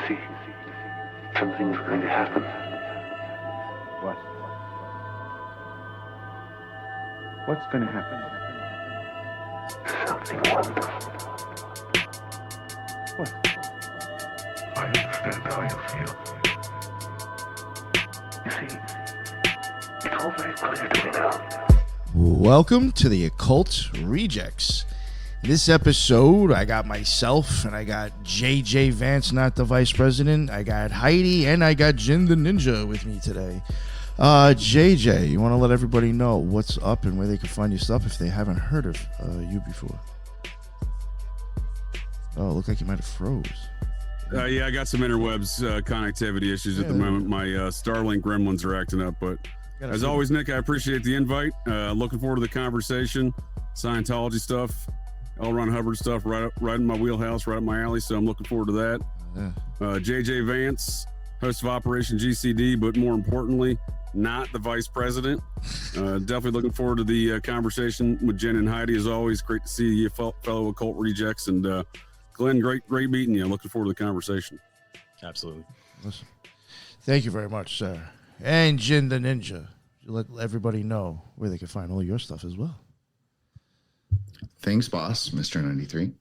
see, something's going to happen. What? What's going to happen? Something wonderful. What? I understand how you feel. You see, it's all very clear to me now. Welcome to the Occult Rejects. In this episode, I got myself and I got JJ Vance, not the vice president. I got Heidi and I got Jin the Ninja with me today. JJ, you want to let everybody know what's up and where they can find your stuff if they haven't heard of you before? Oh, it looked like you might have froze. Yeah, I got some interwebs connectivity issues at the moment. My Starlink gremlins are acting up, but as always, Nick, I appreciate the invite. Looking forward to the conversation. Scientology stuff, L. Ron Hubbard stuff, right in my wheelhouse, right up my alley. So I'm looking forward to that. JJ Vance, host of Operation GCD, but more importantly, not the vice president. Definitely looking forward to the conversation with Jen and Heidi. As always, great to see you, fellow Occult Rejects, and Glenn, great meeting you. I'm looking forward to the conversation. Absolutely. Listen, thank you very much, sir. And Jin the Ninja, let everybody know where they can find all your stuff as well. Thanks, boss, Mr. 93.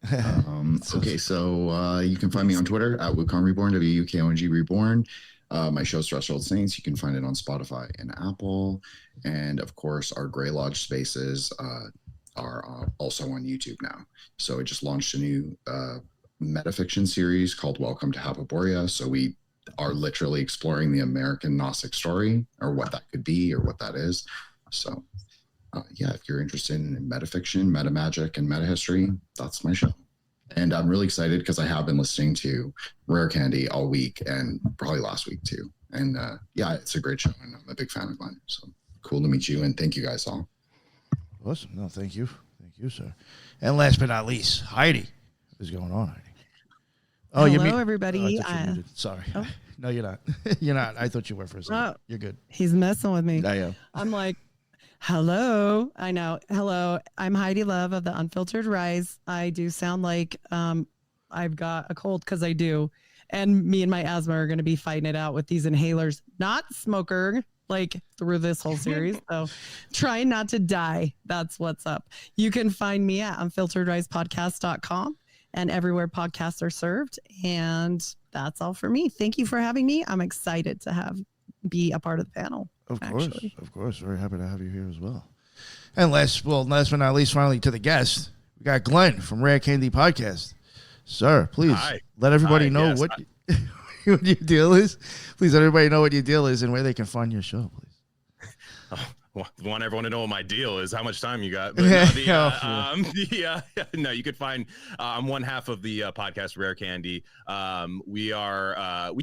Okay, so you can find me on Twitter at Wukong Reborn, WUKONG Reborn. My show, Threshold Saints, you can find it on Spotify and Apple. And, of course, our Grey Lodge spaces are also on YouTube now. So I just launched a new metafiction series called Welcome to Hapaboria. So we are literally exploring the American Gnostic story, or what that could be, or what that is. So yeah, if you're interested in metafiction, meta magic, and meta history, that's my show. And I'm really excited because I have been listening to Rare Candy all week, and probably last week too. And yeah, it's a great show, and I'm a big fan of Glenn. So cool to meet you, and thank you guys all. Awesome. No, thank you, sir. And last but not least, Heidi. What's going on, Heidi? Oh, hello, everybody. Oh, sorry. Oh. No, you're not. You're not. I thought you were for a second. Oh, you're good. He's messing with me. I am. I'm like, hello. I know. Hello. I'm Heidi Love of the Unfiltered Rise. I do sound like I've got a cold, because I do. And me and my asthma are going to be fighting it out with these inhalers. Not smoker, like through this whole series. So trying not to die. That's what's up. You can find me at unfilteredrisepodcast.com. and everywhere podcasts are served. And that's all for me. Thank you for having me. I'm excited to be a part of the panel. Of course. Very happy to have you here as well. And last but not least, finally to the guest, we got Glenn from Rare Candy Podcast. Sir, please let everybody know what your deal is. Please let everybody know what your deal is and where they can find your show, please. Well, I want everyone to know what my deal is, how much time you got. But no, you could find I'm one half of the podcast Rare Candy. We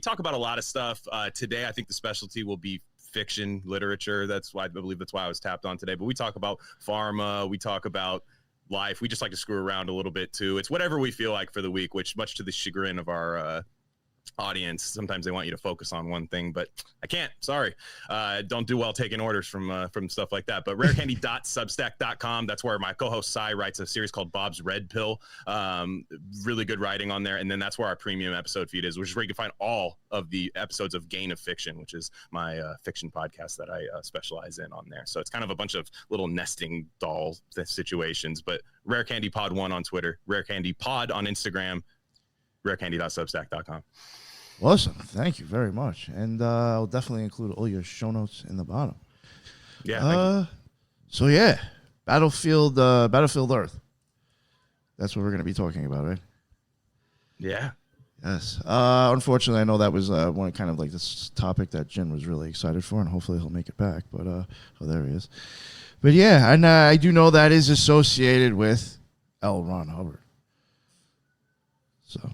talk about a lot of stuff. Today, I think the specialty will be fiction literature. I believe that's why I was tapped on today. But we talk about pharma. We talk about life. We just like to screw around a little bit too. It's whatever we feel like for the week, which much to the chagrin of our audience, sometimes they want you to focus on one thing, but I can't. Sorry. Don't do well taking orders from stuff like that. But rarecandy.substack.com, that's where my co-host Cy writes a series called Bob's Red Pill. Really good writing on there. And then that's where our premium episode feed is, which is where you can find all of the episodes of Gain of Fiction, which is my fiction podcast that I specialize in on there. So it's kind of a bunch of little nesting doll situations. But Rare Candy Pod 1 on Twitter, Rare Candy Pod on Instagram, rarecandy.substack.com. Awesome. Thank you very much. And I'll definitely include all your show notes in the bottom. Yeah. So yeah, Battlefield Earth. That's what we're going to be talking about, right? Yeah. Yes. Unfortunately, I know that was one kind of like this topic that Jen was really excited for, and hopefully he'll make it back. But oh, there he is. But yeah, and I do know that is associated with L. Ron Hubbard. So,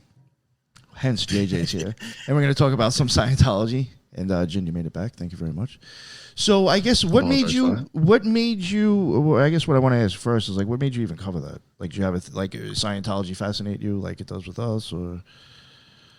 hence JJ's here, and we're going to talk about some Scientology. And Jen, you made it back. Thank you very much. So, I guess what made you? I guess what I want to ask first is like, what made you even cover that? Like, do you have Scientology fascinate you like it does with us, or?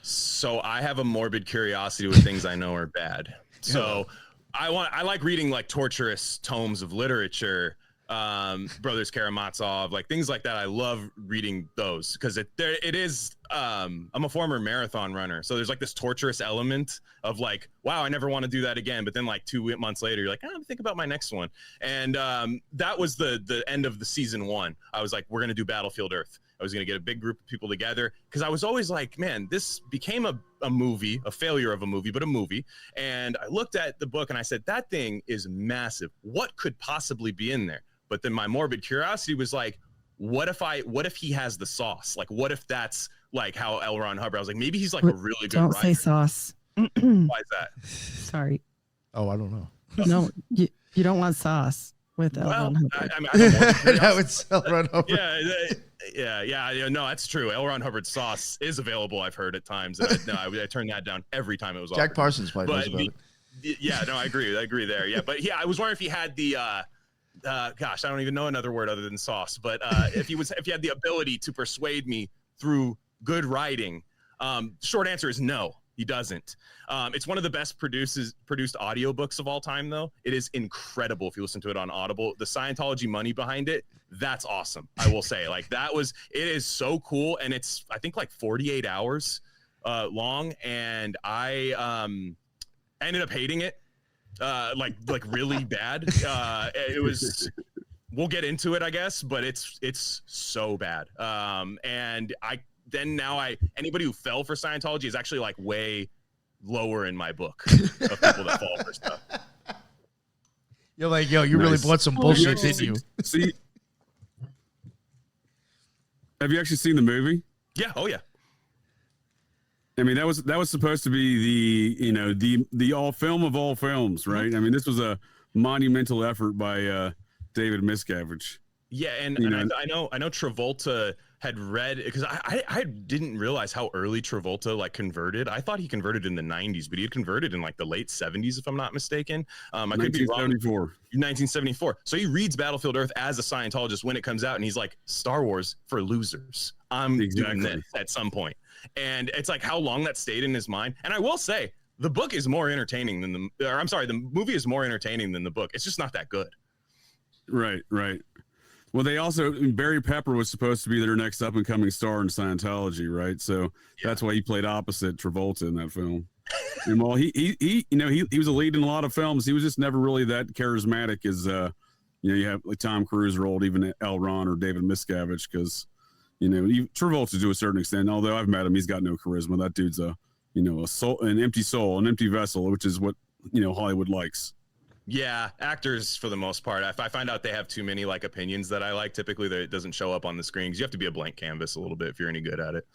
So I have a morbid curiosity with things I know are bad. So I like reading like torturous tomes of literature. Brothers Karamazov, like things like that. I love reading those because it is. I'm a former marathon runner, so there's like this torturous element of like, wow, I never want to do that again. But then like 2 months later, you're like, I'm think about my next one. And that was the end of the season 1. I was like, we're gonna do Battlefield Earth. I was gonna get a big group of people together because I was always like, man, this became a movie, a failure of a movie, but a movie. And I looked at the book and I said, that thing is massive. What could possibly be in there? But then my morbid curiosity was like, what if he has the sauce? Like, what if that's like how L. Ron Hubbard? I was like, maybe he's like a really good Don't writer. say sauce. Why is that? Sorry. Oh, I don't know. No, you don't want sauce with L. Ron Hubbard. I mean, I don't No, it's L. Ron Hubbard. Yeah. No, that's true. L. Ron Hubbard's sauce is available. I've heard at times. And I turned that down every time it was. Jack offered. Parsons probably knows about it. Yeah, no, I agree there. Yeah, but yeah, I was wondering if he had the. Gosh, I don't even know another word other than sauce. But if he had the ability to persuade me through good writing, short answer is no, he doesn't. It's one of the best produced audiobooks of all time, though. It is incredible if you listen to it on Audible. The Scientology money behind it, that's awesome. I will say, like it is so cool, and it's I think like 48 hours long, and I ended up hating it. Like really bad. It was. We'll get into it, I guess, but it's so bad. And anybody who fell for Scientology is actually like way lower in my book of people that fall for stuff. You're like, yo, you really bought some bullshit, didn't you? See, have you actually seen the movie? Yeah. Oh yeah. I mean, that was supposed to be the all film of all films, right? I mean, this was a monumental effort by David Miscavige. Yeah, and I know Travolta had read because I didn't realize how early Travolta like converted. I thought he converted in the 90s, but he had converted in like the late 70s, if I'm not mistaken. I could be wrong. 1974. So he reads Battlefield Earth as a Scientologist when it comes out, and he's like, Star Wars for losers. I'm doing this at some point. And it's like how long that stayed in his mind. And I will say, the book is more entertaining than the movie is more entertaining than the book. It's just not that good. Right. Well, they also, Barry Pepper was supposed to be their next up and coming star in Scientology, right? So that's why he played opposite Travolta in that film. And while he was a lead in a lot of films, he was just never really that charismatic as you have like Tom Cruise or even L. Ron or David Miscavige, because Travolta to a certain extent. Although I've met him, he's got no charisma. That dude's a soul, an empty soul, an empty vessel, which is what Hollywood likes. Yeah, actors for the most part. If I find out they have too many like opinions that I like, typically it doesn't show up on the screen because you have to be a blank canvas a little bit if you're any good at it.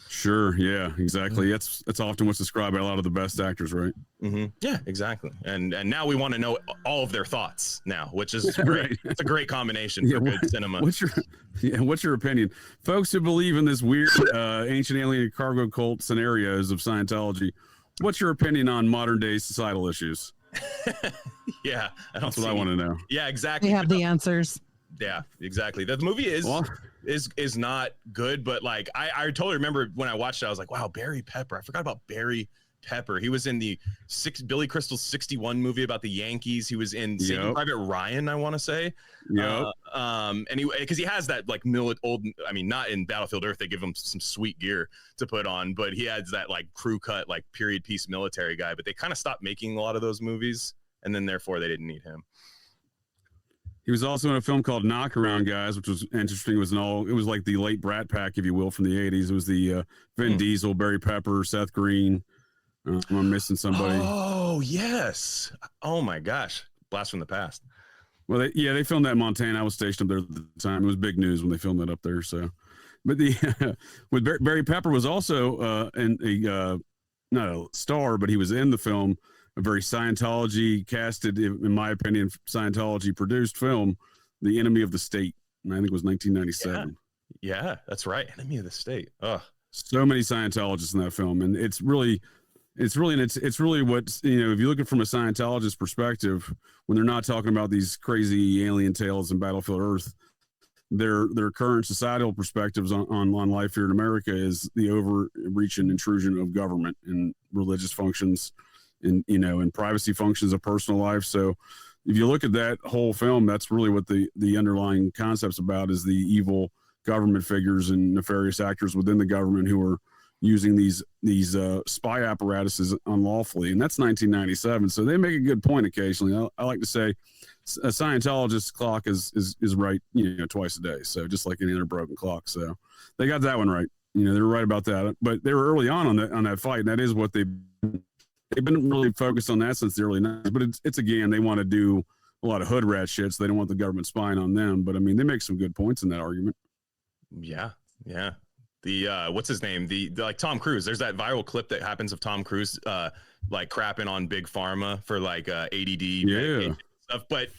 Sure. Yeah. Exactly. That's often what's described by a lot of the best actors, right? Mm-hmm. Yeah. Exactly. And now we want to know all of their thoughts now, which is great. Right. It's a great combination for good cinema. What's your opinion, folks who believe in this weird ancient alien cargo cult scenarios of Scientology? What's your opinion on modern day societal issues? Yeah, that's what I want to know. Yeah, exactly. We have the answers. Yeah, exactly. The movie is not good, but like I totally remember when I watched it, I was like, wow, Barry Pepper. I forgot about Barry Pepper. He was in the Billy Crystal's 61 movie about the Yankees. He was in Saving Private Ryan, I want to say. Yeah. And because he has that like not in Battlefield Earth, they give him some sweet gear to put on, but he has that like crew cut, like period piece military guy, but they kind of stopped making a lot of those movies, and then therefore they didn't need him. He was also in a film called Knockaround Guys, which was interesting. It was like the late Brat Pack, if you will, from the 80s. It was the Vin Diesel, Barry Pepper, Seth Green. I'm missing somebody. Oh, yes. Oh, my gosh. Blast from the past. Well, they filmed that in Montana. I was stationed up there at the time. It was big news when they filmed that up there. So, but with Barry Pepper was also not a star, but he was in the film, a very Scientology casted, in my opinion, Scientology produced film, The Enemy of the State. And I think it was 1997. Yeah, that's right. Enemy of the State. Oh, so many Scientologists in that film, and it's really what, if you look at it from a Scientologist perspective, when they're not talking about these crazy alien tales and Battlefield Earth, their current societal perspectives on life here in America is the overreach and intrusion of government and religious functions and privacy functions of personal life. So if you look at that whole film, that's really what the underlying concept's about, is the evil government figures and nefarious actors within the government who are using these spy apparatuses unlawfully. And that's 1997. So they make a good point occasionally. I like to say a Scientologist's clock is right, twice a day. So just like any other broken clock. So they got that one right. They were right about that. But they were early on that fight. And that is what they've been really focused on that since the early 90s. But it's again, they want to do a lot of hood rat shit, so they don't want the government spying on them. But I mean, they make some good points in that argument. Yeah. The what's his name? The like Tom Cruise. There's that viral clip that happens of Tom Cruise like crapping on big pharma for like ADD stuff. But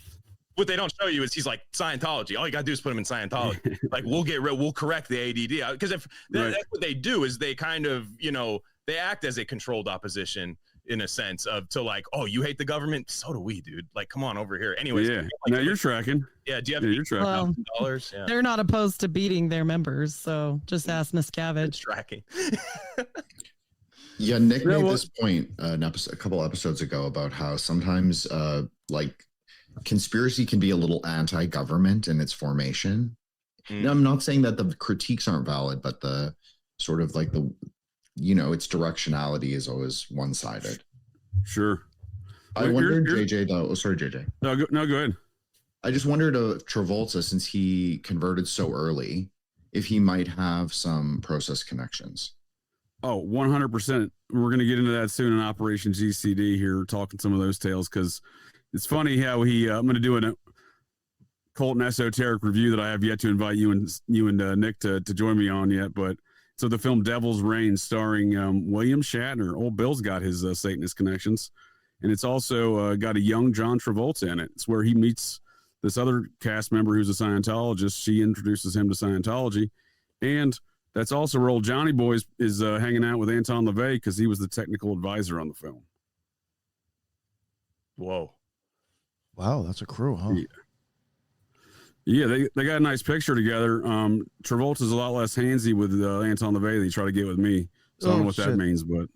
what they don't show you is he's like, Scientology. All you gotta do is put him in Scientology. Like we'll correct the ADD, because if that's what they do, is they kind of they act as a controlled opposition in a sense to like, oh, you hate the government, so do we, dude. Like, come on over here. Anyways, now you're tracking. Yeah, do you have you're tracking. $1,000? Yeah, they're not opposed to beating their members, so just ask Miscavige. Tracking. Yeah, Nick made this point a couple episodes ago about how sometimes like conspiracy can be a little anti-government in its formation. Now, I'm not saying that the critiques aren't valid, but the sort of like its directionality is always one-sided. Sure. I wondered, JJ, though. Oh, sorry, JJ. No, go ahead. I just wondered if Travolta, since he converted so early, if he might have some process connections. Oh, 100%. We're going to get into that soon in Operation GCD here, talking some of those tales, because it's funny how I'm going to do an occult and esoteric review that I have yet to invite you and Nick to join me on yet, but so the film Devil's Reign, starring William Shatner. Old Bill's got his Satanist connections. And it's also got a young John Travolta in it. It's where he meets this other cast member who's a Scientologist. She introduces him to Scientology. And that's also where old Johnny Boy is hanging out with Anton LaVey, because he was the technical advisor on the film. Whoa. Wow, that's a crew, huh? Yeah, they got a nice picture together. Travolta's a lot less handsy with Anton LaVey than he tried to get with me. So I don't know what that means, but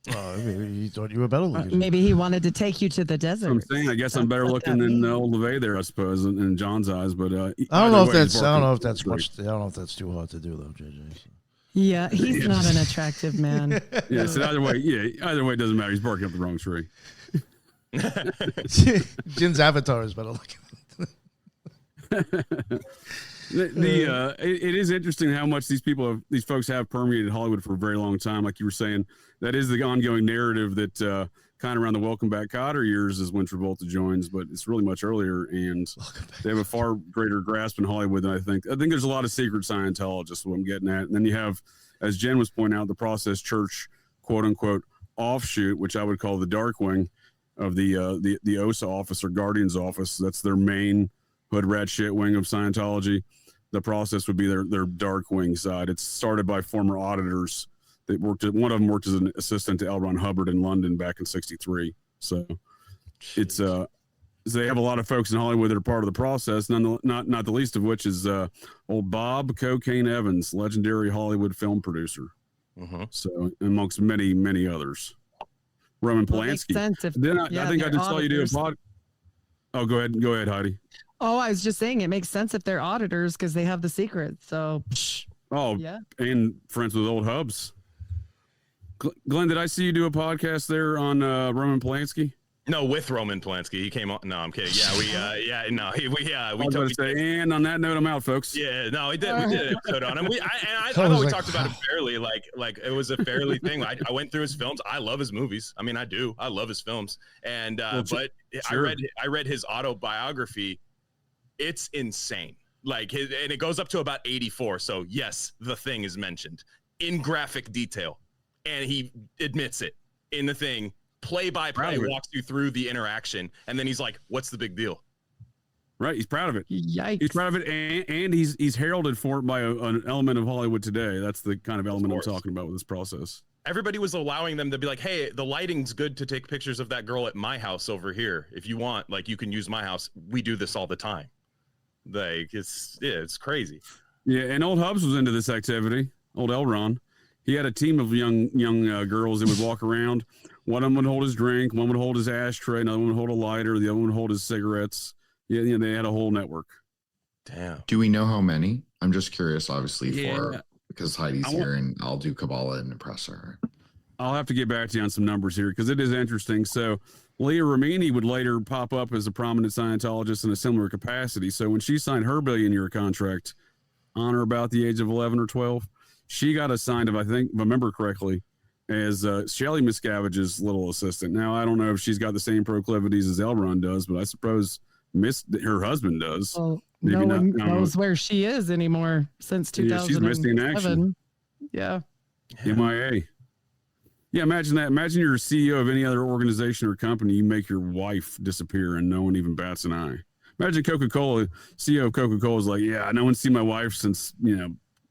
maybe he thought you were better looking. Maybe he wanted to take you to the desert. I'm saying, I guess I'm better looking than old LaVey there, I suppose, in John's eyes. But I don't know if that's too hard to do though, JJ. So. Yeah, he's not an attractive man. Yeah, so either way it doesn't matter. He's barking up the wrong tree. Jin's avatar is better looking. It is interesting how much these folks have permeated Hollywood for a very long time. Like you were saying, that is the ongoing narrative that kind of around the Welcome Back Kotter years is when Travolta joins, but it's really much earlier, and they have a far greater grasp in Hollywood than I think. I think there's a lot of secret Scientologists, what I'm getting at. And then you have, as Jen was pointing out, the Process Church, quote unquote, offshoot, which I would call the dark wing of the OSA office or Guardian's office. That's their main hood rat shit wing of Scientology. The Process would be their dark wing side. It's started by former auditors. One of them worked as an assistant to L. Ron Hubbard in London back in '63. So it's they have a lot of folks in Hollywood that are part of the Process. Not the least of which is old Bob Cocaine Evans, legendary Hollywood film producer. Mm-hmm. So amongst many others, Roman Polanski. I think I just saw you do a pod. Oh, go ahead, Heidi. Oh, I was just saying it makes sense if they're auditors because they have the secret. So, yeah, and friends with old Hubs. Glenn, did I see you do a podcast there on Roman Polanski? No, with Roman Polanski. He came on. No, I'm kidding. Yeah, and on that note, I'm out, folks. Yeah, no, we did an episode on him. I thought we talked about him fairly, like it was a fairly thing. I went through his films. I love his movies. I mean, I do. I love his films. And but sure. I read his autobiography. It's insane. And it goes up to about 84. So yes, The Thing is mentioned in graphic detail, and he admits it in the thing. Play by play walks you through the interaction, and then he's like, "What's the big deal?" Right? He's proud of it. Yikes! He's proud of it, and he's heralded for it by an element of Hollywood today. That's the kind of element I'm talking about with this Process. Everybody was allowing them to be like, "Hey, the lighting's good to take pictures of that girl at my house over here. If you want, you can use my house. We do this all the time." It's crazy. Yeah, and old Hubs was into this activity. Old Elron, he had a team of young girls that would walk around One of them would hold his drink, one would hold his ashtray, another one would hold a lighter, the other one would hold his cigarettes. Yeah, you know, they had a whole network. Damn. Do we know how many? I'm just curious, obviously, because Heidi's here and I'll do Kabbalah and impress her. I'll have to get back to you on some numbers here because it is interesting. So Leah Remini would later pop up as a prominent Scientologist in a similar capacity. So when she signed her billion-year contract on or about the age of 11 or 12, she got assigned, if I remember correctly, as Shelley Miscavige's little assistant. Now, I don't know if she's got the same proclivities as LeBaron does, but I suppose her husband does. Well, no one knows where she is anymore since 2007. Yeah, she's missing in action. Yeah. MIA. Yeah, imagine that. Imagine you're a CEO of any other organization or company. You make your wife disappear and no one even bats an eye. Imagine Coca-Cola, CEO of Coca-Cola is like, yeah, no one's seen my wife since,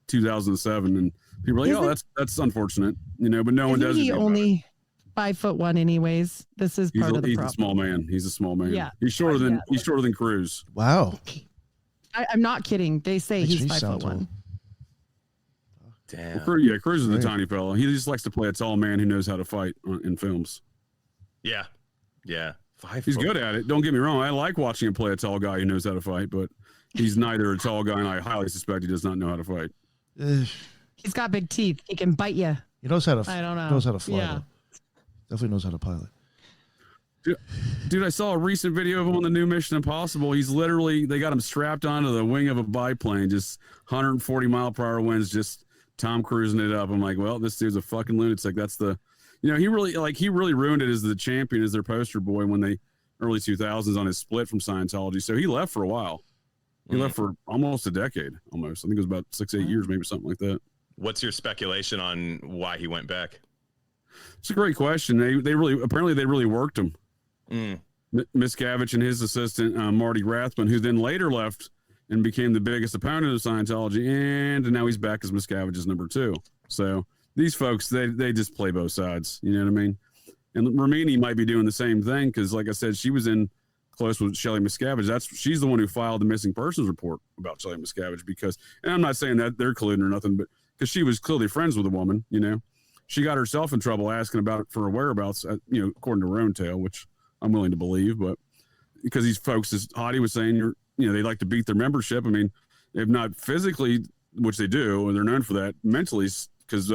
2007. And people are like, that's unfortunate, but no one does. He only 5'1" anyways. This is part of the problem. He's a small man. He's a small man. Yeah. He's shorter than Cruz. Wow. I'm not kidding. They say he's 5'1". Damn. Well, Cruz is a tiny fellow. He just likes to play a tall man who knows how to fight in films. Yeah. Yeah. He's good at it. Don't get me wrong. I like watching him play a tall guy who knows how to fight, but he's neither a tall guy, and I highly suspect he does not know how to fight. He's got big teeth. He can bite you. He knows how to. I don't know. Knows how to fly. Yeah. Though. Definitely knows how to pilot. Dude, I saw a recent video of him on the new Mission Impossible. He's literally, they got him strapped onto the wing of a biplane, just 140 mile per hour winds, just Tom cruising it up. I'm like, well, this dude's a fucking lunatic. That's the, he really ruined it as the champion, as their poster boy when they early 2000s on his split from Scientology. So he left for a while. He left for almost a decade, almost. I think it was about 6-8 years, maybe something like that. What's your speculation on why he went back? It's a great question. They really worked him. Miscavige and his assistant, Marty Rathbun, who then later left and became the biggest opponent of Scientology, and now he's back as Miscavige's number 2. So these folks, they just play both sides. You know what I mean? And Remini might be doing the same thing because, like I said, she was in close with Shelley Miscavige. She's the one who filed the missing persons report about Shelley Miscavige and I'm not saying that they're colluding or nothing, but because she was clearly friends with a woman, she got herself in trouble asking about it for her whereabouts, according to her own tale, which I'm willing to believe, but because these folks, as Hadi was saying, they like to beat their membership. I mean, if not physically, which they do, and they're known for that, mentally, because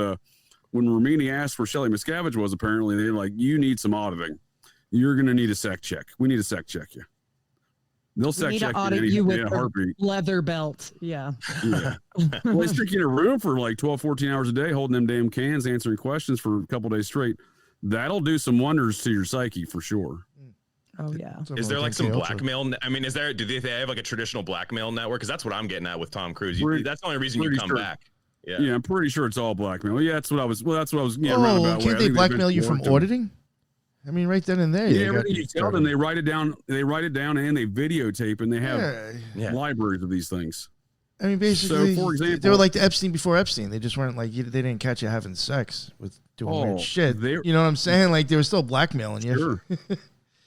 when Remini asked where Shelley Miscavige was, apparently they're like, you need some auditing. You're going to need a sec check. We need to sec check you. They'll sec check you with a heartbeat. Leather belt. Yeah. Well, they stick you in a room for like 12, 14 hours a day, holding them damn cans, answering questions for a couple days straight. That'll do some wonders to your psyche for sure. Oh yeah. Is there like some blackmail? I mean, do they have like a traditional blackmail network? Because that's what I'm getting at with Tom Cruise. That's the only reason you come back. Yeah, I'm pretty sure it's all blackmail. Yeah, that's what I was. Well, that's what I was. Oh, can't they blackmail you from auditing? I mean, right then and there. Yeah, everything you tell them, they write it down. They write it down and they videotape, and they have libraries of these things. I mean, basically, so for example, they were like the Epstein before Epstein. They just weren't like they didn't catch you having sex with doing weird shit. You know what I'm saying? Like they were still blackmailing you. Sure.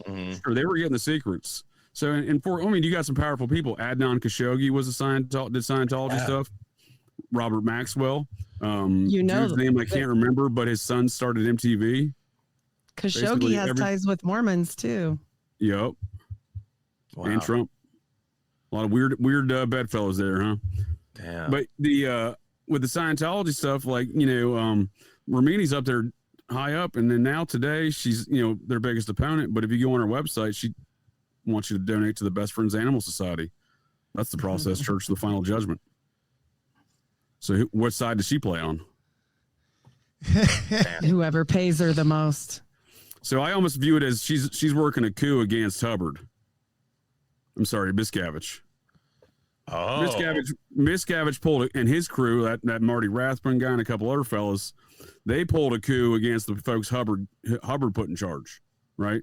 Sure, they were getting the secrets. So, you got some powerful people. Adnan Khashoggi was did Scientology stuff. Robert Maxwell, his name I can't remember, but his son started MTV. Khashoggi has ties with Mormons too. Yep. Wow. And Trump. A lot of weird bedfellows there, huh? Damn. But with the Scientology stuff, like Remini's up there high up, and then now today she's their biggest opponent. But if you go on her website, she wants you to donate to the Best Friends Animal Society. That's the Process Church of the Final Judgment. So what side does she play on? Whoever pays her the most. So I almost view it as she's working a coup against Hubbard. I'm sorry, Miscavige. Oh, Miscavige pulled it, and his crew, that Marty Rathbun guy and a couple other fellas, they pulled a coup against the folks Hubbard put in charge, right?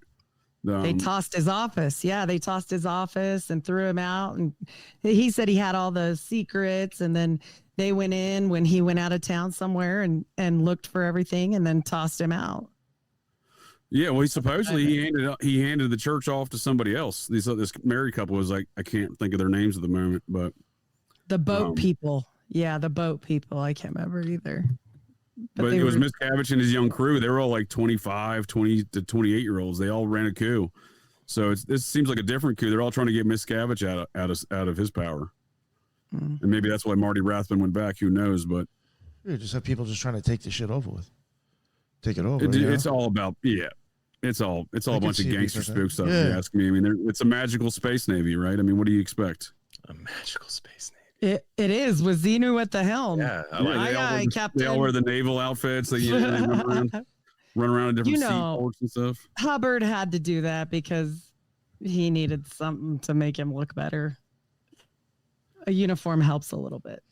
They tossed his office. Yeah, they tossed his office and threw him out. And he said he had all the secrets, and then they went in when he went out of town somewhere and looked for everything, and then tossed him out. Yeah, well, he handed the church off to somebody else. This married couple was like, I can't think of their names at the moment, but the boat people. Yeah, the boat people. I can't remember either. But it was Miscavige and his young crew. They were all like 25, 20 to 28-year-olds. They all ran a coup. So this seems like a different coup. They're all trying to get Miscavige out of his power. And maybe that's why Marty Rathbun went back. Who knows? But you just have people just trying to take the shit over with. Take it over. It's all about It's all a bunch of gangster spook stuff. If you ask me. I mean, it's a magical space navy, right? I mean, what do you expect? A magical space navy. It is with Xenu at the helm. Yeah, they all wear the naval outfits. They run around in different seaports and stuff. Hubbard had to do that because he needed something to make him look better. A uniform helps a little bit.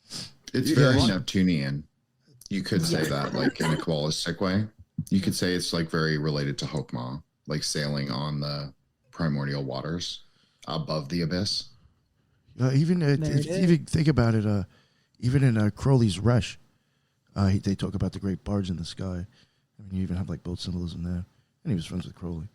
It's very Neptunian. You could say that, like in a qualistic way. You could say it's like very related to Hokmah, like sailing on the primordial waters above the abyss. Even think about it, even in Crowley's Resh, they talk about the great bards in the sky. I mean, you even have like both symbolism there. And he was friends with Crowley.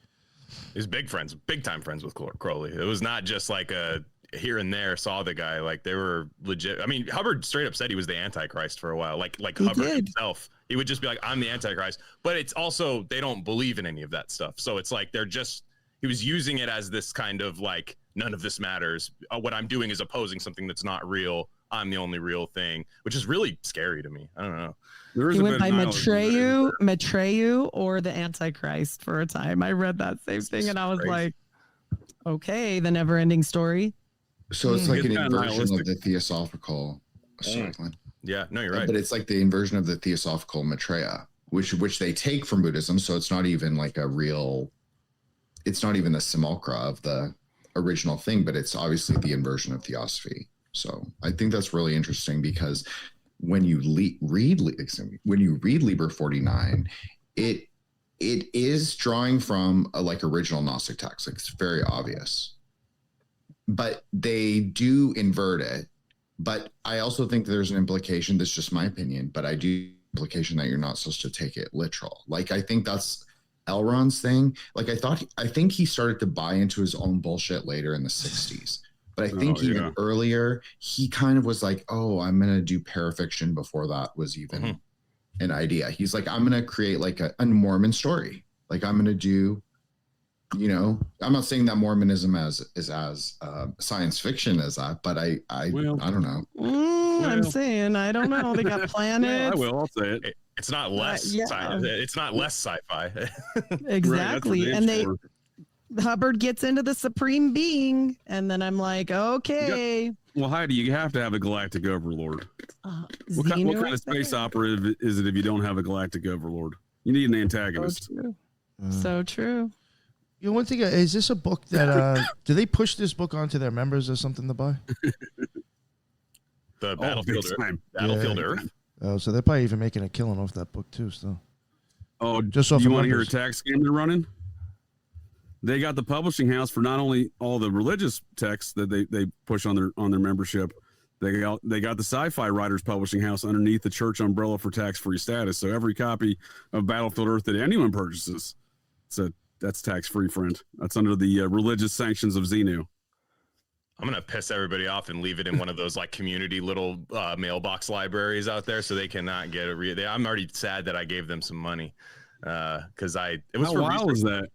He's big time friends with Crowley. It was not just like a here and there saw the guy. Like they were legit. I mean, Hubbard straight up said he was the Antichrist for a while. Like Hubbard himself, he would just be like, "I'm the Antichrist." But it's also they don't believe in any of that stuff. So it's like he was using it as this kind of like none of this matters. What I'm doing is opposing something that's not real. I'm the only real thing, which is really scary to me. I don't know. He went by Maitreyu or the Antichrist for a time. I read that same thing and I was like, okay, the never ending story. So it's like an inversion of the theosophical. Yeah, no, you're right. But it's like the inversion of the theosophical Maitreya, which they take from Buddhism. So it's not even like it's not even the simulacra of the original thing, but it's obviously the inversion of theosophy. So I think that's really interesting because when you read Liber 49, it is drawing from like original Gnostic text. Like it's very obvious, but they do invert it. But I also think there's an implication. That's just my opinion, but I do implication that you're not supposed to take it literal. Like I think that's Elrond's thing. Like I think he started to buy into his own bullshit later in the 60s. But I think even earlier, he kind of was like, oh, I'm going to do parafiction before that was even an idea. He's like, I'm going to create like a Mormon story. Like I'm going to do, I'm not saying that Mormonism is as science fiction as that, but I don't know. I'm saying, I don't know. They got planets. I'll say it. It's not less it's not less sci-fi. Exactly. And Hubbard gets into the supreme being, and then I'm like, okay. Well, Heidi, you have to have a galactic overlord. What kind of space opera is it if you don't have a galactic overlord? You need an antagonist. So true. One thing, is this a book that, do they push this book onto their members or something to buy? The Battlefield Earth. Oh, so they're probably even making a killing off that book too, still. Oh, just off you want to hear a tax scheme they're running? They got the publishing house for not only all the religious texts that they push on their membership, they got the sci-fi writers publishing house underneath the church umbrella for tax-free status. So every copy of Battlefield Earth that anyone purchases, that's tax-free, friend. That's under the religious sanctions of Xenu. I'm going to piss everybody off and leave it in one of those like community little mailbox libraries out there so they cannot get it. I'm already sad that I gave them some money because it was How wild is that?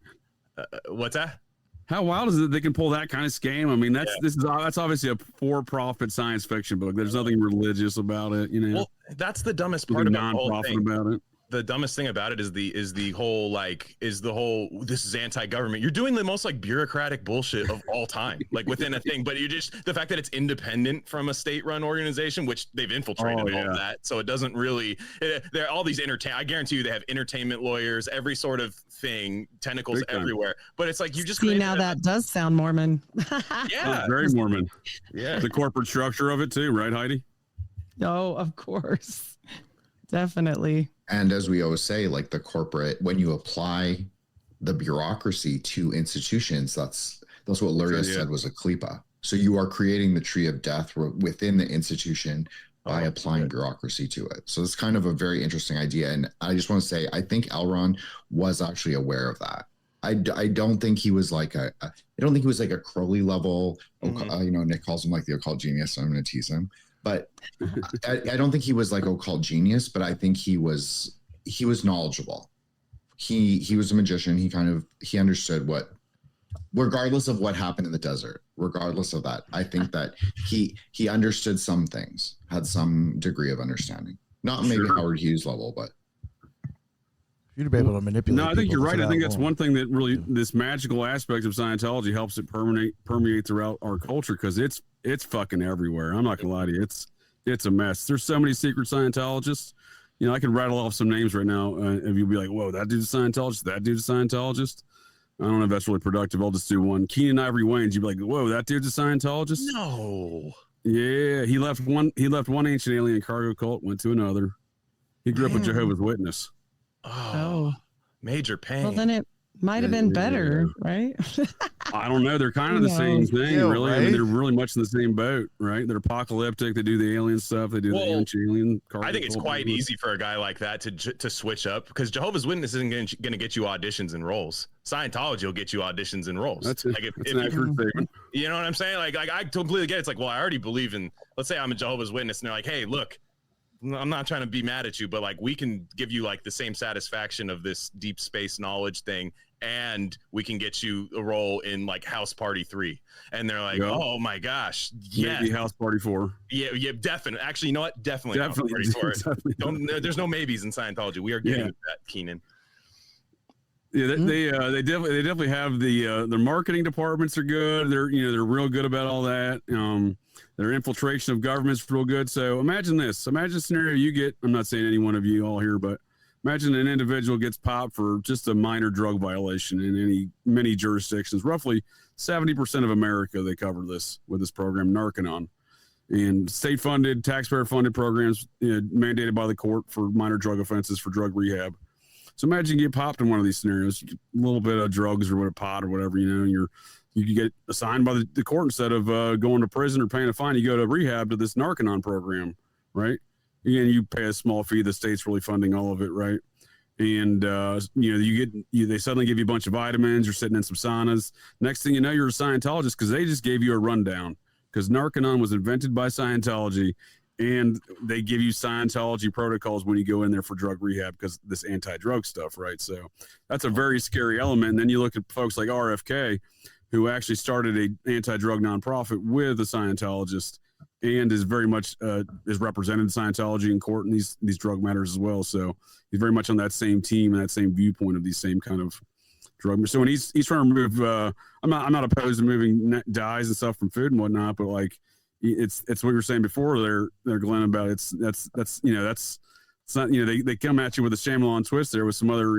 What's that? How wild is it they can pull that kind of scam? I mean, that's obviously a for-profit science fiction book. There's nothing religious about it, Well, that's the dumbest part about the whole thing. About it. The dumbest thing about it is the whole this is anti-government. You're doing the most like bureaucratic bullshit of all time, like within a thing. But the fact that it's independent from a state-run organization, which they've infiltrated all of that, so it doesn't really. There are all these I guarantee you they have entertainment lawyers, every sort of thing, tentacles everywhere. But it's like you just see now that does sound Mormon. Yeah, very Mormon. Yeah, the corporate structure of it too, right, Heidi? Oh, of course, definitely. And as we always say, like the corporate, when you apply the bureaucracy to institutions, that's what Luria said was a klipa. So you are creating the tree of death within the institution by applying bureaucracy to it. So it's kind of a very interesting idea. And I just want to say, I think Elrond was actually aware of that. I don't think he was like a Crowley level. Nick calls him like the occult genius. So I'm going to tease him. but I don't think he was like occult genius, but I think he was knowledgeable. He was a magician. He understood what, regardless of what happened in the desert, regardless of that, I think that he understood some things, had some degree of understanding. Not maybe Howard Hughes level, but you'd be able to manipulate. No, I think you're right. I think that's long. one thing that really, this magical aspect of Scientology helps it permeate throughout our culture, because it's fucking everywhere. I'm not gonna lie to you. It's a mess. There's so many secret Scientologists. You know, I can rattle off some names right now, and you'll be like, "Whoa, that dude's a Scientologist. That dude's a Scientologist." I don't know if that's really productive. I'll just do one. Keenan Ivory Wayans. You'd be like, "Whoa, that dude's a Scientologist." No. Yeah, he left one ancient alien cargo cult, went to another. He grew up a Jehovah's Witness. Oh, major pain. Well, then it might have been better, right? I don't know. They're kind of the same thing, really. Right? I mean, they're really much in the same boat, right? They're apocalyptic. They do the alien stuff. They do the ancient alien. I think it's quite easy for a guy like that to switch up, because Jehovah's Witness isn't going to get you auditions and roles. Scientology will get you auditions and roles. That's like if an accurate statement. You know what I'm saying? Like I completely get it. It's like, well, I already believe in. Let's say I'm a Jehovah's Witness, and they're like, hey, look, I'm not trying to be mad at you, but like we can give you like the same satisfaction of this deep space knowledge thing, and we can get you a role in like House Party 3. And they're like, oh my gosh, yeah, maybe House Party 4. Yeah, definitely. Actually, you know what? Definitely House Party 4. There's no maybes in Scientology. We are getting with that, Keenan. Yeah, they definitely have their marketing departments are good. They're real good about all that. Their infiltration of government's real good. So imagine this. Imagine a scenario you get. I'm not saying any one of you all here, but imagine an individual gets popped for just a minor drug violation in many jurisdictions. Roughly 70% of America, they cover this with this program, Narcanon. And state-funded, taxpayer-funded programs mandated by the court for minor drug offenses for drug rehab. So imagine you get popped in one of these scenarios, a little bit of drugs or pot or whatever, and you get assigned by the court instead of going to prison or paying a fine. You go to rehab to this Narcanon program, right? Again, you pay a small fee. The state's really funding all of it, right? And they suddenly give you a bunch of vitamins. You're sitting in some saunas. Next thing you know, you're a Scientologist because they just gave you a rundown. Because Narcanon was invented by Scientology, and they give you Scientology protocols when you go in there for drug rehab because this anti-drug stuff, right? So that's a very scary element. And then you look at folks like RFK, who actually started an anti-drug nonprofit with a Scientologist and is very much is represented Scientology in court in these drug matters as well. So he's very much on that same team and that same viewpoint of these same kind of drug. So when he's trying to remove, I'm not opposed to moving dyes and stuff from food and whatnot, but like it's what you were saying before there, Glenn, about that's not, they come at you with a Shyamalan twist there with some other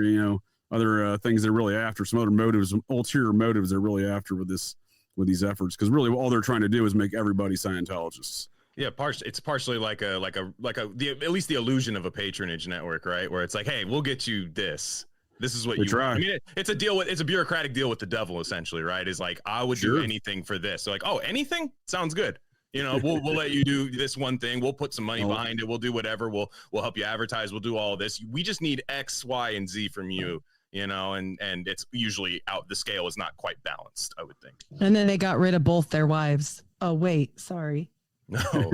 things they're really after, some other motives, ulterior motives they're really after with these efforts, because really all they're trying to do is make everybody Scientologists. Yeah, it's partially like at least the illusion of a patronage network, right? Where it's like, hey, we'll get you this. This is what you try. I mean, it's a bureaucratic deal with the devil, essentially, right? Is like, I would do anything for this. So like, oh, anything sounds good. We'll let you do this one thing. We'll put some money behind it. We'll do whatever. We'll help you advertise. We'll do all this. We just need X, Y, and Z from you. And it's usually out. The scale is not quite balanced, I would think. And then they got rid of both their wives. Oh, wait, sorry. No.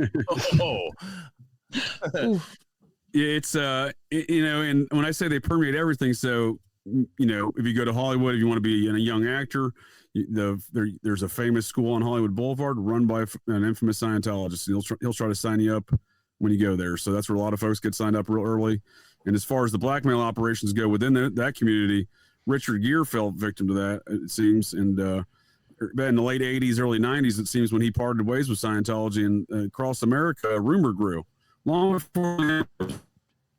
Yeah, it's and when I say they permeate everything, so if you go to Hollywood, if you want to be a young actor, there's a famous school on Hollywood Boulevard run by an infamous Scientologist. He'll try to sign you up when you go there. So that's where a lot of folks get signed up real early. And as far as the blackmail operations go within that community, Richard Gere fell victim to that, it seems. And in the late 80s, early 90s, it seems, when he parted ways with Scientology and across America, a rumor grew. Long before this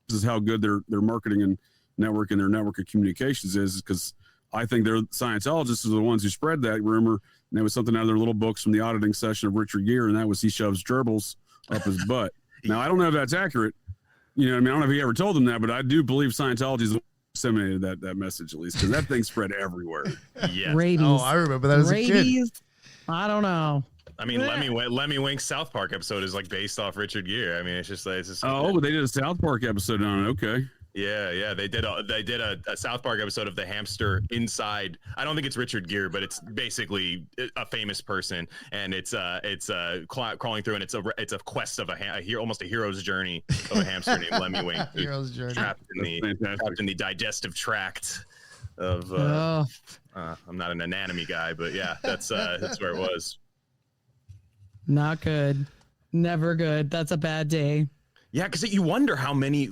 is how good their marketing and network and their network of communications is, because I think their Scientologists are the ones who spread that rumor. And it was something out of their little books from the auditing session of Richard Gere, and that was he shoves gerbils up his butt. Now, I don't know if that's accurate. I don't know if he ever told them that, but I do believe Scientology's disseminated that message, at least, because that thing spread everywhere. Yeah. Rabies. Oh, I remember that as a kid. I don't know. I mean, Lemmy Wink's South Park episode is like based off Richard Gere. I mean, it's just. Oh, but they did a South Park episode on it. Okay. Yeah. They did a South Park episode of the hamster inside. I don't think it's Richard Gere, but it's basically a famous person, and it's crawling through, and it's a quest of almost a hero's journey of a hamster named Lemmy Wing, Hero's journey. trapped in the digestive tract of. I'm not an anatomy guy, but yeah, that's where it was. Not good. Never good. That's a bad day. Yeah, because you wonder how many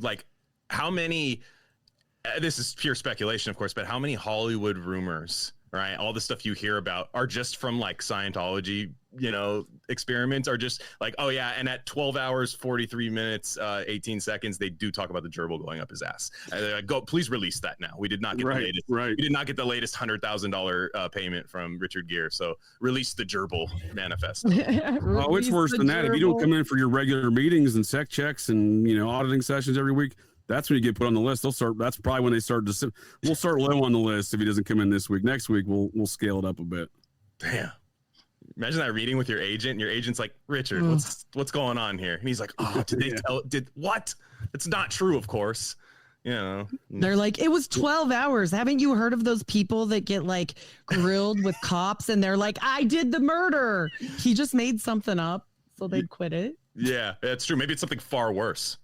this is pure speculation, of course, but how many Hollywood rumors, right? All the stuff you hear about are just from like Scientology, experiments, are just like, oh yeah, and at 12 hours, 43 minutes, 18 seconds, they do talk about the gerbil going up his ass. Go, please release that now. We did not get the latest. Right. We did not get the latest $100,000 payment from Richard Gere. So release the gerbil manifest. Oh, it's worse than that. If you don't come in for your regular meetings and sec checks and auditing sessions every week, that's when you get put on the list. That's probably when they start to. We'll start low on the list if he doesn't come in this week. Next week we'll scale it up a bit. Damn. Imagine that reading with your agent. And your agent's like, Richard, what's going on here? And he's like, oh, did what? It's not true, of course. They're like, it was 12 hours. Haven't you heard of those people that get like grilled with cops and they're like, I did the murder. He just made something up, so they'd quit it. Yeah, that's true. Maybe it's something far worse.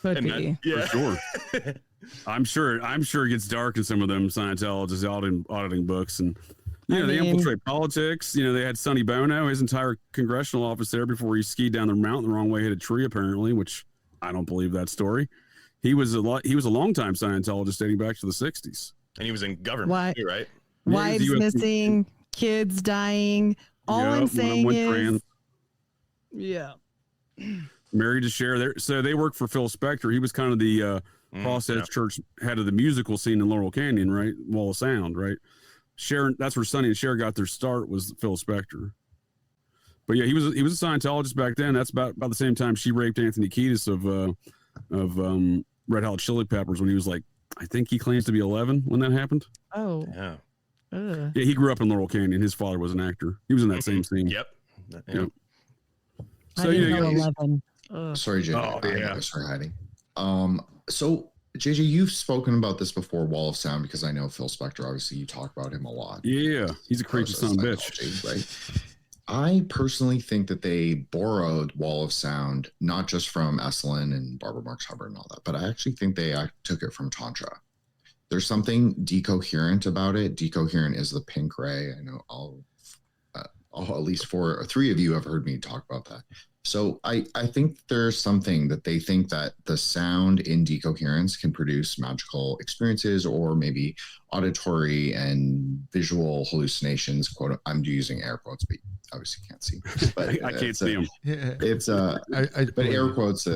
Could be. Yeah. For sure. I'm sure it gets dark in some of them Scientologists auditing books, and they infiltrate politics. They had Sonny Bono, his entire congressional office there before he skied down the mountain the wrong way, hit a tree apparently, which I don't believe that story. He was a longtime Scientologist dating back to the 60s. And he was in government too, right? Wives missing, kids dying. All I'm saying is married to Cher. So they work for Phil Spector. He was kind of the Process Church head of the musical scene in Laurel Canyon, right? Wall of Sound, right? Cher, that's where Sonny and Cher got their start, was Phil Spector. But yeah, he was a Scientologist back then. That's about the same time she raped Anthony Kiedis of Red Hot Chili Peppers when he was like, I think he claims to be 11 when that happened. Oh. Yeah. Yeah, he grew up in Laurel Canyon. His father was an actor. He was in that same scene. Yep. So you know, 11. Sorry, JJ. Oh, yeah. Sorry, Heidi. So JJ, you've spoken about this before, Wall of Sound, because I know Phil Spector. Obviously, you talk about him a lot. Yeah, he's a creepy son of a bitch. Right? I personally think that they borrowed Wall of Sound not just from Esalen and Barbara Marx Hubbard and all that, but I actually think they took it from Tantra. There's something decoherent about it. Decoherent is the pink ray. I know all at least 4 or 3 of you have heard me talk about that. So I think there's something that they think that the sound in decoherence can produce magical experiences or maybe auditory and visual hallucinations. Quote, I'm using air quotes, but obviously can't see. But I can't see them. It's but air quotes.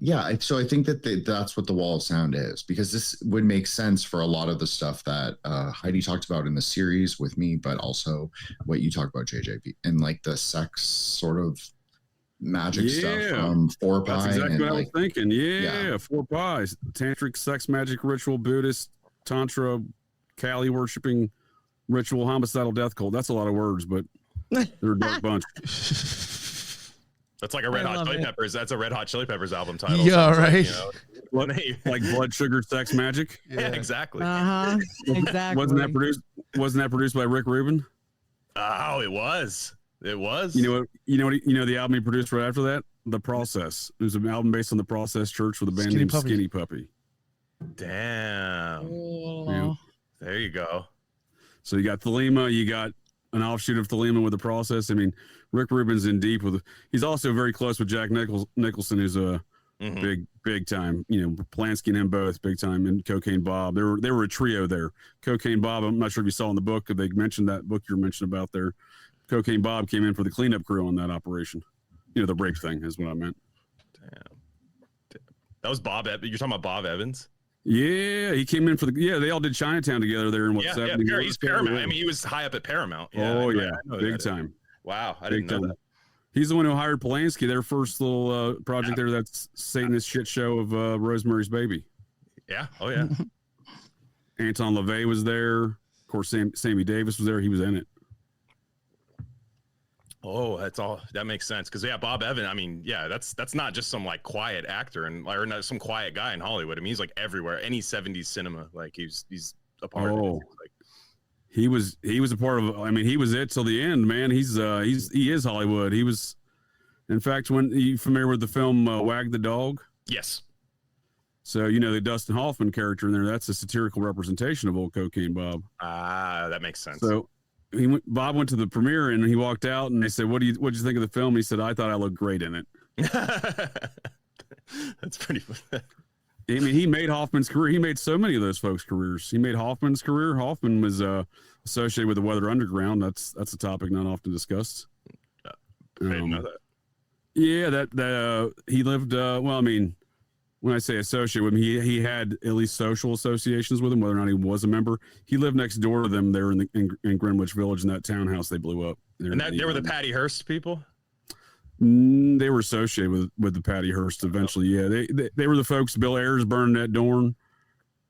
Yeah. So I think that that's what the Wall of Sound is, because this would make sense for a lot of the stuff that Heidi talked about in the series with me, but also what you talked about, JJ, and like the sex sort of magic stuff from 4 Pi. That's exactly what I was thinking. Yeah, 4 Pies, tantric sex magic ritual, Buddhist tantra, Kali worshipping ritual, homicidal death cult. That's a lot of words, but they're a dark bunch. That's like a Red Hot Chili Peppers. That's a Red Hot Chili Peppers album title. Yeah, right. Like blood sugar sex magic. Yeah, exactly. Exactly. Wasn't that produced by Rick Rubin? Oh, it was. It was. You know the album he produced right after that? The Process. It was an album based on the Process Church with a band named Skinny Puppy. Damn. Oh. There you go. So you got Thelema, you got an offshoot of Thelema with the Process. I mean, Rick Rubin's in deep with. He's also very close with Jack Nicholson, who's a big time. Polanski and him both big time, and Cocaine Bob. They were a trio there. Cocaine Bob. I'm not sure if you saw in the book. They mentioned that book you were mentioning about there. Cocaine Bob came in for the cleanup crew on that operation. The rape thing is what I meant. Damn. That was Bob. You're talking about Bob Evans? Yeah, he came in for they all did Chinatown together there in what, 70? Yeah, he's Paramount. I mean, he was high up at Paramount. Yeah, oh, yeah, big time. Wow, I didn't know that. He's the one who hired Polanski, their first little project there, that's Satanist shit show of Rosemary's Baby. Yeah, oh yeah. Anton LaVey was there. Of course, Sammy Davis was there. He was in it. Oh, that makes sense. Cause yeah, Bob Evans, I mean, yeah, that's not just some like quiet actor or not some quiet guy in Hollywood. I mean, he's like everywhere, any 70s cinema, like he's a part of it. Like. He was a part of, I mean, he was it till the end, man. He is Hollywood. He was, in fact, when you familiar with the film Wag the Dog? Yes. So, you know, the Dustin Hoffman character in there, that's a satirical representation of old Cocaine Bob. Ah, that makes sense. So Bob went to the premiere and he walked out and they said, what'd you think of the film? He said, I thought I looked great in it. That's pretty funny. I mean, he made Hoffman's career. He made so many of those folks' careers. He made Hoffman's career. Hoffman was associated with the Weather Underground. That's a topic not often discussed. I didn't know that. Yeah, that he lived. Well, I mean, when I say associate with him, he had at least social associations with him, whether or not he was a member. He lived next door to them there in Greenwich Village in that townhouse they blew up. And they were the Patty Hearst people? They were associated with the Patty Hearst eventually. Yeah, they were the folks. Bill Ayers, Bernadette Dorn.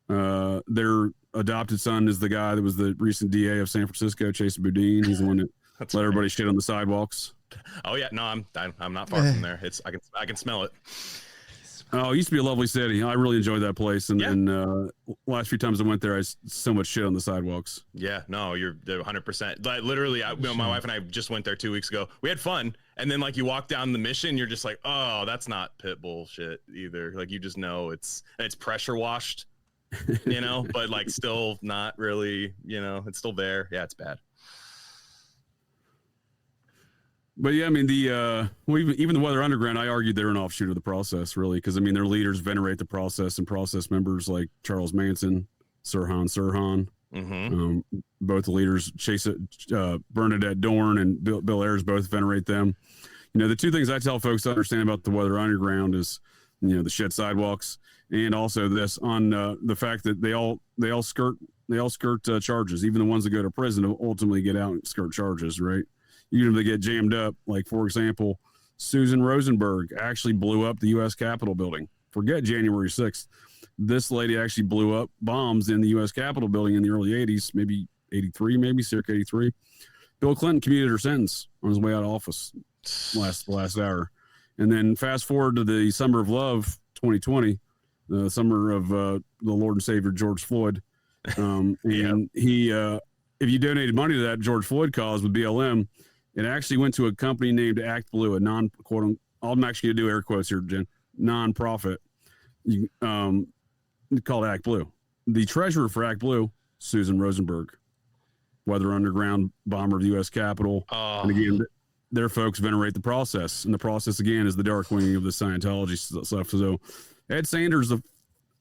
Their adopted son is the guy that was the recent DA of San Francisco, Chase Boudin. He's the one that let everybody shit on the sidewalks. Oh yeah, no, I'm not far from there. I can smell it. Oh, it used to be a lovely city. I really enjoyed that place. And last few times I went there, so much shit on the sidewalks. Yeah, no, you're 100%. Like literally, my wife and I just went there 2 weeks ago. We had fun. And then like you walk down the Mission, you're just like, oh, that's not pit bull shit either. Like you just know it's pressure washed, you know, but like still not really, you know, it's still there. Yeah, it's bad. But yeah, I mean, even the Weather Underground, I argued they're an offshoot of the Process, really, because I mean, their leaders venerate the Process and Process members like Charles Manson, Sirhan Sirhan. Mm-hmm. Both the leaders, Bernadette Dorn and Bill Ayers, both venerate them. You know, the two things I tell folks to understand about the Weather Underground is, you know, the shit sidewalks, and also this on the fact that they all skirt charges, even the ones that go to prison ultimately get out and skirt charges, right? Even if they get jammed up. Like, for example, Susan Rosenberg actually blew up the U.S. Capitol building. Forget January 6th. This lady actually blew up bombs in the U.S. Capitol building in the early 80s, maybe 83, circa 83. Bill Clinton commuted her sentence on his way out of office last hour. And then fast forward to the summer of love, 2020, the summer of the Lord and Savior George Floyd. And he, if you donated money to that George Floyd cause with BLM, it actually went to a company named Act Blue, a non-quote. I'm actually going to do air quotes here, Jen. Non-profit. Called Act Blue. The treasurer for Act Blue, Susan Rosenberg, Weather Underground, bomber of the U.S. Capitol. Oh. And again, their folks venerate the Process, and the Process again is the dark wing of the Scientology stuff. So, Ed Sanders, the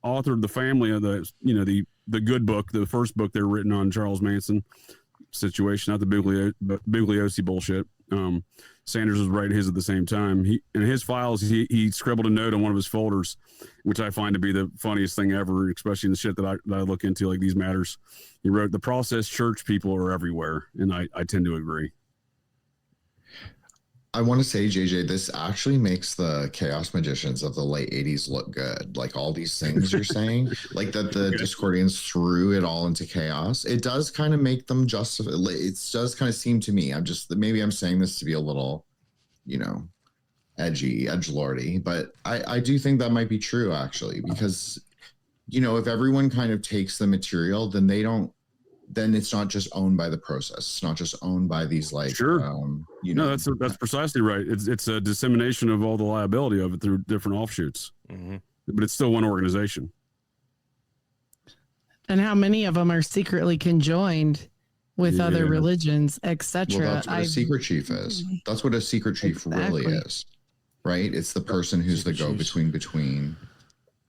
author of The Family, of the good book, the first book they were written on Charles Manson situation, not the Bugliosi bullshit. Sanders was writing his at the same time. In his files, he scribbled a note on one of his folders, which I find to be the funniest thing ever, especially in the shit that I look into, like these matters. He wrote, "The Process church people are everywhere," and I tend to agree. I want to say, JJ, this actually makes the chaos magicians of the late 80s look good. Like all these things you're saying, like that the Discordians threw it all into chaos. It does kind of make them justify. It does kind of seem to me, maybe I'm saying this to be a little, edgelordy, but I do think that might be true actually, because, if everyone kind of takes the material, then it's not just owned by the Process. It's not just owned by these No, that's precisely right. It's a dissemination of all the liability of it through different offshoots, but it's still one organization. And how many of them are secretly conjoined with other religions, etc.? Well, that's what a secret chief is. That's what a secret chief really is, right? It's the person who's the go-between between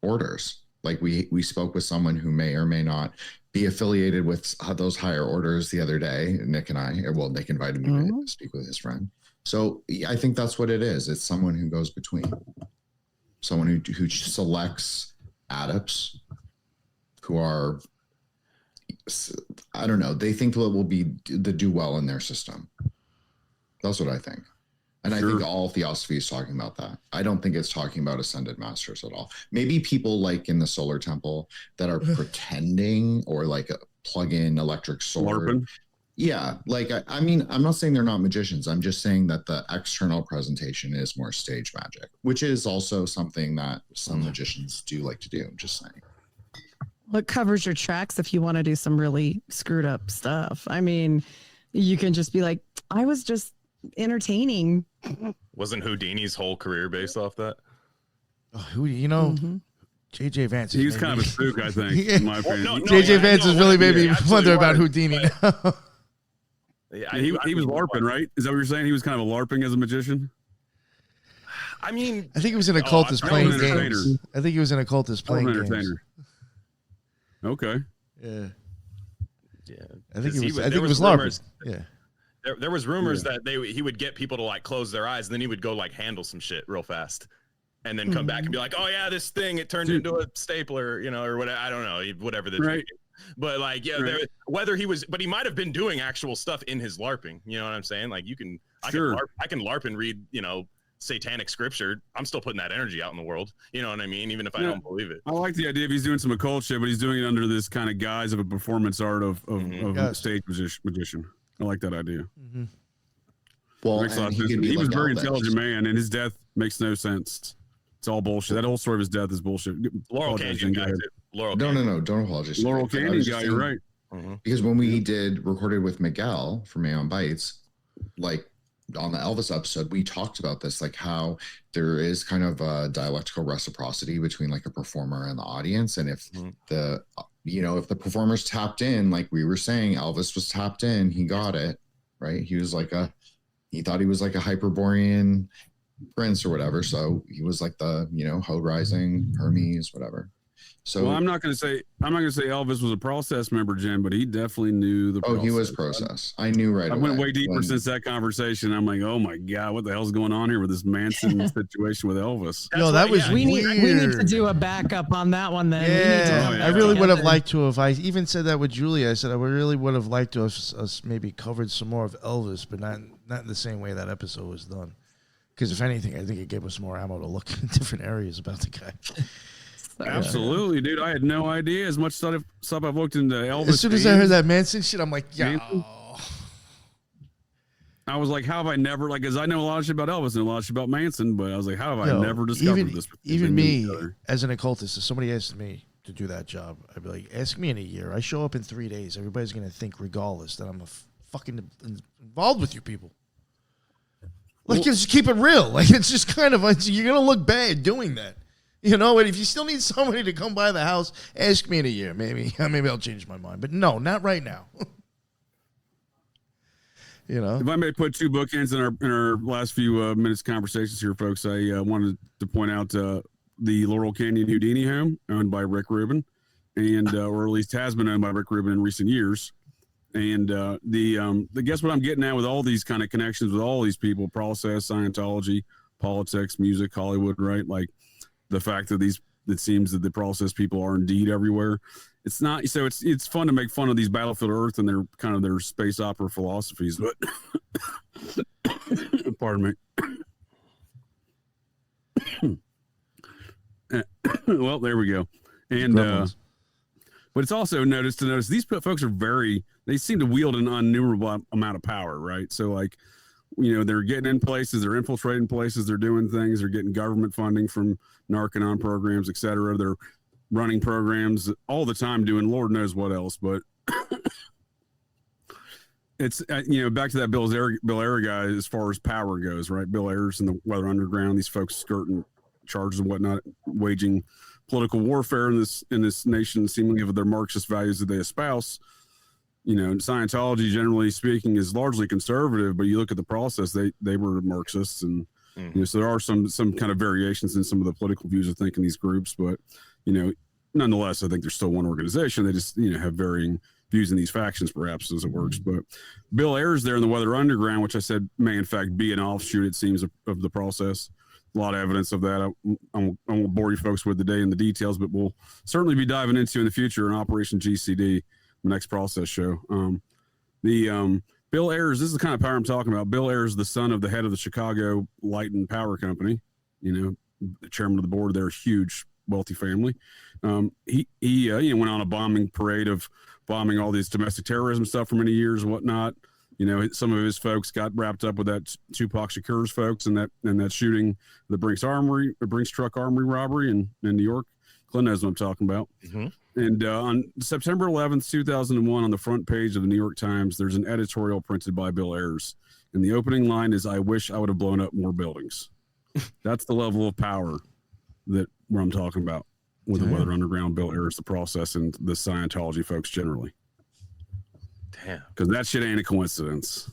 orders. Like we spoke with someone who may or may not be affiliated with those higher orders the other day. Nick invited me to speak with his friend. So I think that's what it is. It's someone who goes between, someone who selects adepts who are, I don't know, they think that will do well in their system. That's what I think. And I think all theosophy is talking about that. I don't think it's talking about ascended masters at all. Maybe people like in the Solar Temple that are pretending, or like a plug-in electric sword. Yeah, like I mean, I'm not saying they're not magicians. I'm just saying that the external presentation is more stage magic, which is also something that some magicians do like to do. I'm just saying. Well, it covers your tracks if you want to do some really screwed up stuff. I mean, you can just be like, I was just entertaining. Wasn't Houdini's whole career based off that? Oh, who JJ Vance. He's kind of a spook, I think, in my opinion. JJ Vance has really made me wonder about Houdini. Yeah, he was LARPing, right? Is that what you're saying? He was kind of a LARPing as a magician? I mean, I think he was an occultist playing games. I think he was an occultist playing games. Okay. Yeah. Yeah. I think he was LARPing. Yeah. There was rumors that he would get people to like close their eyes and then he would go like handle some shit real fast. And then come back and be like, oh yeah, this thing, it turned into a stapler, or whatever. I don't know, whatever the right. But like, yeah, whether he was, but he might have been doing actual stuff in his LARPing. You know what I'm saying? Like, I can LARP and read, satanic scripture. I'm still putting that energy out in the world. You know what I mean? Even if I don't believe it. I like the idea of he's doing some occult shit, but he's doing it under this kind of guise of a performance art of a stage magician. I like that idea. Mm-hmm. Well, he was a very intelligent man, and his death makes no sense. It's all bullshit. That whole story of his death is bullshit. Laurel Canyon guy. No, don't apologize. Laurel Canyon guy, you're right. Because when we recorded with Miguel from Aeon Bites, like on the Elvis episode, we talked about this, like how there is kind of a dialectical reciprocity between like a performer and the audience. And if if the performer's tapped in, like we were saying, Elvis was tapped in, he got it, right? He thought he was like a Hyperborean prince or whatever, so he was like the Ho Rising, Hermes, whatever. So I'm not going to say Elvis was a process member, Jim, but he definitely knew the process. He was process. I knew right away. I went way deeper since that conversation. I'm like, oh my god, what the hell's going on here with this Manson situation with Elvis? We need to do a backup on that one then. Yeah, I really would have liked to have. I even said that with Julia. I said I really would have liked to have us maybe covered some more of Elvis, but not in the same way that episode was done. Because if anything, I think it gave us more ammo to look in different areas about the guy. Absolutely, dude. I had no idea as much stuff I've looked into Elvis. As soon as I heard that Manson shit, I'm like, yeah. I was like, how have I never, because I know a lot of shit about Elvis and a lot of shit about Manson, but I was like, how have I never discovered this? Even me, as an occultist, if somebody asked me to do that job, I'd be like, ask me in a year. I show up in 3 days. Everybody's going to think regardless that I'm fucking involved with you people. Like, just keep it real. Like, it's just kind of, you're going to look bad doing that. And if you still need somebody to come by the house, ask me in a year. Maybe I'll change my mind. But no, not right now. If I may put two bookends in our last few minutes conversations here, folks, I wanted to point out the Laurel Canyon Houdini home owned by Rick Rubin, and or at least has been owned by Rick Rubin in recent years. And the guess what I'm getting at with all these kind of connections with all these people, process, Scientology, politics, music, Hollywood, right? Like the fact that it seems that the process people are indeed everywhere. It's not, so it's fun to make fun of these Battlefield Earth and their space opera philosophies, but pardon me. Well, there we go. And but it's also notice these folks are they seem to wield an innumerable amount of power, right? So like, they're getting in places, they're infiltrating places, they're doing things, they're getting government funding from Narconon programs, etc. They're running programs all the time, doing Lord knows what else. But it's back to that Bill Ayers guy as far as power goes, right? Bill Ayers and the Weather Underground, these folks skirting charges and whatnot, waging political warfare in this nation, seemingly of their Marxist values that they espouse. Scientology, generally speaking, is largely conservative, but you look at the process, they were Marxists, and so there are some kind of variations in some of the political views, I think, in these groups, but nonetheless, I think they're still one organization. They just have varying views in these factions, perhaps, as it works. But Bill Ayers there in the Weather Underground, which I said may in fact be an offshoot, it seems, of the process. A lot of evidence of that. I won't bore you folks with today in the details, but we'll certainly be diving into in the future in Operation GCD, the next process show. Bill Ayers, this is the kind of power I'm talking about. Bill Ayers, the son of the head of the Chicago Light and Power Company, the chairman of the board there, huge, wealthy family. He went on a bombing parade of bombing all these domestic terrorism stuff for many years and whatnot. You know, some of his folks got wrapped up with that Tupac Shakur's folks and that shooting, the Brinks Truck Armory robbery in New York. Clint knows what I'm talking about. Mm-hmm. And on September 11th, 2001, on the front page of the New York Times, there's an editorial printed by Bill Ayers. And the opening line is, "I wish I would have blown up more buildings." That's the level of power that where I'm talking about with the Weather Underground, Bill Ayers, the process, and the Scientology folks generally. Damn. Because that shit ain't a coincidence.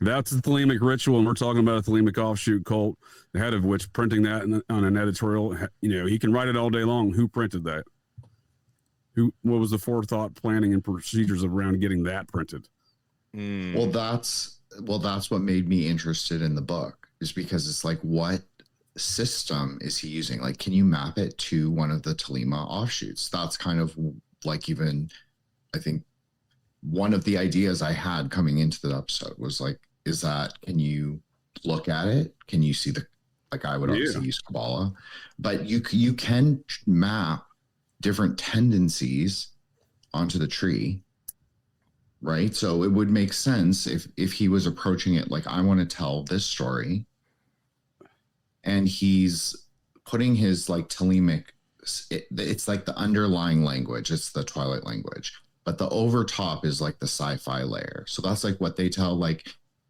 That's the Thelemic ritual, and we're talking about a Thelemic offshoot cult, the head of which printing that on an editorial, you know, he can write it all day long. Who printed that? What was the forethought, planning, and procedures around getting that printed? Well, that's what made me interested in the book, is because it's like, what system is he using? Like, can you map it to one of the Thelema offshoots? That's kind of like, even I think one of the ideas I had coming into the episode was like, can you look at it? Can you see like I would obviously use Kabbalah, but you can map different tendencies onto the tree, right? So it would make sense if he was approaching it like, I want to tell this story, and he's putting his like Thelemic, it's like the underlying language, it's the Twilight language, but the overtop is like the sci-fi layer. So that's like what they tell, like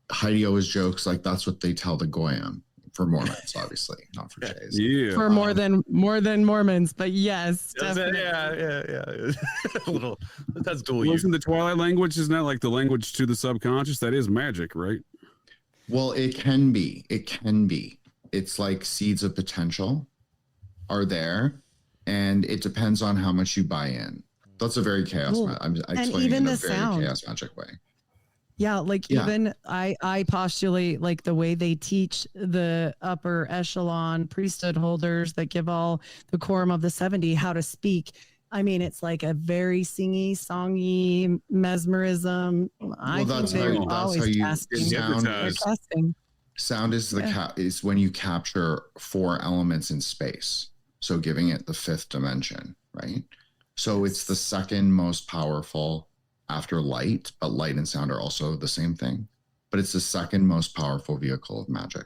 Heidi always jokes, like that's what they tell the Goyim, for Mormons, obviously, not for Jays. Yeah. For more than Mormons, but yes, definitely. Yeah. A little. That's dual use. Wasn't the Twilight language? Isn't that like the language to the subconscious? That is magic, right? Well, it can be. It's like seeds of potential are there, and it depends on how much you buy in. That's a very chaos. I'm explaining in a very chaos magic way. Yeah, like even I postulate like the way they teach the upper echelon priesthood holders that give all the quorum of the 70 how to speak. I mean, it's like a very singy, songy mesmerism. I think they're always casting. Sound is is when you capture 4 elements in space. So giving it the 5th dimension, right? So it's the second most powerful after light, but light and sound are also the same thing. But it's the second most powerful vehicle of magic,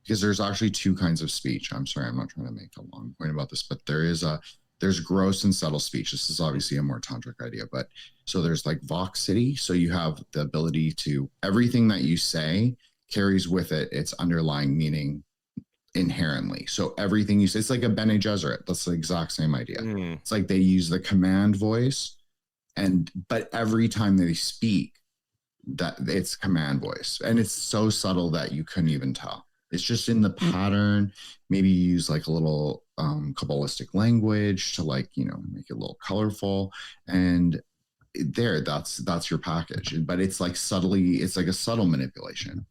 because there's actually 2 kinds of speech. I'm sorry, I'm not trying to make a long point about this, but there's gross and subtle speech. This is obviously a more tantric idea, but so there's like voxity. So you have the ability to, everything that you say carries with it its underlying meaning inherently. So everything you say, it's like a Bene Gesserit. That's the exact same idea. It's like they use the command voice, but every time they speak, that it's command voice, and it's so subtle that you couldn't even tell. It's just in the pattern. Maybe you use like a little Kabbalistic language to, like, you know, make it a little colorful, and that's your package. But it's like subtly, it's like a subtle manipulation.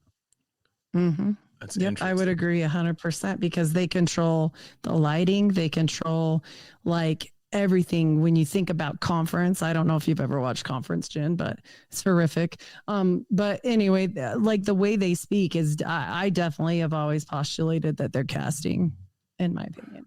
Mm-hmm. That's I would agree 100%, because they control the lighting. They control like everything. When you think about Conference, I don't know if you've ever watched Conference, Jen, but it's horrific. But anyway, like the way they speak is, I definitely have always postulated that they're casting, in my opinion.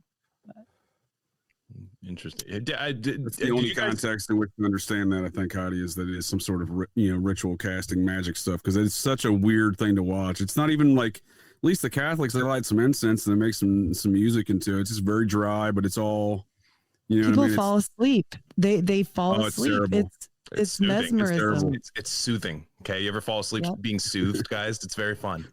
Interesting. That's the only context in which you understand that, I think, Heidi, is that it is some sort of ritual casting magic stuff, because it's such a weird thing to watch. It's not even like, at least the Catholics, they light some incense and they make some music into it. It's just very dry, but it's all, you know, people fall asleep. They fall asleep. It's mesmerism. It's soothing. Okay, you ever fall asleep being soothed, guys? It's very fun.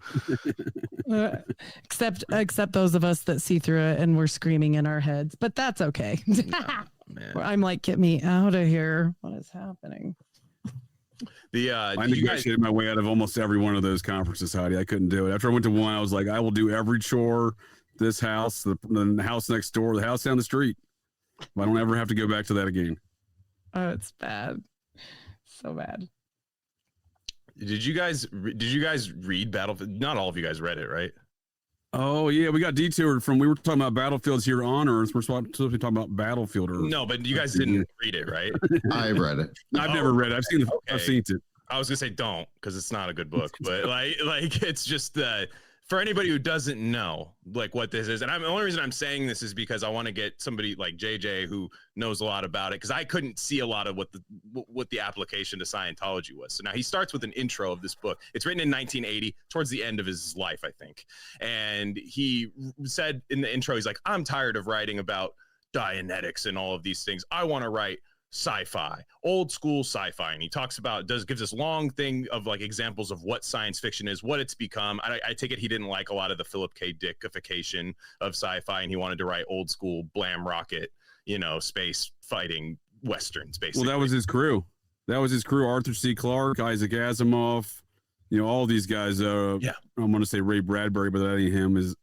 Except those of us that see through it and we're screaming in our heads, but that's okay. Man. I'm like, get me out of here. What is happening? I negotiated my way out of almost every one of those conferences, Heidi. I couldn't do it. After I went to one, I was like, I will do every chore, this house, the house next door, the house down the street. I don't ever have to go back to that again. Oh, it's bad. So bad. Did you guys read Battlefield? Not all of you guys read it, right? Oh yeah, we got detoured from, we were talking about battlefields here on Earth. We're supposed to be talking about Battlefield Earth. No, but you guys didn't read it, right? I've read it. I've never read it. I've seen it. I was gonna say don't, because it's not a good book. But like it's just for anybody who doesn't know like what this is, and the only reason I'm saying this is because I want to get somebody like JJ who knows a lot about it, because I couldn't see a lot of what the application to Scientology was. So now he starts with an intro of this book. It's written in 1980, towards the end of his life, I think. And he said in the intro, he's like, I'm tired of writing about Dianetics and all of these things. I want to write sci-fi, old school sci-fi. And he talks about, gives this long thing of like examples of what science fiction is, what it's become. I take it he didn't like a lot of the Philip K. Dickification of sci-fi, and he wanted to write old school blam rocket, space fighting westerns, basically. Well, that was his crew. Arthur C. Clarke, Isaac Asimov, all these guys. I'm going to say Ray Bradbury, but that ain't him. Is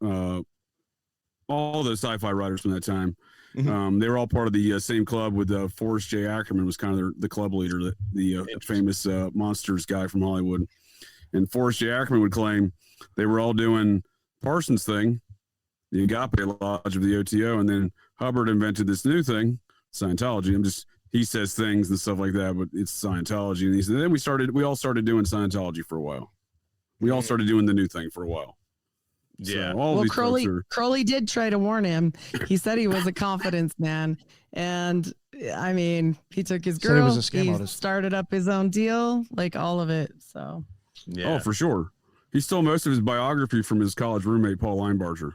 all the sci-fi writers from that time. Mm-hmm. They were all part of the same club with Forrest J. Ackerman was kind of the club leader, the famous monsters guy from Hollywood. And Forrest J. Ackerman would claim they were all doing Parsons' thing, the Agape Lodge of the OTO, and then Hubbard invented this new thing, Scientology. He says things and stuff like that, but it's Scientology. And then we all started doing Scientology for a while. We all started doing the new thing for a while. Yeah. So well, Crowley did try to warn him. He said he was a confidence man. And I mean, he took his girl, he started up his own deal, like all of it. So, yeah. Oh, for sure. He stole most of his biography from his college roommate, Paul Linebarger.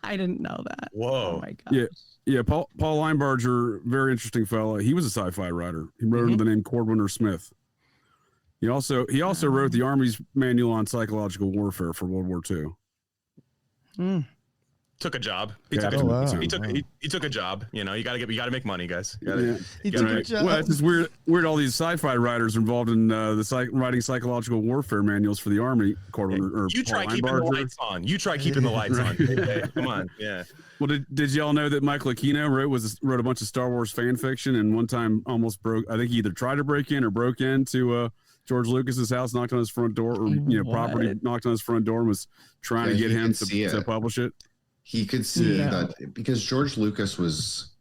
I didn't know that. Whoa. Oh my gosh. Yeah. Paul Linebarger, very interesting fellow. He was a sci-fi writer. He wrote under the name Cordwainer Smith. He also wrote the Army's Manual on Psychological Warfare for World War II. Took a job. He took a job. You gotta make money, guys. He took a job. Well, it's just weird. All these sci-fi writers are involved in writing psychological warfare manuals for the Army. You try keeping the lights on. You try keeping the lights on. Hey, come on. Yeah. Well, did y'all know that Michael Aquino wrote a bunch of Star Wars fan fiction, and one time almost broke? I think he either tried to break in or broke into George Lucas's house, knocked on his front door, or property knocked on his front door and was trying to get him to publish it. He could see that because George Lucas was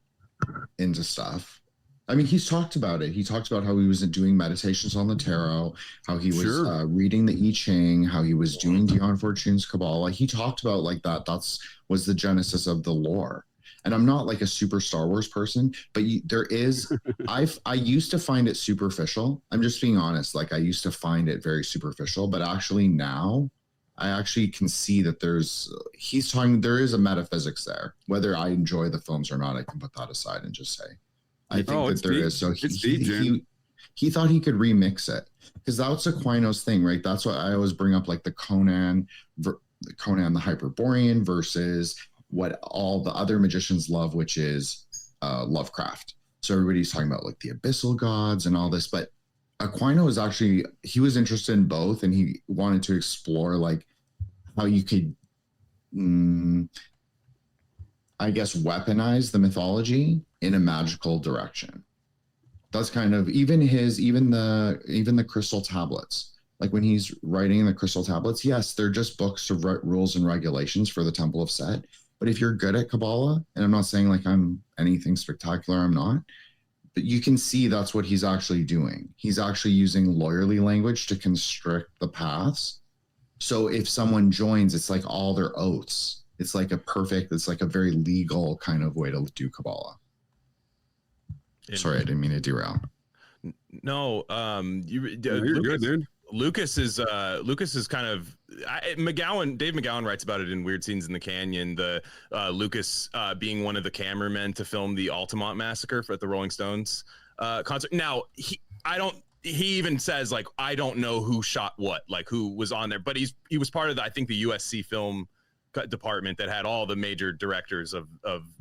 into stuff. I mean, he's talked about it. He talked about how he was doing meditations on the tarot, how he was reading the I Ching, how he was doing Dion Fortune's Kabbalah. He talked about like that. Was the genesis of the lore. And I'm not like a super Star Wars person, but there is, I used to find it superficial. I'm just being honest. Like I used to find it very superficial, but actually now I actually can see that there is a metaphysics there. Whether I enjoy the films or not, I can put that aside and just say, I think that there is. So he thought he could remix it because that's Aquino's thing, right? That's why I always bring up like the Conan the Hyperborean versus what all the other magicians love, which is Lovecraft. So everybody's talking about like the abyssal gods and all this, but Aquino he was interested in both, and he wanted to explore like how you could, I guess, weaponize the mythology in a magical direction. That's kind of even the crystal tablets. Like when he's writing the crystal tablets, yes, they're just books of rules and regulations for the Temple of Set. But if you're good at Kabbalah, and I'm not saying like I'm anything spectacular, I'm not, but you can see that's what he's actually doing. He's actually using lawyerly language to constrict the paths. So if someone joins, it's like all their oaths. It's like a very legal kind of way to do Kabbalah. Sorry, I didn't mean to derail. No, you're good, dude. Lucas is kind of Dave McGowan writes about it in Weird Scenes in the Canyon, the Lucas being one of the cameramen to film the Altamont massacre at the Rolling Stones concert. Now he even says like, I don't know who shot what, like who was on there, but he was part of I think the USC film department that had all the major directors of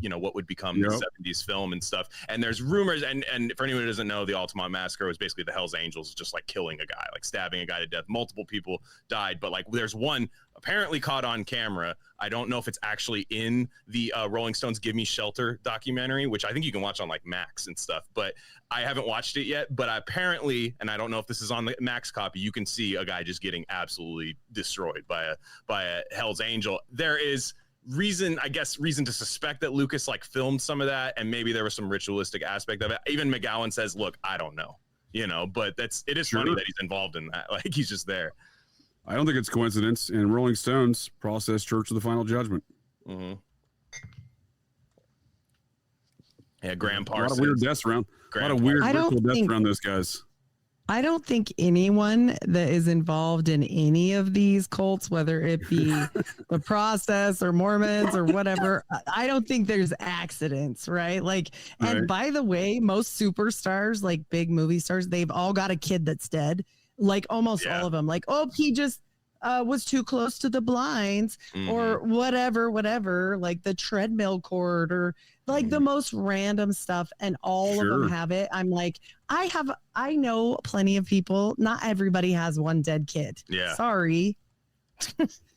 what would become the 70s film and stuff. And there's rumors, and for anyone who doesn't know, the Altamont massacre was basically the Hells Angels just like killing a guy, like stabbing a guy to death. Multiple people died, but like there's one apparently caught on camera. I don't know if it's actually in the Rolling Stones Give Me Shelter documentary, which I think you can watch on like Max and stuff, but I haven't watched it yet. But apparently, and I don't know if this is on the Max copy, you can see a guy just getting absolutely destroyed by a Hell's Angel. There is reason to suspect that Lucas like filmed some of that, and maybe there was some ritualistic aspect of it. Even McGowan says, look, I don't know, but it is funny that he's involved in that. Like he's just there. I don't think it's coincidence. And Rolling Stones, Process Church of the Final Judgment. Mm-hmm. Yeah, Graham A lot Parsons. of weird deaths around. A lot of weird ritual deaths around those guys. I don't think anyone that is involved in any of these cults, whether it be the Process or Mormons or whatever, I don't think there's accidents, right? Like, and by the way, most superstars, like big movie stars, they've all got a kid that's dead. Like almost all of them. Like, oh, he just was too close to the blinds or whatever, like the treadmill cord or like the most random stuff. And all of them have it. I'm like, I know plenty of people. Not everybody has one dead kid. Yeah. Sorry.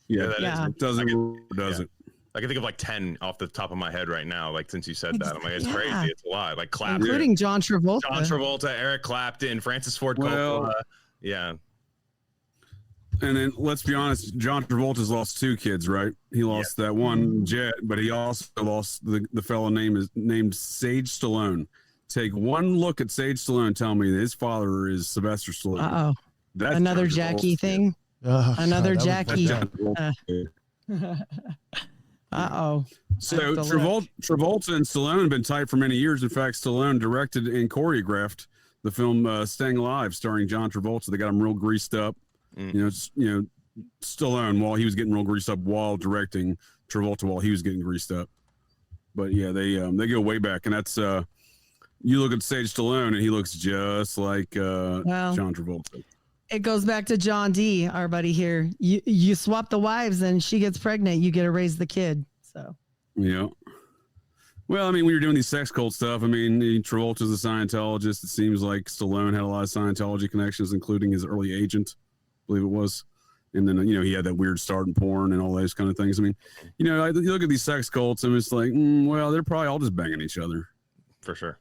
It doesn't. I can think of like 10 off the top of my head right now. Like since you said that, I'm like, it's crazy. It's a lot. Like Clapton, including John Travolta, Eric Clapton, Francis Ford Coppola. Yeah. And then let's be honest, John Travolta's lost 2 kids, right? He lost that one Jet, but he also lost the fellow named Sage Stallone. Take one look at Sage Stallone. Tell me his father is Sylvester Stallone. Uh-oh. That's another Jackie thing. Another Jackie. Uh-oh. So Travolta and Stallone have been tight for many years. In fact, Stallone directed and choreographed the film Staying Alive, starring John Travolta. They got him real greased up. You know, Stallone while he was getting real greased up while directing Travolta while he was getting greased up. But yeah, they go way back, and that's you look at Sage Stallone and he looks just like John Travolta. It goes back to John D, our buddy here. You swap the wives and she gets pregnant, you get to raise the kid. So yeah. Well, I mean, when you're doing these sex cult stuff, I mean, Travolta's a Scientologist. It seems like Stallone had a lot of Scientology connections, including his early agent, I believe it was. And then, you know, he had that weird start in porn and all those kind of things. I mean, you know, you look at these sex cults and it's like, well, they're probably all just banging each other. For sure.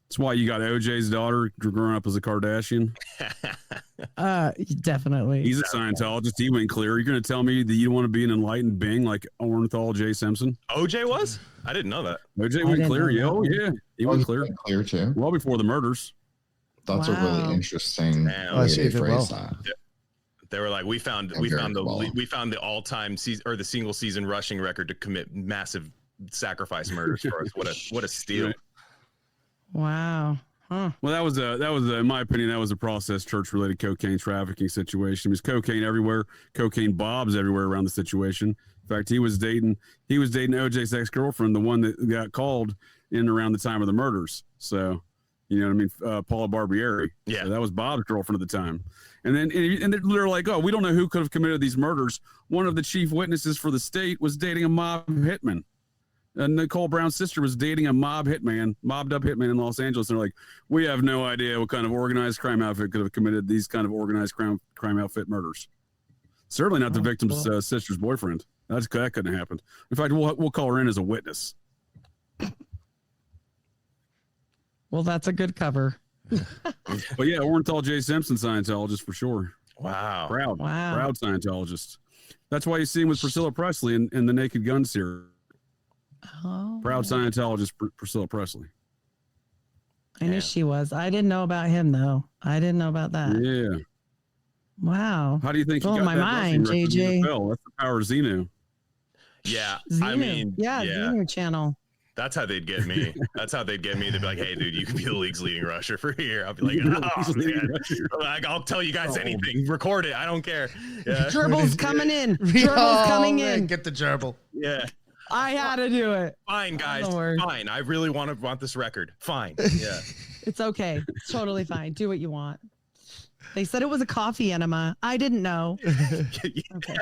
That's why you got OJ's daughter growing up as a Kardashian. Definitely. He's a Scientologist. He went clear. You're going to tell me that you want to be an enlightened being like Orenthal J. Simpson? OJ was? I didn't know that. OJ went clear. Yeah. He went clear. Clear too. Well before the murders. That's a really interesting way to phrase that. They were like, we found the all-time season or the single season rushing record to commit massive sacrifice murders for us. What a steal. Right. Wow. Huh. Well, that was in my opinion, that was a Process Church related cocaine trafficking situation. There's cocaine everywhere, cocaine bobs everywhere around the situation. In fact, he was dating OJ's ex-girlfriend, the one that got called in around the time of the murders. So, you know what I mean? Paula Barbieri. Yeah. So that was Bob's girlfriend at the time. And then they're like, oh, we don't know who could have committed these murders. One of the chief witnesses for the state was dating a mob hitman. Nicole Brown's sister was dating a mobbed up hitman in Los Angeles. They're like, we have no idea what kind of organized crime outfit could have committed these kind of organized crime outfit murders. Certainly not the victim's sister's boyfriend. That couldn't have happened. In fact, we'll call her in as a witness. Well, that's a good cover. But yeah, Orenthal J. Simpson, Scientologist for sure. Wow. Proud Scientologist. That's why you see him with Priscilla Presley in the Naked Gun series. Oh. Proud Scientologist Priscilla Presley. I knew she was. I didn't know about him though. I didn't know about that. Yeah. Wow. How do you think he got my mind, JJ? That's the power of Xenu. Yeah. Xenu. I mean, Xenu channel. That's how they'd get me. They'd be like, hey, dude, you can be the league's leading rusher for here. I'll be like, oh, man. I'll tell you guys anything. Record it. I don't care. Yeah. Gerbil's coming in. Gerbil's coming in. Get the gerbil. Yeah. I had to do it. Fine, guys. Fine. I really want this record. Fine. Yeah. It's okay. It's totally fine. Do what you want. They said it was a coffee enema. I didn't know. Okay.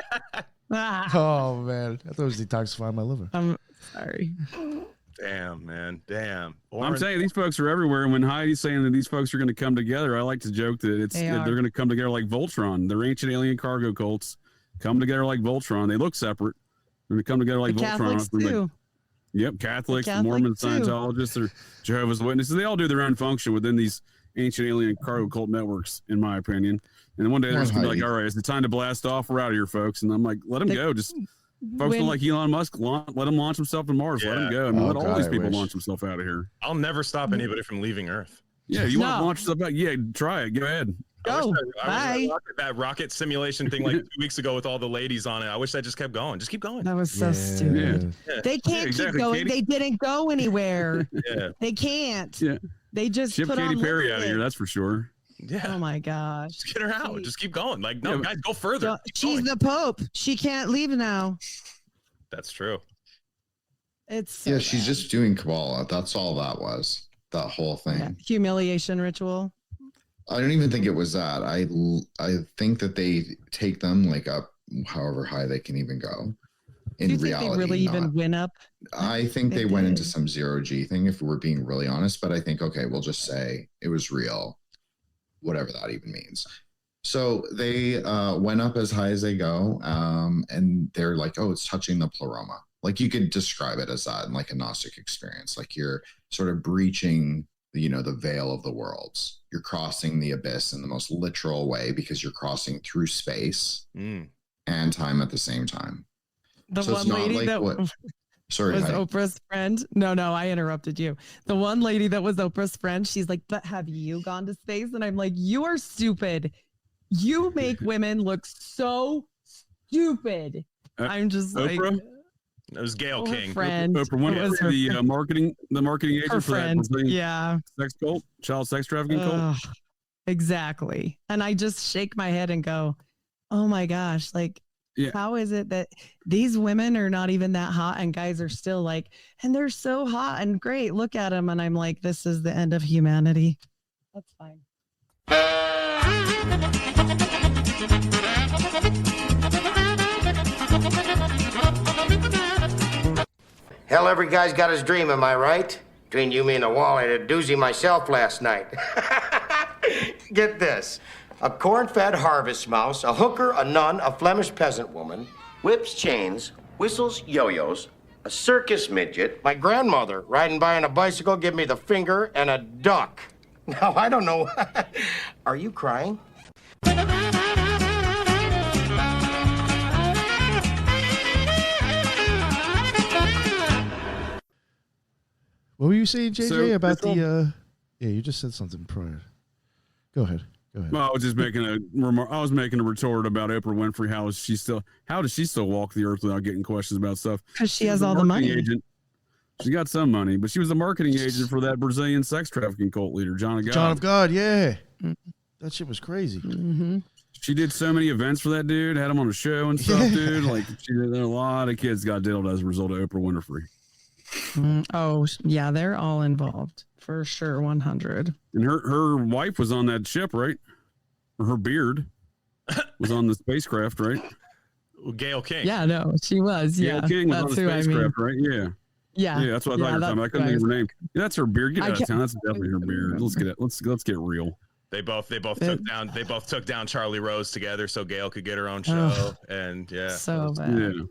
Oh, man. I thought it was detoxifying my liver. I'm sorry. Damn, man. Damn. I'm saying these folks are everywhere. And when Heidi's saying that these folks are going to come together, I like to joke that they're going to come together like Voltron. They're ancient alien cargo cults. Come together like Voltron. They look separate. They're going to come together like Voltron. Catholics too. Yep, Catholics, Mormons, Scientologists, or Jehovah's Witnesses. They all do their own function within these ancient alien cargo cult networks, in my opinion. And one day they're just going to be like, all right, it's the time to blast off. We're out of here, folks. And I'm like, let them go. Just folks like Elon Musk, let him launch himself to Mars. Yeah. Let him go. I mean, let all these people launch themselves out of here. I'll never stop anybody from leaving Earth. Yeah, you want to launch yourself out? Yeah, try it. Go ahead. Go. I wish Bye. that rocket simulation thing like 2 weeks ago with all the ladies on it. I wish that just kept going. Just keep going. That was so stupid. Yeah. They can't exactly, keep going. Katy. They didn't go anywhere. Yeah. They can't. Yeah. They just Ship put Katy on Perry out of lipstick. here, that's for sure. Yeah. Oh my gosh. Just get her out. Just keep going. Like, no, Yeah, guys, go further. Keep She's going. the Pope. She can't leave now. That's true. It's so Yeah, she's bad. just doing Kabbalah. That's all that was. That whole thing. Yeah. Humiliation ritual. I don't even think it was that. I think that they take them like up however high they can even go. In Do you think reality, they really even not. went up? I think They they went into did. some zero G thing, if we're being really honest. But I think, okay, we'll just say it was real, whatever that even means. So they went up as high as they go, and they're like, oh, it's touching the pleroma. Like you could describe it as that, like a Gnostic experience. Like you're sort of breaching, the veil of the worlds. You're crossing the abyss in the most literal way because you're crossing through space and time at the same time. The So it's one not lady like that what- Sorry, was Heidi. Oprah's friend. No, I interrupted you. The one lady that was Oprah's friend, she's like, but have you gone to space? And I'm like, you are stupid. You make women look so stupid. I'm just like, Oprah? It was Gail her King. friend. Oprah Winfrey, It was her the friend. marketing agent Her for that friend. Brazilian Yeah. sex cult, child sex trafficking cult. Ugh, exactly. And I just shake my head and go, oh my gosh, like, Yeah. how is it that these women are not even that hot and guys are still like, and they're so hot and great, look at them. And I'm like, this is the end of humanity. That's fine. Hell, every guy's got his dream, am I right? Between you, me, and the wall, I had a doozy myself last night. Get this. A corn-fed harvest mouse, a hooker, a nun, a Flemish peasant woman, whips chains, whistles yo-yos, a circus midget, my grandmother riding by on a bicycle, give me the finger, and a duck. Now, I don't know. Are you crying? What were you saying, JJ, So, about this the? Yeah, you just said something prior. Go ahead. Well, I was just making a remark. I was making a retort about Oprah Winfrey. How does she still walk the earth without getting questions about stuff? Because she was has a all the marketing money. Agent. She got some money, but she was a marketing agent for that Brazilian sex trafficking cult leader, John of God. John of God, yeah. That shit was crazy. Mm-hmm. She did so many events for that dude, had him on a show and stuff, dude. Like, a lot of kids got diddled as a result of Oprah Winfrey. Oh, yeah, they're all involved for sure. 100. And her wife was on that ship, right? Or her beard was on the spacecraft, right? Gail King. Yeah, no, she was. Yeah, Gail King was that's on the who I mean. spacecraft, right? Yeah. Yeah, That's what I thought you were talking about. I couldn't think of her name. Yeah, that's her beard. Get I out of can't- town. That's definitely her beard. Let's get it. Let's get real. They both took down Charlie Rose together so Gail could get her own show. And yeah. So bad. Yeah.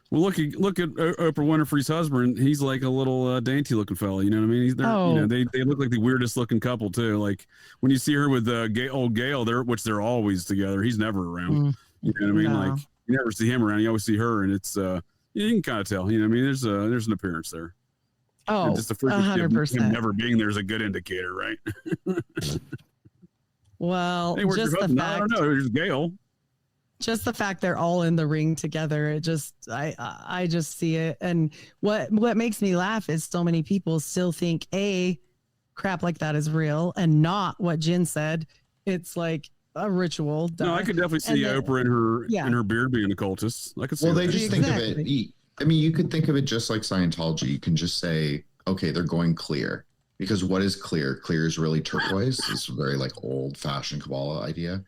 Well, look at Oprah Winfrey's husband. He's like a little dainty looking fella. You know what I mean? They look like the weirdest looking couple too. Like when you see her with old Gail, which they're always together. He's never around. You know what I mean? No. Like you never see him around. You always see her, and it's you can kind of tell. You know what I mean? There's an appearance there. Oh, And just the frequency of 100%. him never being there is a good indicator, right? Well, Hey, where's just your the husband? I fact, don't know. There's Gail. just the fact they're all in the ring together, it just, I just see it. And what makes me laugh is so many people still think crap like that is real, and not what Jen said. It's like a ritual. No, I could definitely see Oprah and her beard being occultists. I could see. Well, they that. just think of it. I mean, you could think of it just like Scientology. You can just say, okay, they're going clear. Because what is clear? Clear is really turquoise. It's a very like old-fashioned Kabbalah idea.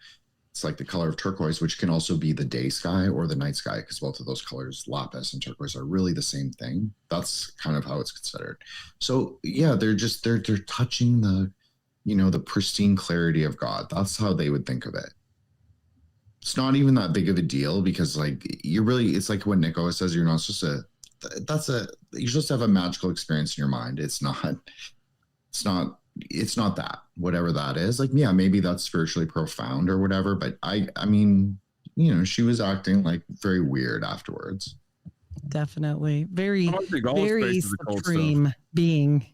It's like the color of turquoise, which can also be the day sky or the night sky, because both of those colors, lapis and turquoise, are really the same thing. That's kind of how it's considered. So yeah, they're touching the, the pristine clarity of God. That's how they would think of it. It's not even that big of a deal because it's like when Nick always says, you're not supposed to, you're supposed to have a magical experience in your mind. It's not that, whatever that is. Like, yeah, maybe that's spiritually profound or whatever. But I mean, she was acting like very weird afterwards. Definitely. Very, I think all very space is occult supreme being.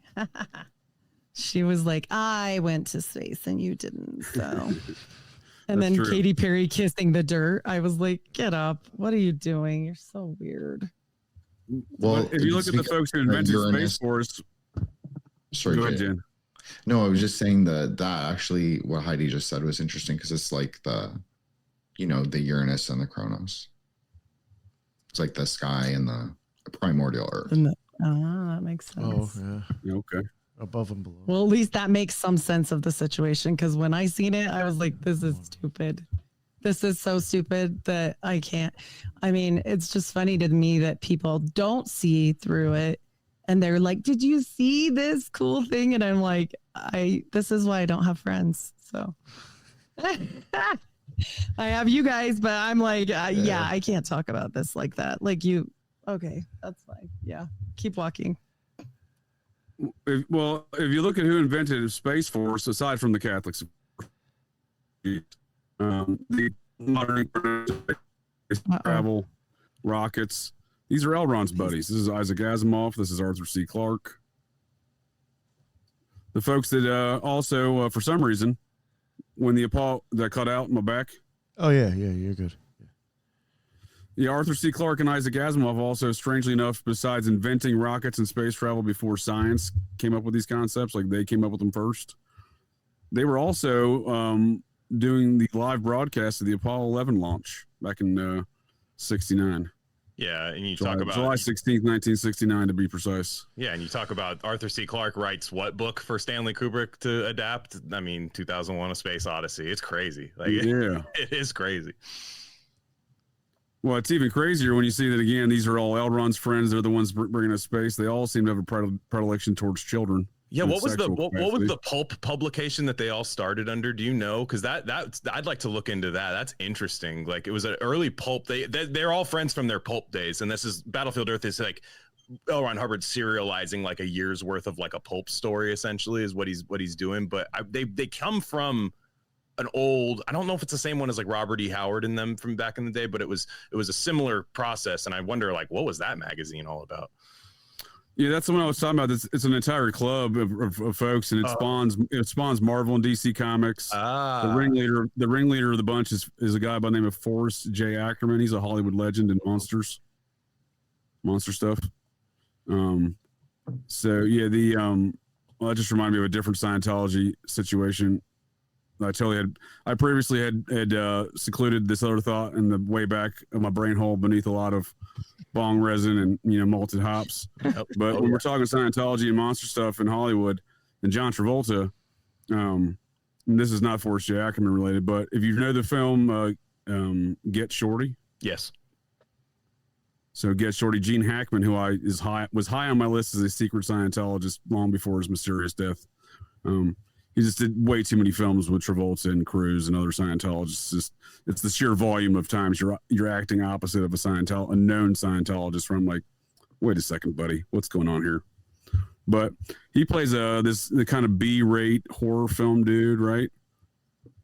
She was like, I went to space and you didn't. So, and then true. Katy Perry kissing the dirt. I was like, get up. What are you doing? You're so weird. Well, if you look at the folks who invented Space Force, sorry, go ahead, Jen. No, I was just saying that actually what Heidi just said was interesting because it's like the Uranus and the Kronos. It's like the sky and the primordial Earth. That makes sense. Oh, yeah. Okay. Above and below. Well, at least that makes some sense of the situation because when I seen it, I was like, this is stupid. This is so stupid that I can't. I mean, it's just funny to me that people don't see through it. And they're like, did you see this cool thing? And I'm like, this is why I don't have friends. So I have you guys, but I'm like, yeah, I can't talk about this like that. Like you. Okay, that's fine. Yeah. Keep walking. If you look at who invented Space Force, aside from the Catholics, the modern travel rockets, these are L. Ron's buddies. This is Isaac Asimov. This is Arthur C. Clarke. The folks that also, for some reason, when the Apollo that cut out my back. Oh yeah, you're good. Yeah, Arthur C. Clarke and Isaac Asimov also, strangely enough, besides inventing rockets and space travel before science came up with these concepts, like they came up with them first, they were also doing the live broadcast of the Apollo 11 launch back in 69. Yeah, and you July, talk about July 16th, 1969, to be precise. Yeah, and you talk about Arthur C. Clarke writes what book for Stanley Kubrick to adapt? I mean, 2001: A Space Odyssey. It's crazy. Like, yeah, it is crazy. Well, it's even crazier when you see that, again, these are all L. Ron's friends. They're the ones bringing us space. They all seem to have a predilection towards children. Yeah, what was the Pulp publication that they all started under? Do you know? Because that I'd like to look into that. That's interesting. Like, it was an early Pulp. They're all friends from their Pulp days, and this is Battlefield Earth is like L. Ron Hubbard serializing like a year's worth of like a Pulp story, essentially, is what he's doing. But they come from an old, I don't know if it's the same one as like Robert E. Howard and them from back in the day, but it was a similar process. And I wonder, like, what was that magazine all about? Yeah, that's the one I was talking about. It's an entire club of folks, and it spawns Marvel and DC Comics. The ringleader of the bunch is a guy by the name of Forrest J. Ackerman. He's a Hollywood legend in monster stuff. So yeah, that just reminded me of a different Scientology situation. I previously had secluded this other thought in the way back of my brain hole beneath a lot of bong resin and malted hops. But when we're talking Scientology and monster stuff in Hollywood and John Travolta, and this is not Forrest J. Ackerman related, but if you know the film Get Shorty, yes. So Get Shorty, Gene Hackman, who was high on my list as a secret Scientologist long before his mysterious death. He just did way too many films with Travolta and Cruise and other Scientologists. It's the sheer volume of times you're acting opposite of a known Scientologist. Where I'm like, wait a second, buddy, what's going on here? But he plays the kind of B-rate horror film dude, right?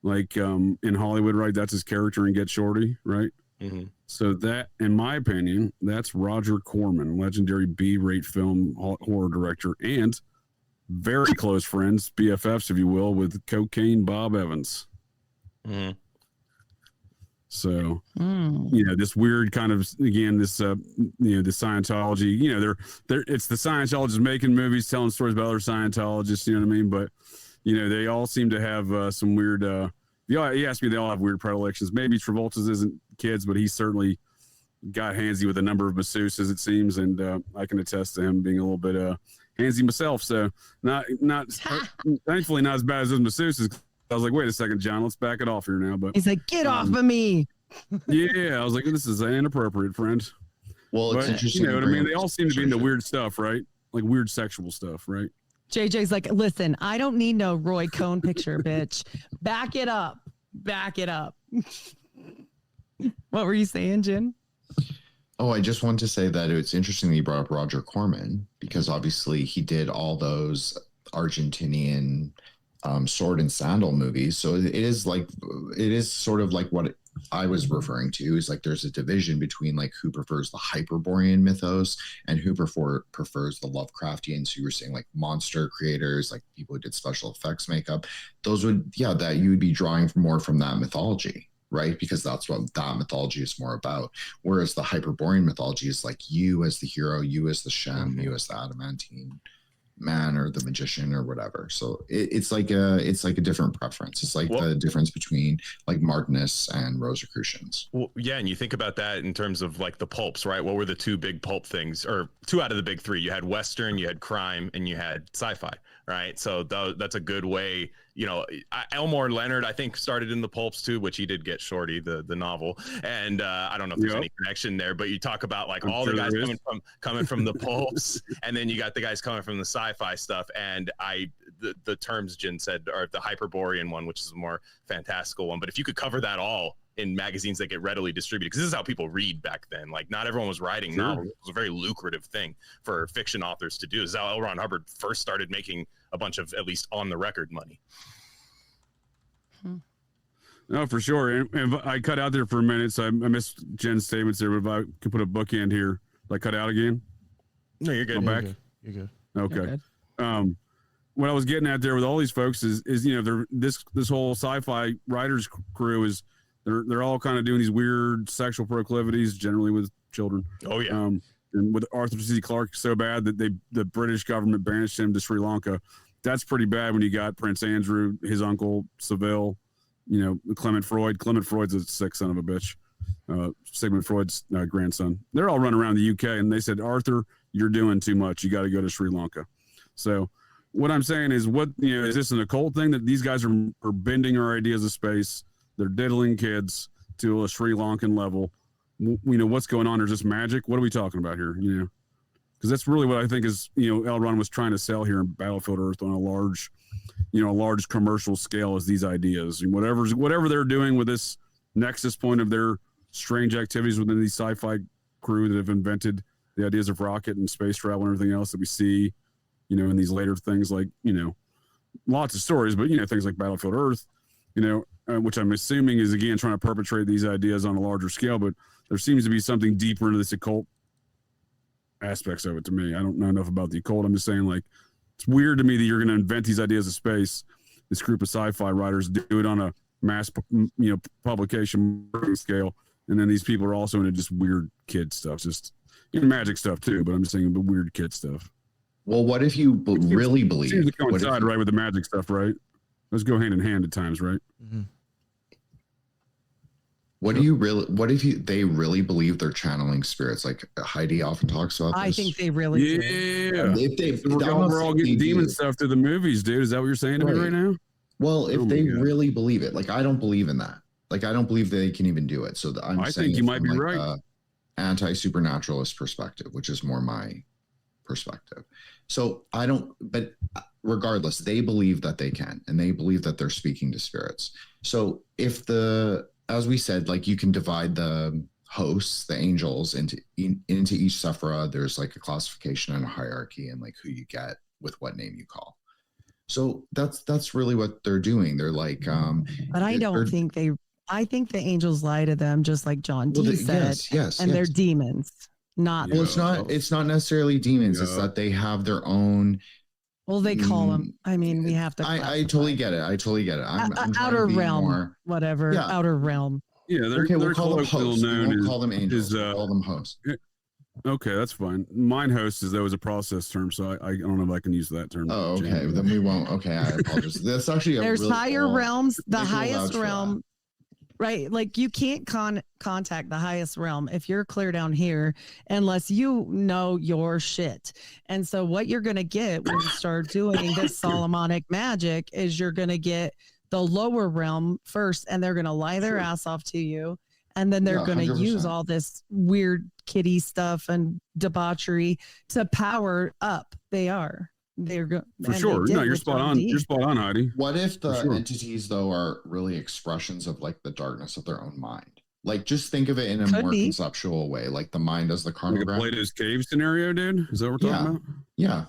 Like in Hollywood, right? That's his character in Get Shorty, right? Mm-hmm. So that, in my opinion, that's Roger Corman, legendary B-rate film horror director, and very close friends, BFFs, if you will, with Cocaine Bob Evans. Mm-hmm. So, this weird kind of, again, this, the Scientology, it's the Scientologists making movies, telling stories about other Scientologists, you know what I mean? But, they all seem to have some weird, you asked me, they all have weird predilections. Maybe Travolta's isn't kids, but he's certainly got handsy with a number of masseuses, it seems. And I can attest to him being a little bit, handsy myself, so not thankfully not as bad as those masseuses. I was like, wait a second, John, let's back it off here now. But he's like, get off of me. Yeah, I was like, this is inappropriate, friend. Well, it's interesting. You know what I mean? They all seem to be into weird stuff, right? Like weird sexual stuff, right? JJ's like, listen, I don't need no Roy Cohn picture, bitch. Back it up. What were you saying, Jen? Oh, I just want to say that it's interesting that you brought up Roger Corman, because obviously he did all those Argentinian sword and sandal movies. So it is sort of like what I was referring to is like there's a division between like who prefers the Hyperborean mythos and who prefers the Lovecraftian. So you were saying like monster creators, like people who did special effects makeup. Those would, that you would be drawing more from that mythology, right? Because that's what that mythology is more about. Whereas the Hyperborean mythology is like you as the hero, you as the Shem, you as the adamantine man or the magician or whatever. So it's like a different preference. It's like the difference between like Martinus and Rosicrucians. Well, yeah, and you think about that in terms of like the pulps, right? What were the two big pulp things, or two out of the big three? You had Western, you had crime, and you had sci-fi, right? So that's a good way. You know, Elmore Leonard, I think, started in the pulps too, which he did get Shorty, the novel. And I don't know if there's any connection there, but you talk about like all the guys coming from the pulps, and then you got the guys coming from the sci-fi stuff. And the terms Jen said are the Hyperborean one, which is a more fantastical one. But if you could cover that all in magazines that get readily distributed, because this is how people read back then. Like not everyone was writing novels. It was a very lucrative thing for fiction authors to do. This is how L. Ron Hubbard first started making a bunch of at least on the record money. No, for sure. And I cut out there for a minute, so I missed Jen's statements there. But if I could put a bookend here, like cut out again. No, you're good. Go back. You're good. Okay. What I was getting at there with all these folks is they're this whole sci-fi writers crew is they're all kind of doing these weird sexual proclivities, generally with children. Oh yeah. And with Arthur C. Clarke so bad that the British government banished him to Sri Lanka. That's pretty bad when you got Prince Andrew, his uncle Seville, Clement Freud. Clement Freud's a sick son of a bitch. Sigmund Freud's grandson. They're all running around the UK, and they said, Arthur, you're doing too much. You got to go to Sri Lanka. So what I'm saying is, is this an occult thing that these guys are bending our ideas of space? They're diddling kids to a Sri Lankan level. What's going on? Is this magic? What are we talking about here? Because that's really what I think is, L. Ron was trying to sell here in Battlefield Earth on a large commercial scale is these ideas. And whatever they're doing with this nexus point of their strange activities within these sci-fi crew that have invented the ideas of rocket and space travel and everything else that we see, in these later things like, lots of stories, but, things like Battlefield Earth, which I'm assuming is, again, trying to perpetrate these ideas on a larger scale. But there seems to be something deeper into this occult aspects of it to me. I don't know enough about the occult. I'm just saying, like, it's weird to me that you're going to invent these ideas of space. This group of sci-fi writers do it on a mass, publication scale. And then these people are also into just weird kid stuff, just magic stuff too. But I'm just saying the weird kid stuff. Well, what if you really believe? Seems to coincide right with the magic stuff, right? Let's go hand in hand at times, right? Mm-hmm. What if they really believe they're channeling spirits? Like Heidi often talks about this. I think they really do. Yeah. We're all getting demon stuff through the movies, dude. Is that what you're saying to me right now? Well, if they really believe it, like I don't believe in that. Like I don't believe they can even do it. So I think you might be right. Anti-supernaturalist perspective, which is more my perspective. So I don't, but regardless, they believe that they can, and they believe that they're speaking to spirits. So if as we said, like you can divide the hosts, the angels into each Sephira, there's like a classification and a hierarchy and like who you get with what name you call. So that's really what they're doing. They're like, but I don't think I think the angels lie to them, just like John D said. Yes, and they're demons. Well, it's not necessarily demons. It's that they have their own. Well, they call them. I mean, we have to. I totally get it. I'm outer realm, whatever. Yeah. Outer realm. Yeah, we'll call them hosts. We won't call them angels. We'll call them hosts. Okay, that's fine. Mine host is a process term, so I don't know if I can use that term. Oh, okay. Then we won't. Okay, I apologize. That's actually there's really higher realms. The highest realm. Right. Like you can't contact the highest realm if you're clear down here unless you know your shit. And so what you're going to get when you start doing this Solomonic magic is you're going to get the lower realm first, and they're going to lie their ass off to you. And then they're going to use all this weird kitty stuff and debauchery to power up. They're good for sure. No, you're spot on. You're spot on, Heidi. What if the entities though are really expressions of like the darkness of their own mind? Like just think of it in a more conceptual way, like the mind as the chronogram. Like a Plato's cave scenario, dude. Is that what we're talking about? Yeah.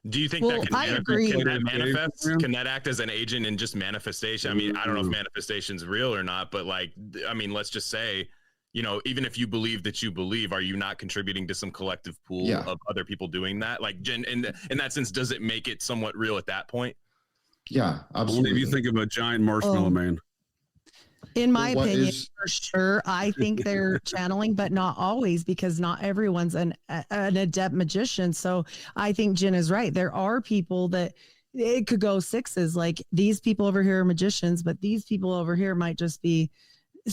Do you think Well, that I agree. can that manifest? Yeah. Can that act as an agent in just manifestation? I mean, I don't know if manifestation's real or not, but like, I mean, let's just say, you know, even if you believe that you believe, are you not contributing to some collective pool of other people doing that? Like, in that sense, does it make it somewhat real at that point? Yeah, absolutely. What do you think of a giant marshmallow man? In my opinion, for sure, I think they're channeling, but not always, because not everyone's an adept magician. So I think Jen is right. There are people that it could go sixes. Like, these people over here are magicians, but these people over here might just be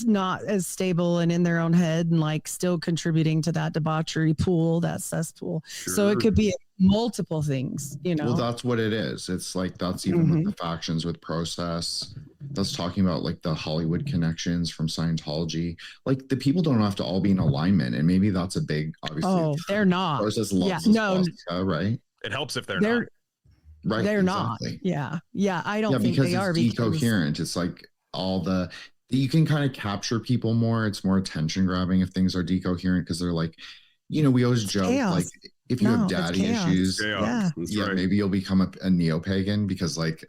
not as stable and in their own head and like still contributing to that debauchery pool, that cesspool. Sure. So it could be multiple things, you know. Well, that's what it is. It's like, that's even with the factions with Process. That's talking about like the Hollywood connections from Scientology. Like, the people don't have to all be in alignment, and maybe that's a big, obviously. Oh, they're not. Process loves right? It helps if they're not. Right. They're exactly. not. Yeah. I don't think they are. Because it's decoherent. It's like you can kind of capture people more. It's more attention grabbing if things are decoherent, because they're like, you know, we always joke, chaos. like, if you have daddy issues, maybe you'll become a neo-pagan, because like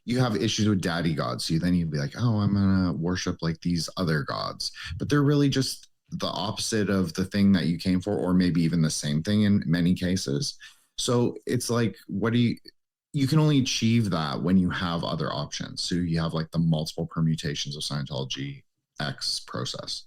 you have issues with daddy gods. So then you'd be like, oh, I'm gonna worship like these other gods, but they're really just the opposite of the thing that you came for, or maybe even the same thing in many cases. So it's like, you can only achieve that when you have other options. So you have like the multiple permutations of Scientology X Process.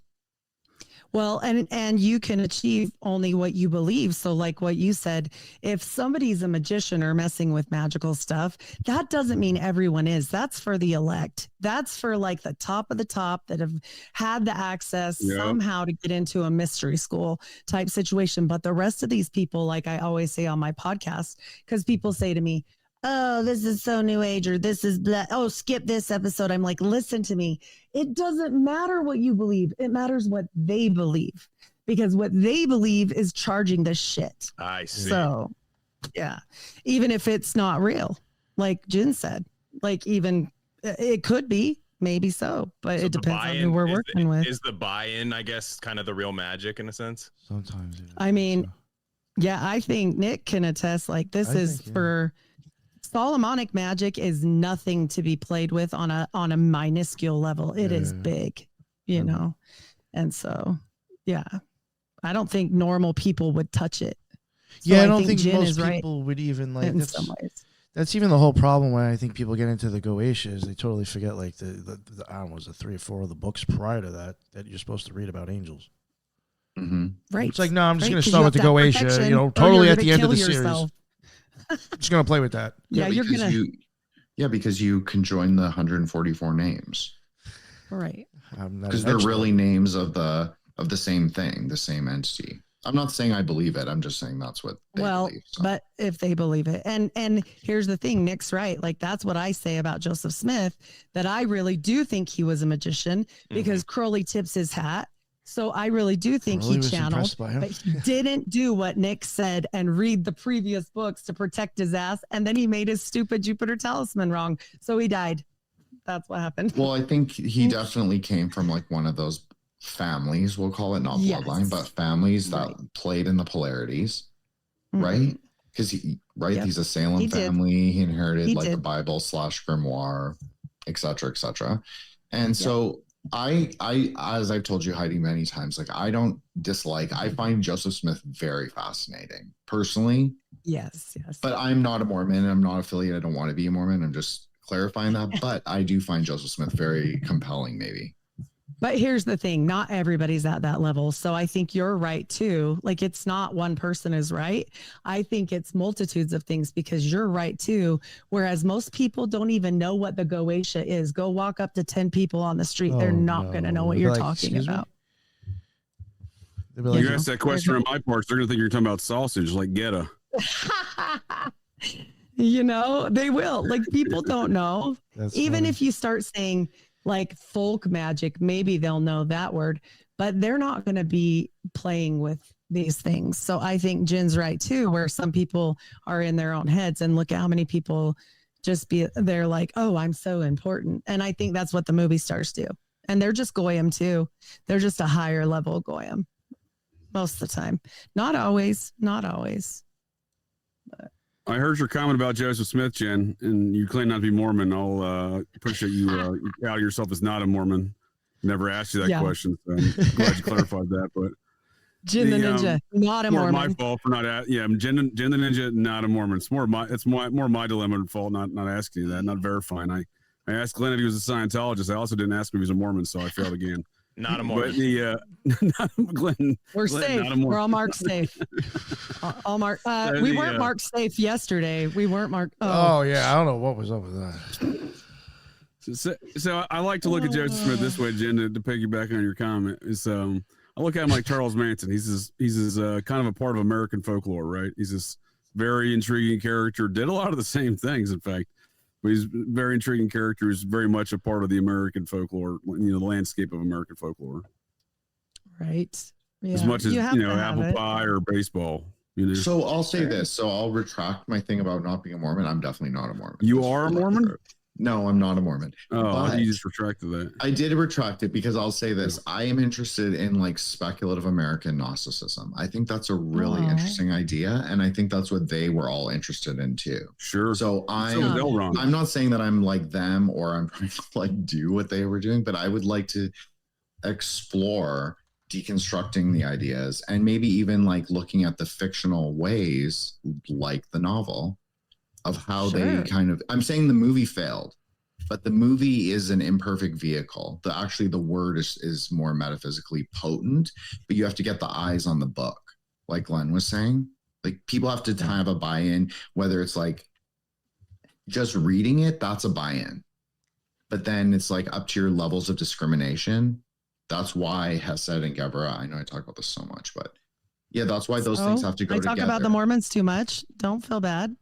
Well, and you can achieve only what you believe. So like what you said, if somebody's a magician or messing with magical stuff, that doesn't mean everyone is. That's for the elect. That's for like the top of the top that have had the access somehow to get into a mystery school type situation. But the rest of these people, like I always say on my podcast, because people say to me, oh, this is so new age, or this is oh, skip this episode. I'm like, listen to me. It doesn't matter what you believe. It matters what they believe, because what they believe is charging the shit. I see. So, yeah, even if it's not real, like Jen said, like even it could be, maybe so, but it depends on who we're working with. Is the buy-in, I guess, kind of the real magic in a sense? Sometimes. Yeah. I mean, yeah, I think Nick can attest. Like, this is for. Solomonic magic is nothing to be played with on a minuscule level. It is big, you know? And so, yeah, I don't think normal people would touch it. So I don't think most people would even like in some ways. That's even the whole problem when I think people get into the Goetia is they totally forget like the I don't know, was it 3 or 4 of the books prior to that you're supposed to read about angels. Mm-hmm. Right. It's like, no, I'm just going to start with the Goetia, you know, totally at the end of the series. Just going to play with that. Because you can join the 144 names. Right. Because they're really names of the same thing, the same entity. I'm not saying I believe it. I'm just saying that's what they believe. So. But if they believe it. And here's the thing, Nick's right. Like, that's what I say about Joseph Smith, that I really do think he was a magician because Crowley tips his hat. So I really do think he channeled, but he didn't do what Nick said and read the previous books to protect his ass. And then he made his stupid Jupiter talisman wrong. So he died. That's what happened. Well, I think he definitely came from like one of those families, we'll call it, not bloodline, but families that played in the polarities, right? Because he's a Salem family. He inherited the Bible / grimoire, etc. And so I as I've told you, Heidi, many times, like, I don't dislike, I find Joseph Smith very fascinating personally. Yes. But I'm not a Mormon. I'm not affiliated. I don't want to be a Mormon. I'm just clarifying that. But I do find Joseph Smith very compelling, maybe. But here's the thing, not everybody's at that level. So I think you're right too. Like, it's not one person is right. I think it's multitudes of things, because you're right too. Whereas most people don't even know what the Goetia is. Go walk up to 10 people on the street. They're not going to know what you're talking about. You ask that question on my part, they're going to think you're talking about sausage, like Geta. You know, they will. Like, people don't know. Even if you start saying like folk magic, maybe they'll know that word, but they're not going to be playing with these things. So I think Jen's right too, where some people are in their own heads, and look at how many people they're like, oh, I'm so important. And I think that's what the movie stars do. And they're just Goyim too. They're just a higher level Goyim most of the time. Not always. But I heard your comment about Joseph Smith, Jen, and you claim not to be Mormon. I'll appreciate you out yourself as not a Mormon. Never asked you that question, so I'm glad you clarified that. But Jin the Ninja, not a Mormon. My fault for not. Jen the Ninja, not a Mormon. It's more my dilemma and fault not asking you that, not verifying. I asked Glenn if he was a Scientologist. I also didn't ask him if he was a Mormon, so I failed again. Not a Mormon. But Glenn, we're Glenn, safe. We're all marked safe. All marked. We weren't marked safe yesterday. We weren't marked. Oh yeah, I don't know what was up with that. So I like to look at Joseph Smith this way, Jen, to piggyback on your comment. Is I look at him like Charles Manson. He's kind of a part of American folklore, right? He's this very intriguing character. Did a lot of the same things, in fact. But he's a very intriguing character. He's very much a part of the American folklore, the landscape of American folklore. Right. Yeah. As much as, apple pie or baseball. So I'll say this. So I'll retract my thing about not being a Mormon. I'm definitely not a Mormon. You are a Mormon? No, I'm not a Mormon. Oh, you just retracted that. I did retract it because I'll say this. I am interested in like speculative American Gnosticism. I think that's a really interesting idea. And I think that's what they were all interested in too. Sure. So I'm not saying that I'm like them or I'm trying to like do what they were doing, but I would like to explore deconstructing the ideas and maybe even like looking at the fictional ways like the novel of how they kind of, I'm saying the movie failed, but the movie is an imperfect vehicle. The word is more metaphysically potent, but you have to get the eyes on the book. Like Glenn was saying, like people have to have a buy-in, whether it's like just reading it, that's a buy-in. But then it's like up to your levels of discrimination. That's why Hesed and Gebra, I know I talk about this so much, but yeah, that's why those things have to go together. I talk about the Mormons too much. Don't feel bad.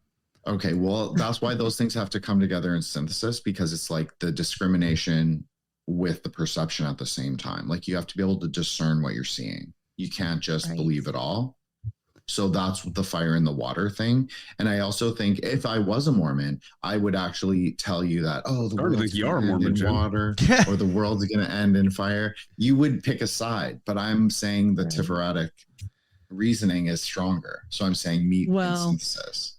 Okay, well, that's why those things have to come together in synthesis, because it's like the discrimination with the perception at the same time. Like you have to be able to discern what you're seeing. You can't just believe it all. So that's the fire in the water thing. And I also think if I was a Mormon, I would actually tell you that, the world's going to end in water or the world's going to end in fire. You would pick a side, but I'm saying the Tiferatic reasoning is stronger. So I'm saying meat and synthesis.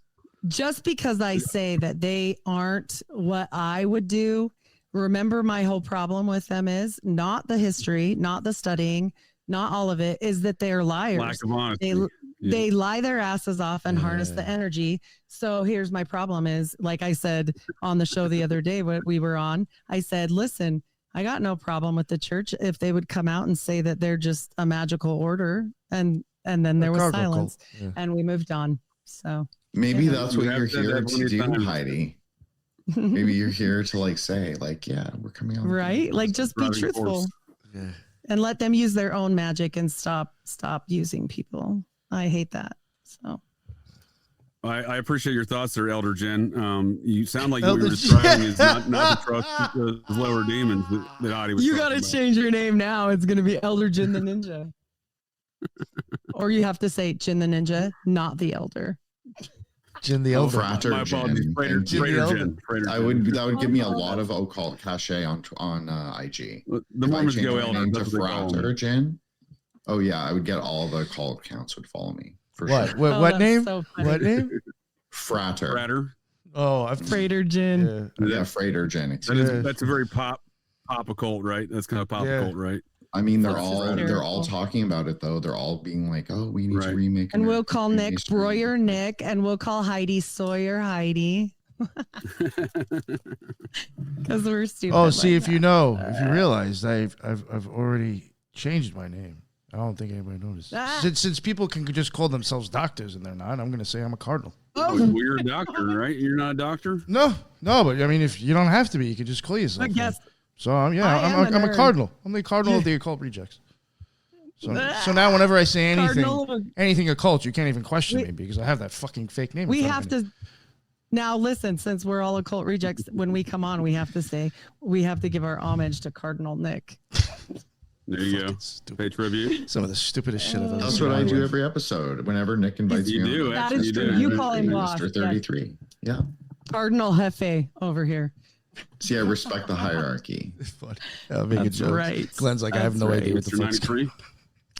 Just because I say that they aren't what I would do, remember my whole problem with them is not the history, not the studying, not all of it, is that they're liars. Lack of honesty. They lie their asses off and harness the energy. So here's my problem is, like I said on the show the other day, what we were on, I said, listen, I got no problem with the church if they would come out and say that they're just a magical order. And then there was silence and we moved on. So maybe that's what you're here to do, Heidi. Maybe you're here to like say like, yeah, we're coming on. Right. Like just be truthful and let them use their own magic and stop using people. I hate that. So I appreciate your thoughts there, Elder Jen. You sound like what you're describing is not to trust the lower demons that Heidi was. You got to change your name now. It's going to be Elder Jin the Ninja. Or you have to say Jin the Ninja, not the Elder. Jin the Elder. Frater My apologies. Jin. Jin. That would give me a lot of occult cachet on IG. The Mormons go Elder. To Frater Jin. Oh yeah, I would get all the occult accounts would follow me for sure. What name? So what name? Frater. Oh, Frater Jin. Yeah, Frater Jin. That's a very pop occult, right? That's kind of pop occult, right? I mean, they're all talking about it though. They're all being like, "Oh, we need to remake." And we'll call Nick Breuer Nick, and we'll call Heidi Sawyer Heidi, because we're stupid. Oh, see, if you realized, I've already changed my name. I don't think anybody noticed. Since people can just call themselves doctors and they're not, I'm going to say I'm a cardinal. Oh, you're a doctor, right? You're not a doctor? No, but I mean, if you don't have to be, you could just call yourself. I guess. So I'm a cardinal. I'm the cardinal of the occult rejects. So now whenever I say anything occult, you can't even question me because I have that fucking fake name. We have to. Now listen, since we're all occult rejects, when we come on, we have to give our homage to Cardinal Nick. There you go. Pay tribute. Some of the stupidest shit I've ever That's what I do every episode. Whenever Nick invites me on. That is true. You call him boss. Mr. 33. Yeah. Cardinal Hefe over here. See, I respect the hierarchy. I'll make a joke. Right. Glenn's like, I have no idea what the fuck's going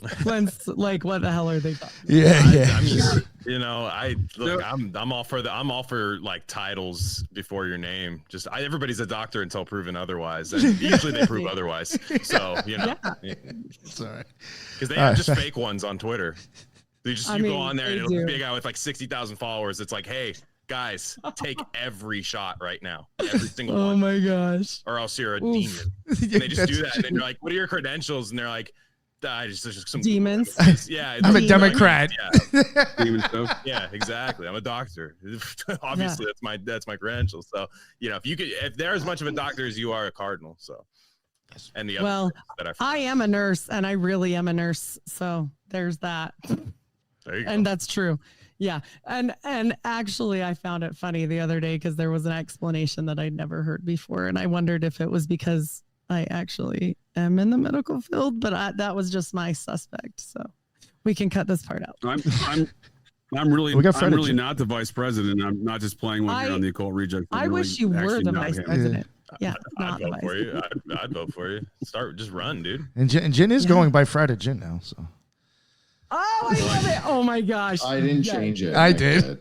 on. Glenn's like, what the hell are they talking about? Yeah. I mean, you know, I'm all for like titles before your name. Just everybody's a doctor until proven otherwise, and usually they prove otherwise. So you know, Sorry, because they have just fake ones on Twitter. You go on there and it'll be a guy with like 60,000 followers. It's like, hey guys, take every shot right now, every single one. Oh my gosh! Or else you're a demon. And they just do that, and then you're like, what are your credentials? And they're like, just some demons. Yeah, I'm a Democrat. Yeah. Demon stuff. Yeah, exactly. I'm a doctor. Obviously, that's my credentials. So you know, if they're as much of a doctor as you are a cardinal. So, and the other that I am a nurse, and I really am a nurse. So there's that. There you go. And that's true. Yeah. And actually I found it funny the other day because there was an explanation that I'd never heard before. And I wondered if it was because I actually am in the medical field, but that was just my suspect. So we can cut this part out. I'm really not the vice president. I'm not just playing one here on the Occult Reject. I wish you were the vice president. Yeah. I'd vote for you. I'd vote for you. Just run, dude. And Jin is going by Friday Jin now. So. Oh, I love it. Oh my gosh. I didn't change it. I did.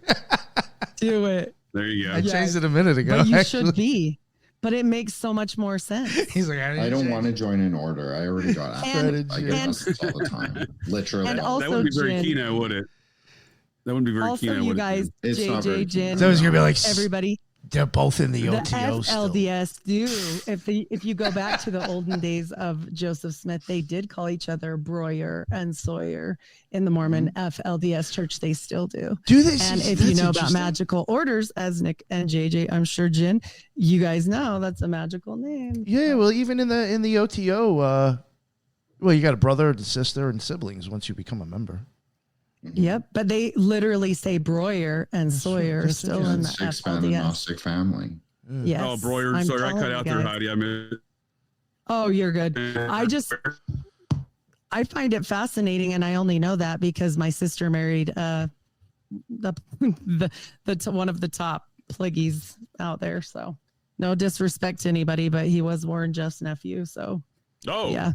Do it. There you go. I changed it a minute ago. But you should be. But it makes so much more sense. He's like, I don't want to join an order. I already got asked. I get asked all the time. Literally. And also, that wouldn't be very Kino, would it? That wouldn't be very also, Kino. Also, you would guys, it? JJ, Jin, so it's gonna be like everybody. They're both in the OTO FLDS do. If you go back to the olden days of Joseph Smith, they did call each other Breuer and Sawyer in the Mormon FLDS church. They still do. Do they? And if you know about magical orders, as Nick and JJ, I'm sure Jin, you guys know that's a magical name. Yeah, well, even in the OTO, well, you got a brother and sister and siblings once you become a member. Yep, but they literally say Breuer and Sawyer still in the FLDS. Gnostic family. Yes. Oh, Breuer and Sawyer. I cut out there, Heidi. I mean. Oh, you're good. I find it fascinating, and I only know that because my sister married the one of the top pliggies out there. So no disrespect to anybody, but he was Warren Jeff's nephew. So yeah,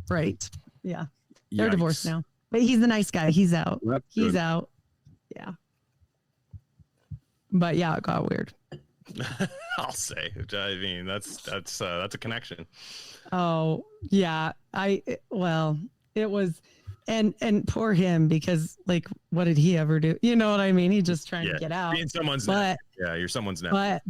right, yeah, they're divorced now. But he's a nice guy. He's out. He's out. Yeah. But yeah, it got weird. I'll say. I mean, that's a connection. Oh yeah. It was, and poor him because like, what did he ever do? You know what I mean? He's just trying to get out. Being someone's nephew. Yeah, you're someone's nephew. But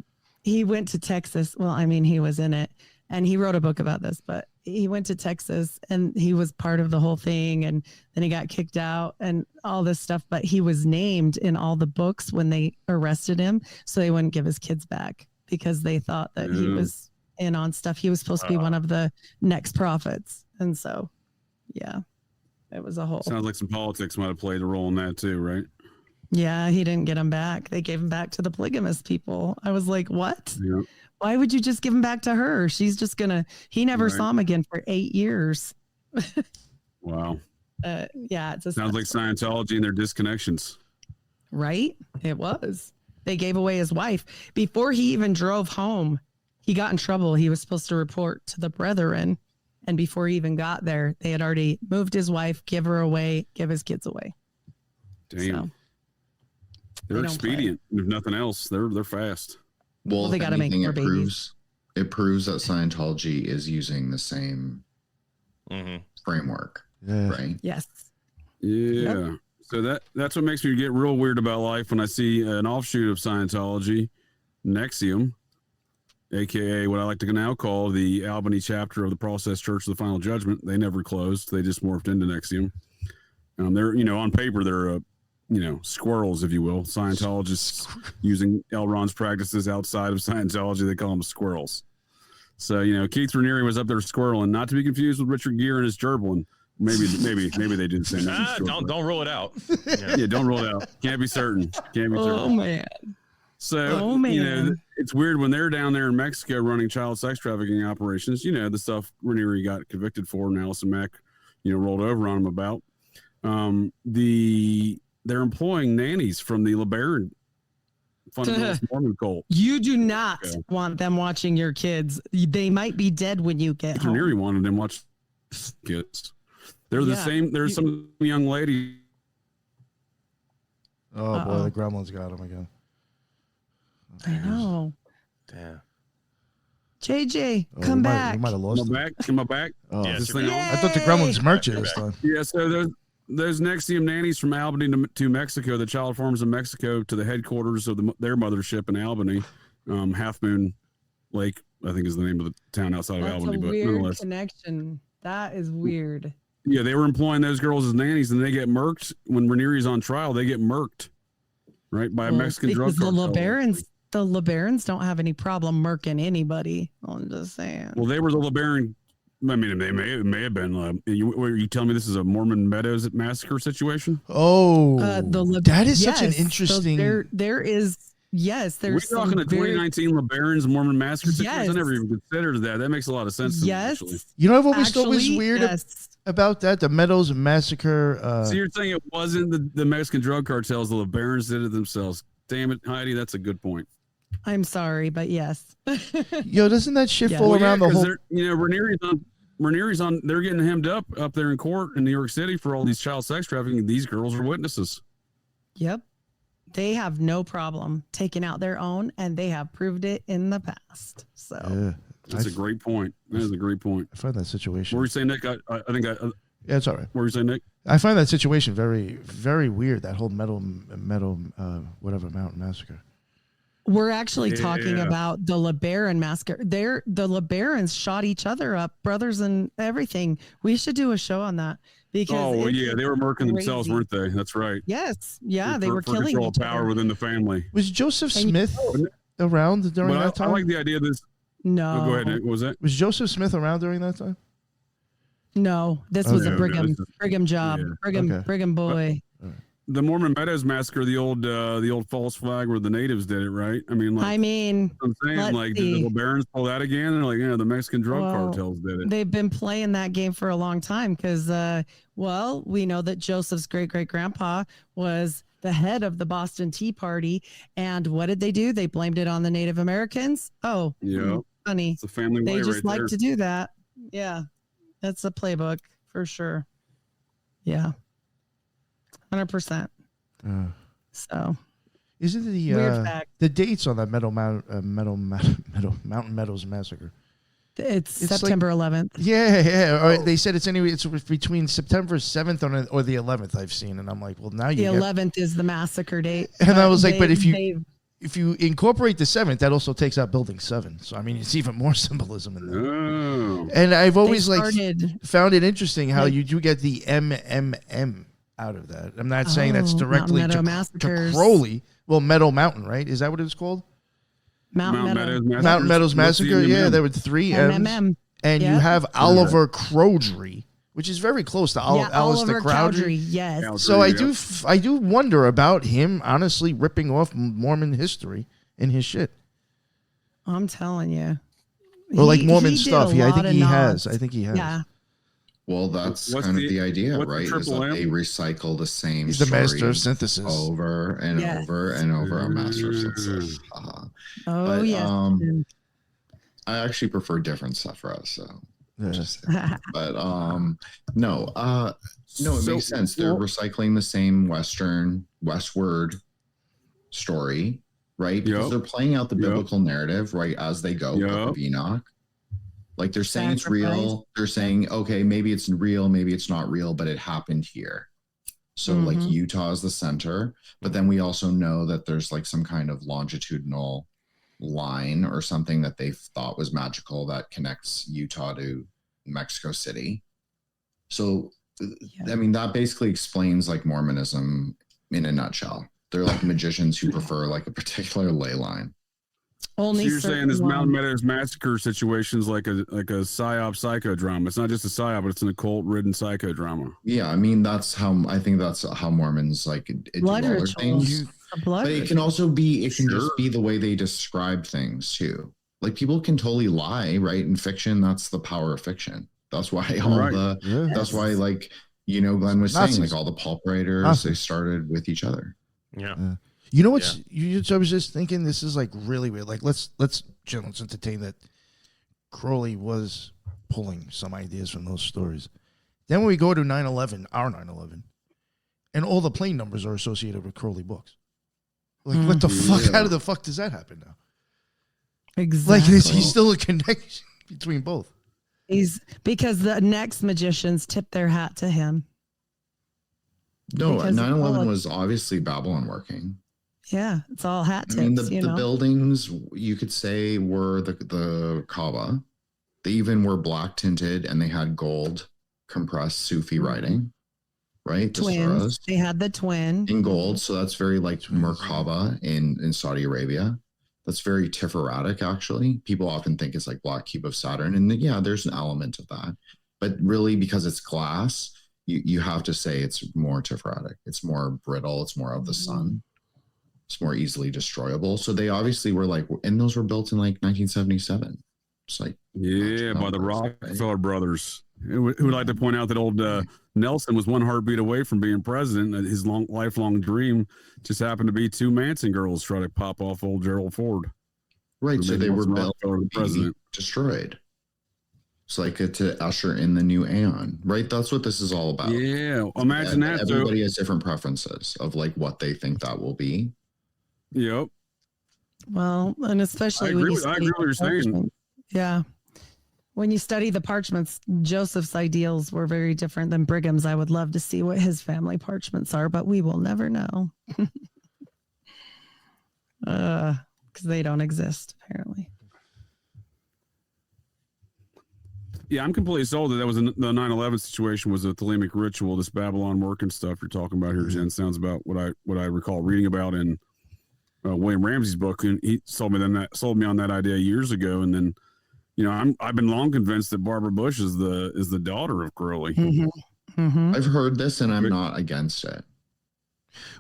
he went to Texas. Well, I mean, he was in it, and he wrote a book about this. But he went to Texas and he was part of the whole thing, and then he got kicked out and all this stuff, but he was named in all the books when they arrested him, so they wouldn't give his kids back because they thought that he was in on stuff. He was supposed to be one of the next prophets, and so yeah, it was a whole sounds like some politics might have played a role in that too, right? Yeah, he didn't get him back. They gave him back to the polygamous people. I was like, what? Yeah. Why would you just give him back to her? She's just he never saw him again for 8 years. Wow. Yeah. Sounds like Scientology and their disconnections. Right? It was. They gave away his wife. Before he even drove home, he got in trouble. He was supposed to report to the brethren. And before he even got there, they had already moved his wife, give her away, give his kids away. Damn. So, they're expedient. If nothing else, they're fast. Well, they got to make more babies. It proves that Scientology is using the same framework, right? Yes. Yeah. Yep. So that's what makes me get real weird about life when I see an offshoot of Scientology, Nexium, aka what I like to now call the Albany chapter of the Process Church of the Final Judgment. They never closed; they just morphed into Nexium. They're on paper they're squirrels, if you will. Scientologists using L. Ron's practices outside of Scientology, they call them squirrels. So, Keith Raniere was up there squirreling, not to be confused with Richard Gere and his gerbil. Maybe they did the same. Don't rule it out. Yeah, don't rule it out. Can't be certain. Oh, man. So, it's weird when they're down there in Mexico running child sex trafficking operations, the stuff Raniere got convicted for and Allison Mack, rolled over on him about. They're employing nannies from the LeBaron fundamentalist Mormon cult. You do not want them watching your kids. They might be dead when you get home. Raniere wanted them watch kids. They're the same. There's some young lady. Oh boy, the gremlins got him again. I know. Damn. JJ, come back. We might have lost him. Come back. Oh, Yes, This thing on? I thought the gremlins merged it this time. Yeah, so there's Nexium nannies from Albany to Mexico, the child farms in Mexico, to the headquarters of their mothership in Albany, Half Moon Lake, I think is the name of the town outside of Albany. That's a But weird nonetheless, connection. That is weird. yeah, they were employing those girls as nannies, and they get murked when Ranieri's on trial. They get murked, right, by a Mexican drug because cartel. the LeBarons don't have any problem murking anybody. I'm just saying. Well, they were the LeBaron. I mean, they may have been. You telling me this is a Mormon Meadows massacre situation? Oh, that is such an yes, interesting. So there is. Yes, there's. We're talking a 2019 LeBaron's Mormon massacre situation. Yes. I never even considered that. That makes a lot of sense. To me, Yes. actually. You know, I've always thought was weird yes. about that, the Meadows massacre. So you're saying it wasn't the Mexican drug cartels, the LeBarons did it themselves. Damn it, Heidi, that's a good point. I'm sorry, but yes. Yo, doesn't that shit Yeah. fall Well, around the whole? You know, Ranieri's on. They're getting hemmed up there in court in New York City for all these child sex trafficking. These girls are witnesses. Yep. They have no problem taking out their own, and they have proved it in the past. So Yeah, That's a great point. That is a great point. I find that situation. What were you saying, Nick? I think I. Yeah, it's all right. What were you saying, Nick? I find that situation very, very weird. That whole metal, whatever mountain massacre. we're actually talking Yeah. about the LeBaron massacre. The LeBarons shot each other up, brothers and everything. We should do a show on that because Oh it's yeah, they were murking themselves, crazy. weren't they? That's right. Yes, yeah, they For- were for killing control each of power other. within the family. Was Joseph And you Smith around during But that I time? like the idea of this. No, Oh, go ahead, Nick. What was that? Was Joseph Smith around during that time? no, this was Okay. a Brigham No, this is- Brigham job, yeah. Brigham Okay. Brigham boy. The Mormon Meadows massacre, the old false flag where the natives did it, right? I mean, like, I mean, I'm saying, let's like, see. did the LeBarons pull that again? And like, yeah, the Mexican drug Well, cartels did it. they've been playing that game for a long time because, well, we know that Joseph's great great grandpa was the head of the Boston Tea Party, and what did they do? They blamed it on the Native Americans. Oh, Yeah. funny. It's a family They way just right like there. to do that. Yeah, that's a playbook for sure. Yeah, 100%. So Is it the Weird fact. the dates on that Mountain Meadows massacre? it's It's like- September 11th. Yeah. Or they said it's between September 7th or the 11th. I've seen, and I'm like, well, now The you get. 11th is the massacre date. And I was like, but they- if you incorporate the 7th, that also takes out Building 7. So I mean, it's even more symbolism in that. Oh. And I've always started- found it interesting how like- you do get the MMM out of that. I'm not saying that's Oh, directly Mountain Meadow to Massacres. Crowley. Well, Meadow Mountain, right? Is that what it's called? Mountain Meadow. Mountain Meadows What's the Massacre. Yeah, MMM? there were 3 M's. MMM. And you Yeah. have Oliver Crowdry, which is very close to Alistair Oliver Crowdry. Yes. So I do wonder about him honestly ripping off Mormon history in his shit. I'm telling you. Or like Mormon did a stuff. Yeah, I lot think of he nods. has. I think he has. Yeah. Well, that's What's kind the- of the idea, what's the right? Is triple that M? they recycle the same He's the master story of synthesis. over and Yes. over and over. A master of synthesis. Haha. Oh, But, yes. I actually prefer different stuff for us. So, Yeah. just saying. But no, it So- makes sense. They're well- recycling the same westward story, right? Because Yep. they're playing out the Yep. biblical narrative, right, as they go. Book Yep. of Enoch. Like they're saying it's Sacrifice. real. They're saying, okay, maybe it's real, maybe it's not real, but it happened here. So like Mhm. Utah is the center, but then we also know that there's like some kind of longitudinal line or something that they thought was magical that connects Utah to Mexico City. So I mean that basically explains like Mormonism in a nutshell. They're like magicians who prefer like a particular ley line. Only So you're saying this certain Mountain ones. Meadows massacre situation is like a psyop psychodrama. It's not just a psyop, but it's an occult ridden psychodrama. Yeah, I mean I think that's how Mormons like do all Blood their rituals. things. A blood But it ritual. can also be just Sure. be the way they describe things too. Like people can totally lie, right? In fiction, that's the power of fiction. That's why all Right. the Yeah. that's why like Glenn was saying, Nazis. like all the pulp writers, Nazis. they started with each other. Yeah. You know what's? I was just thinking. This is like really weird. Like let's entertain that Crowley was pulling some ideas from those stories. Then when we go to 9/11, our 9/11, and all the plane numbers are associated with Crowley books. Like, what the fuck? How the fuck does that happen now? Exactly. Like, he's still a connection between both. Because the next magicians tip their hat to him. No, Because 9/11 was obviously Babylon working. Yeah, it's all hat tips. I mean, the buildings, you could say, were the Kaaba. They even were black tinted and they had gold compressed Sufi writing, right? Twins. They had the twin. In gold. So that's very like Merkaba in Saudi Arabia. That's very Tiferatic, actually. People often think it's like Black Cube of Saturn. And yeah, there's an element of that. But really, because it's glass, you have to say it's more Tiferatic. It's more brittle. It's more of the sun. It's more easily destroyable. So they obviously were like, and those were built in like 1977. It's like, yeah, by the Rockefeller brothers. Who would like to point out that old Nelson was one heartbeat away from being president. His lifelong dream just happened to be two Manson girls try to pop off old Gerald Ford. Right. So they were built the president. Destroyed. It's like to usher in the new aeon, right? That's what this is all about. Yeah. Imagine that. Everybody has different preferences of like what they think that will be. Yep. Well, and especially I agree with what you're saying. Yeah. When you study the parchments, Joseph's ideals were very different than Brigham's. I would love to see what his family parchments are, but we will never know. Because they don't exist, apparently. Yeah, I'm completely sold that was the 9/11 situation was a Thelemic ritual. This Babylon working stuff you're talking about here, Jen, sounds about what I recall reading about in William Ramsey's book, and he sold me on that idea years ago. And then, I've been long convinced that Barbara Bush is the daughter of Crowley. Mm-hmm. Mm-hmm. I've heard this, and I'm not against it.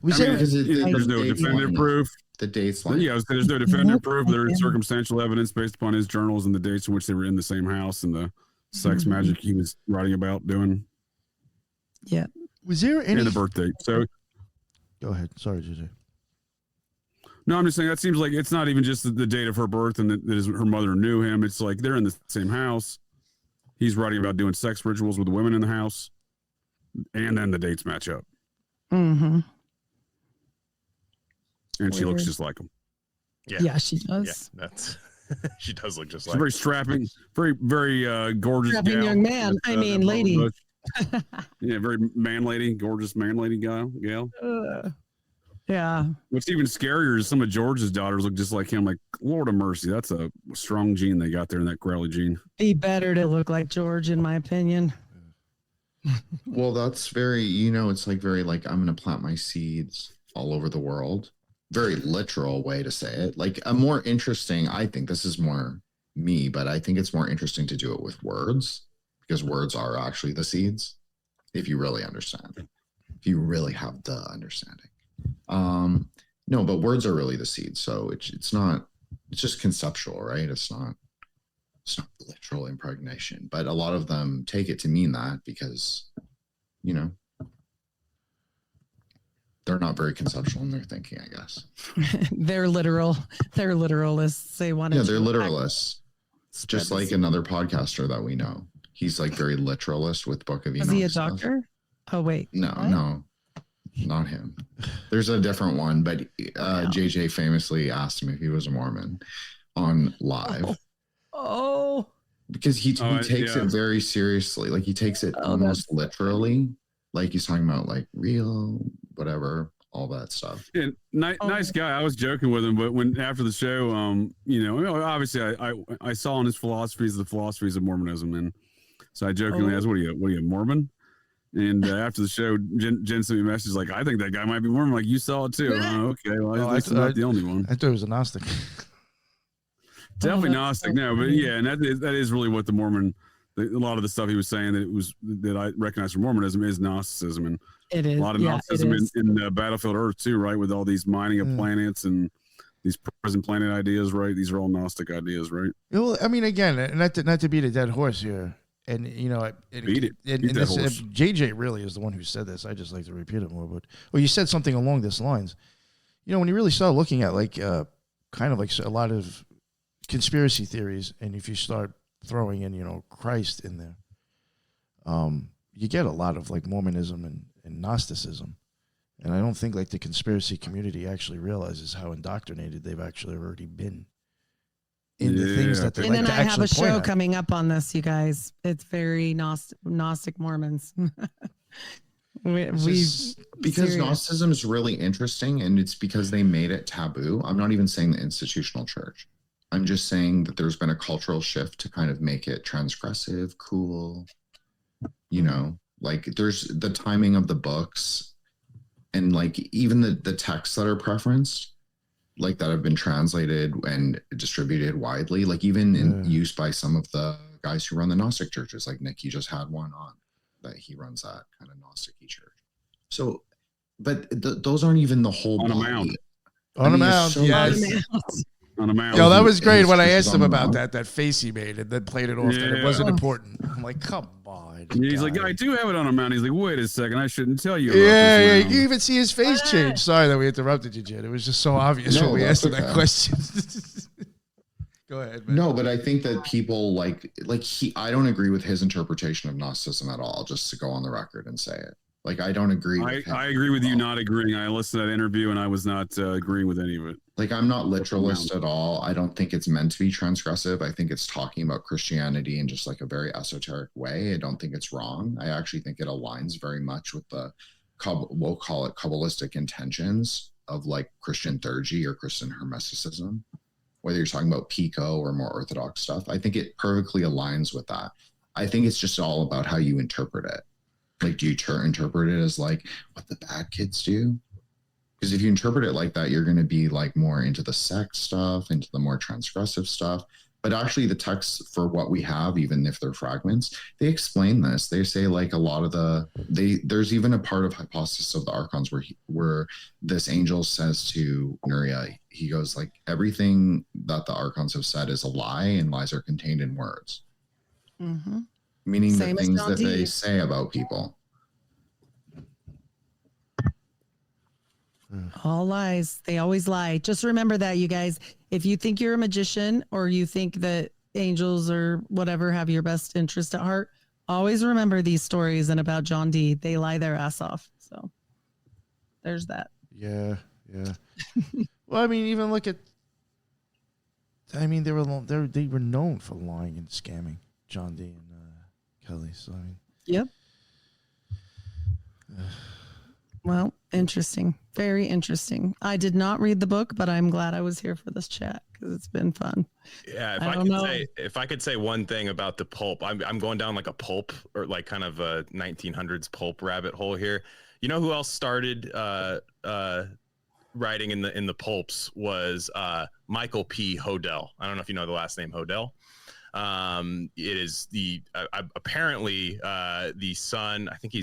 There's no definitive proof. The dates line. Yeah, there's no definitive proof. There's circumstantial evidence based upon his journals and the dates in which they were in the same house and the sex magic he was writing about doing. Yeah. Was there any... And the birth date. So, go ahead. Sorry, JJ. No, I'm just saying that seems like it's not even just the date of her birth and that her mother knew him. It's like they're in the same house. He's writing about doing sex rituals with the women in the house. And then the dates match up. Mm-hmm. And she looks just like him. Yeah, she does. Yeah, that's she does look just She's like very strapping, very, very gorgeous strapping gal. young man. Lady. Yeah, very gorgeous man lady gal. Yeah. What's even scarier is some of George's daughters look just like him. Like, Lord of mercy, that's a strong gene they got there in that Crowley gene. Be better to look like George, in my opinion. Well, that's very, it's like very like, I'm going to plant my seeds all over the world. Very literal way to say it. Like a more interesting, I think this is more me, but I think it's more interesting to do it with words because words are actually the seeds. If you really understand, if you really have the understanding. No, but words are really the seeds. So it's just conceptual, right? It's not literal impregnation, but a lot of them take it to mean that because, they're not very conceptual in their thinking, I guess. They're literal. They're literalists. They want to. Yeah, they're literalists. Just like another podcaster that we know. He's like very literalist with Book of Enoch. Is he a stuff. doctor? Oh, wait. No, not him. There's a different one, but JJ famously asked him if he was a Mormon on live. Oh. Because he takes it very seriously. Like he takes it almost literally. Like he's talking about like real, whatever, all that stuff. Yeah, nice guy. I was joking with him, but when after the show, obviously I saw in his philosophies the philosophies of Mormonism, and so I jokingly asked, "What are you, Mormon?" And after the show, Jen sent me a message like, "I think that guy might be Mormon." Like, you saw it too? Okay, well, at least I'm not the only one. I thought it was a Gnostic. Definitely Gnostic, no, but yeah, and that is really what the Mormon. A lot of the stuff he was saying that I recognize from Mormonism is Gnosticism, and it is a lot of Gnosticism in Battlefield Earth too, right? With all these mining of planets and these present planet ideas, right? These are all Gnostic ideas, right? Well, I mean, again, not to beat a dead horse here, and beat it. JJ really is the one who said this. I just like to repeat it more, but you said something along this lines. When you really start looking at like kind of like a lot of conspiracy theories, and if you start throwing in, Christ in there. you get a lot of like Mormonism and Gnosticism. And I don't think like the conspiracy community actually realizes how indoctrinated they've actually already been in the things that they and like then to I have actually a show point at. coming up on this, you guys. It's very Gnostic Mormons. Because serious. Gnosticism is really interesting, and it's because they made it taboo. I'm not even saying the institutional church. I'm just saying that there's been a cultural shift to kind of make it transgressive, cool. You know, like there's the timing of the books, and like even the texts that are preferenced, like that have been translated and distributed widely, like even in use by some of the guys who run the Gnostic churches. Like Nick, he just had one on that he runs that kind of Gnostic-y church. So, but those aren't even the whole On a body. mound. On a mound, yes. On a mound. Yo, that was great when I asked him on the about mound. that face he made and then played it off that it wasn't important. I'm like, come on. Yeah, he's like, guy. I do have it on a mound. He's like, wait a second, I shouldn't tell you. About Yeah, this yeah. mound. You can even see his face change. Sorry that we interrupted you, Jen. It was just so obvious No, when we that's asked him that okay. question. Go ahead, man. No, but I think that people I don't agree with his interpretation of Gnosticism at all, just to go on the record and say it. Like, I don't agree with him I agree with at you all. not agreeing. I listened to that interview and I was not agreeing with any of it. Like, I'm not literalist at all. I don't think it's meant to be transgressive. I think it's talking about Christianity in just like a very esoteric way. I don't think it's wrong. I actually think it aligns very much with the, we'll call it Kabbalistic intentions of like Christian theurgy or Christian hermeticism, whether you're talking about Pico or more Orthodox stuff. I think it perfectly aligns with that. I think it's just all about how you interpret it. Like, do you interpret it as like what the bad kids do? Because if you interpret it like that, you're going to be like more into the sex stuff, into the more transgressive stuff. But actually the texts for what we have, even if they're fragments, they explain this. They say like a lot of there's even a part of Hypostasis of the Archons where this angel says to Nuria, he goes like, everything that the Archons have said is a lie, and lies are contained in words. Mm-hmm. Meaning Same the as things John that they Dee. say about people. All lies. They always lie. Just remember that, you guys. If you think you're a magician or you think that angels or whatever have your best interest at heart, always remember these stories and about John Dee. They lie their ass off. So there's that. Yeah. Well, I mean, even look at. I mean, they were known for lying and scamming, John Dee and Kelly. So I mean. Yep. Well, interesting. Very interesting. I did not read the book, but I'm glad I was here for this chat because it's been fun. Yeah, if I could say one thing about the pulp, I'm going down like a pulp or like kind of a 1900s pulp rabbit hole here. You know who else started writing in the pulps was Michael P. Hodel. I don't know if you know the last name Hodel. It is apparently the son. I think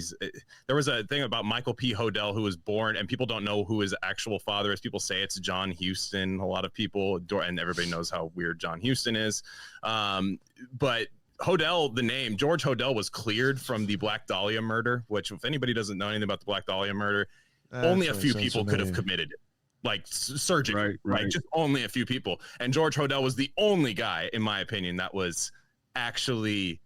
there was a thing about Michael P. Hodel who was born, and people don't know who his actual father is. People say it's John Huston. A lot of people, and everybody knows how weird John Huston is. But Hodel, the name George Hodel, was cleared from the Black Dahlia murder, which if anybody doesn't know anything about the Black Dahlia murder, only a few people could have committed it. Like surgery, right? Just only a few people. And George Hodel was the only guy, in my opinion, that was actually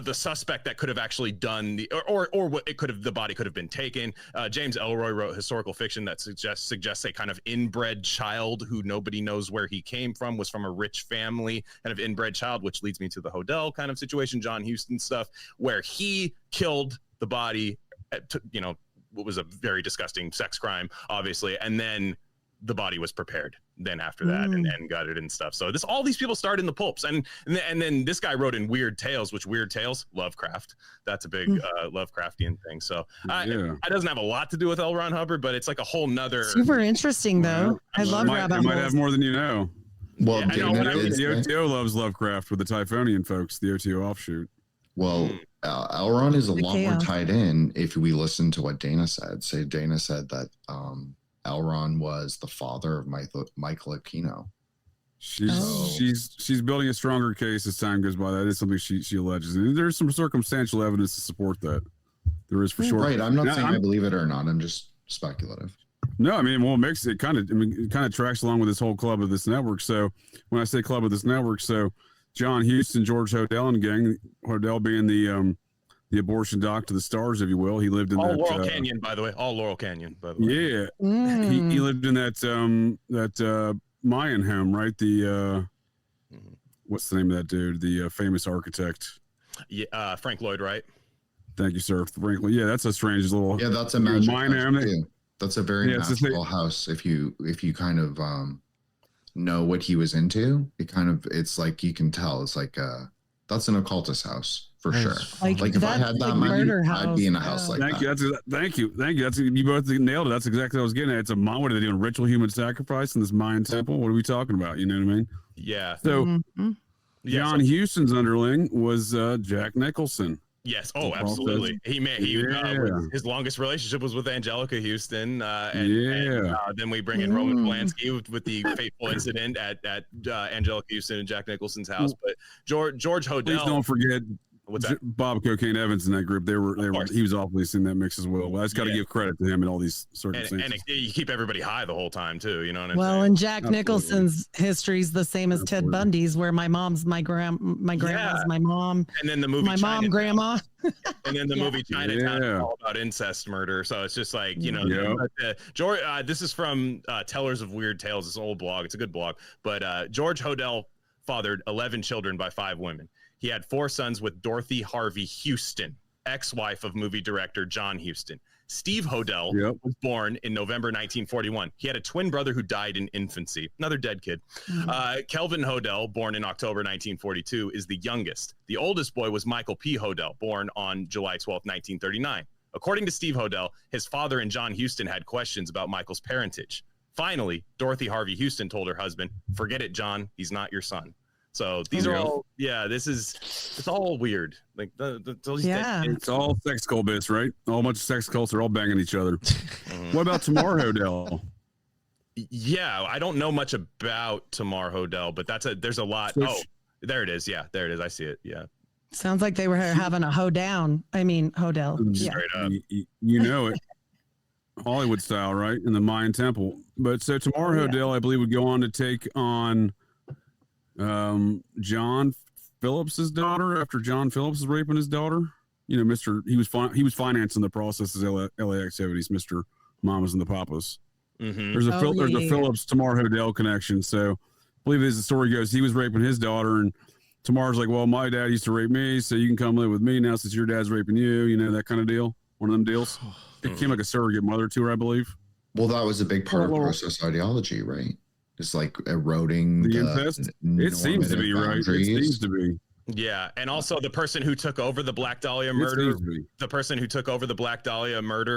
the suspect that could have actually done or what it could have, the body could have been taken. James Ellroy wrote historical fiction that suggests a kind of inbred child who nobody knows where he came from, was from a rich family, kind of inbred child, which leads me to the Hodel kind of situation, John Huston stuff, where he killed the body, what was a very disgusting sex crime, obviously, and then the body was prepared then after that and gutted and stuff. So all these people started in the pulps, and then this guy wrote in Weird Tales, which Weird Tales, Lovecraft, that's a big Lovecraftian thing. So it doesn't have a lot to do with L. Ron Hubbard, but it's like a whole nother super interesting though. I love rabbit holes. It might have more than you know. Well, the OTO loves Lovecraft with the Typhonian folks, the OTO offshoot. Well, Elron is a lot more tied in if we listen to what Dana said. Say Dana said that Elron was the father of Michael Aquino. She's building a stronger case as time goes by. That is something she alleges. And there's some circumstantial evidence to support that. There is for sure. Right. I'm not saying I believe it or not. I'm just speculative. No, I mean, well, it kind of tracks along with this whole club of this network. So when I say club of this network, so John Huston, George Hodel and gang, Hodel being the the abortion doc to the stars, if you will. He lived in all that Laurel Canyon, by the way. All Laurel Canyon, by the way. Yeah, he lived in that Mayan home, right? The what's the name of that dude? The famous architect. Yeah, Frank Lloyd Wright. Thank you, sir. Frankly, yeah, that's a strange little. Yeah, that's a magic Mayan house home. too. That's a very magical house. If you kind of know what he was into, it's like you can tell. It's like that's an occultist house for sure. Like if I had that money, I'd be in a house like that. Thank you. That's you both nailed it. That's exactly what I was getting at. It's a what are they doing? Ritual human sacrifice in this Mayan temple? What are we talking about? You know what I mean? Yeah. So John Huston's underling was Jack Nicholson. Yes. Oh, absolutely. His longest relationship was with Angelica Houston, then we bring in Roman Polanski with the fateful incident at Angelica Houston and Jack Nicholson's house. But George Hodel. Please don't forget Bob Cocaine Evans in that group. He was obviously in that mix as well. I just got to give credit to him in all these circumstances. And you keep everybody high the whole time too. You know what I'm saying? Well, and Jack Nicholson's history is the same as Ted Bundy's, where my mom's my grandma's my mom, and then the movie my mom grandma, and then the movie Chinatown is all about incest murder. So it's just like George. This is from Tellers of Weird Tales. This old blog. It's a good blog. But George Hodel fathered 11 children by 5 women. He had 4 sons with Dorothy Harvey Houston, ex-wife of movie director John Huston. Steve Hodel was born in November 1941. He had a twin brother who died in infancy, another dead kid. Kelvin Hodel, born in October 1942, is the youngest. The oldest boy was Michael P. Hodel, born on July 12, 1939. According to Steve Hodel, his father and John Huston had questions about Michael's parentage. Finally, Dorothy Harvey Houston told her husband, "Forget it, John. He's not your son." So these are all, it's all weird. Like it's all sex cult bits, right? All bunch of sex cults are all banging each other. What about Tamar Hodel? Yeah, I don't know much about Tamar Hodel, but there's a lot. There it is. Yeah, there it is. I see it. Yeah. Sounds like they were having a hoedown. I mean, Hodel. Straight up. You know it. Hollywood style, right? In the Mayan temple. But so Tamar Hodel, I believe, would go on to take on John Phillips's daughter after John Phillips is raping his daughter. You know, he was financing the process of LA activities, Mr. Mamas and the Papas. There's a Phillips Tamar Hodel connection. So I believe as the story goes, he was raping his daughter, and Tamar's like, well, my dad used to rape me, so you can come live with me now since your dad's raping you, you know, that kind of deal. One of them deals. It became like a surrogate mother to her, I believe. Well, that was a big part of process ideology, right? It's like eroding the incest. It seems to be, right? It seems to be. Yeah, and also the person who took over the Black Dahlia murder,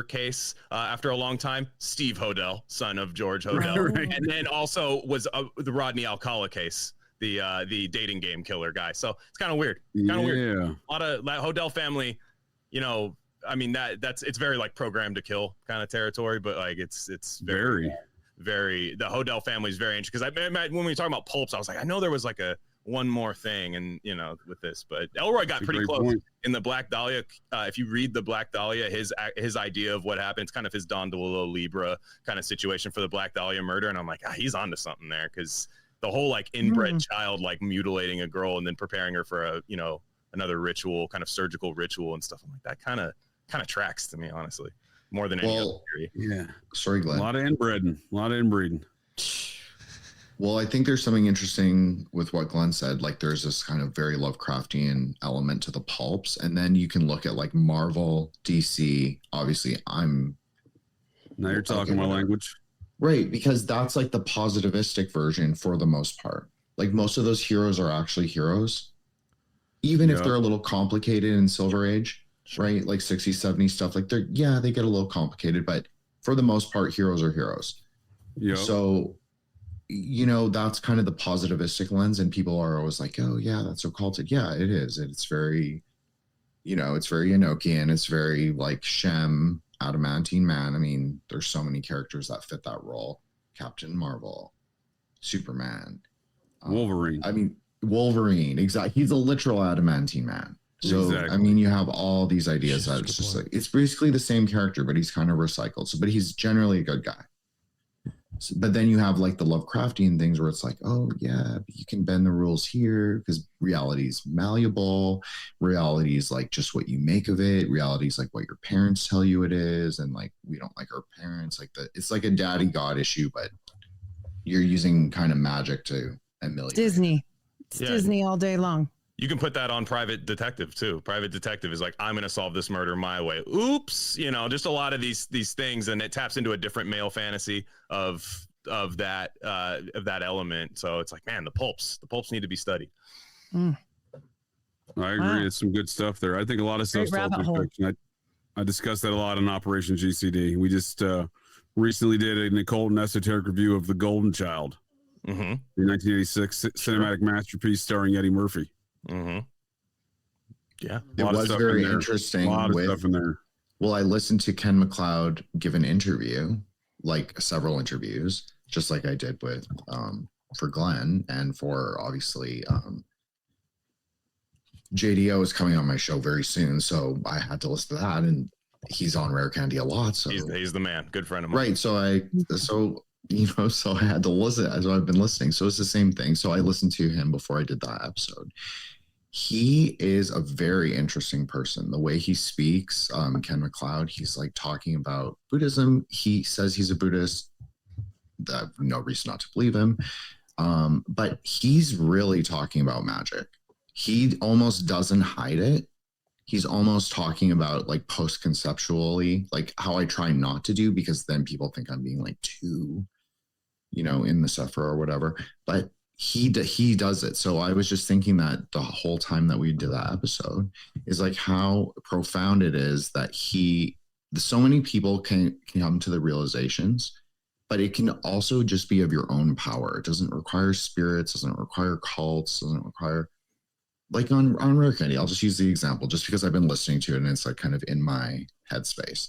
case after a long time, Steve Hodel, son of George Hodel, right. And then also was the Rodney Alcala case, the dating game killer guy. So it's kind of weird. Weird. A lot of that Hodel family, you know. I mean it's very like programmed to kill kind of territory, but like it's very the Hodel family is very interesting because when we were talking about Pulps, I was like, I know there was like one more thing, and you know, with this, but Elroy got pretty close in the Black Dahlia. If you read the Black Dahlia, his idea of what happened, it's kind of his Don DeLillo Libra kind of situation for the Black Dahlia murder, and I'm like, he's onto something there, because the whole like inbred child like mutilating a girl and then preparing her for another ritual, kind of surgical ritual and stuff like that, kind of tracks to me, honestly, more than any other theory. Yeah. Sorry, Glenn. A lot of inbreeding. Well, I think there's something interesting with what Glenn said. Like, there's this kind of very Lovecraftian element to the pulps, and then you can look at like Marvel, DC. Obviously, now you're talking my language, right? Because that's like the positivistic version for the most part. Like, most of those heroes are actually heroes, even if they're a little complicated in Silver Age. Right, like 60s, 70s stuff, like they get a little complicated, but for the most part, heroes are heroes. Yeah. So, you know, that's kind of the positivistic lens, and people are always like, "Oh, yeah, that's occulted." Yeah, it is. It's very, it's very Enochian. It's very like Shem, Adamantine Man. I mean, there's so many characters that fit that role: Captain Marvel, Superman, Wolverine. Wolverine. Exactly. He's a literal Adamantine Man. So, exactly. I mean, you have all these ideas that it's just like, it's basically the same character, but he's kind of recycled. So, but he's generally a good guy. But then you have like the Lovecraftian things where it's like, oh yeah, you can bend the rules here because reality is malleable. Reality is like just what you make of it. Reality is like what your parents tell you it is. And like, we don't like our parents. Like it's like a daddy God issue, but you're using kind of magic to emulate Disney. It's Disney all day long. You can put that on Private Detective too. Private Detective is like, I'm going to solve this murder my way. Oops, just a lot of these things, and it taps into a different male fantasy of that element. So it's like, man, the pulps need to be studied. I agree. It's some good stuff there. I think a lot of stuff's all fiction. I discussed that a lot in Operation GCD. We just recently did an occult and esoteric review of The Golden Child, the 1986 cinematic masterpiece starring Eddie Murphy. Yeah, it was very interesting. A lot of stuff in there. Well, I listened to Ken McLeod give an interview, like several interviews, just like I did with for Glenn, and for obviously JDO is coming on my show very soon, so I had to listen to that, and he's on Rare Candy a lot. So he's the man, good friend of mine. Right. So I had to listen. So I've been listening. So it's the same thing. So I listened to him before I did that episode. He is a very interesting person. The way he speaks, Ken McLeod, he's like talking about Buddhism. He says he's a Buddhist. I have no reason not to believe him. But he's really talking about magic. He almost doesn't hide it. He's almost talking about like post-conceptually, like how I try not to do, because then people think I'm being like too, in the Sephira or whatever. But he does it. So I was just thinking that the whole time that we did that episode is like how profound it is that so many people can come to the realizations, but it can also just be of your own power. It doesn't require spirits, doesn't require cults, doesn't require, like on Rare Candy, I'll just use the example just because I've been listening to it and it's like kind of in my headspace.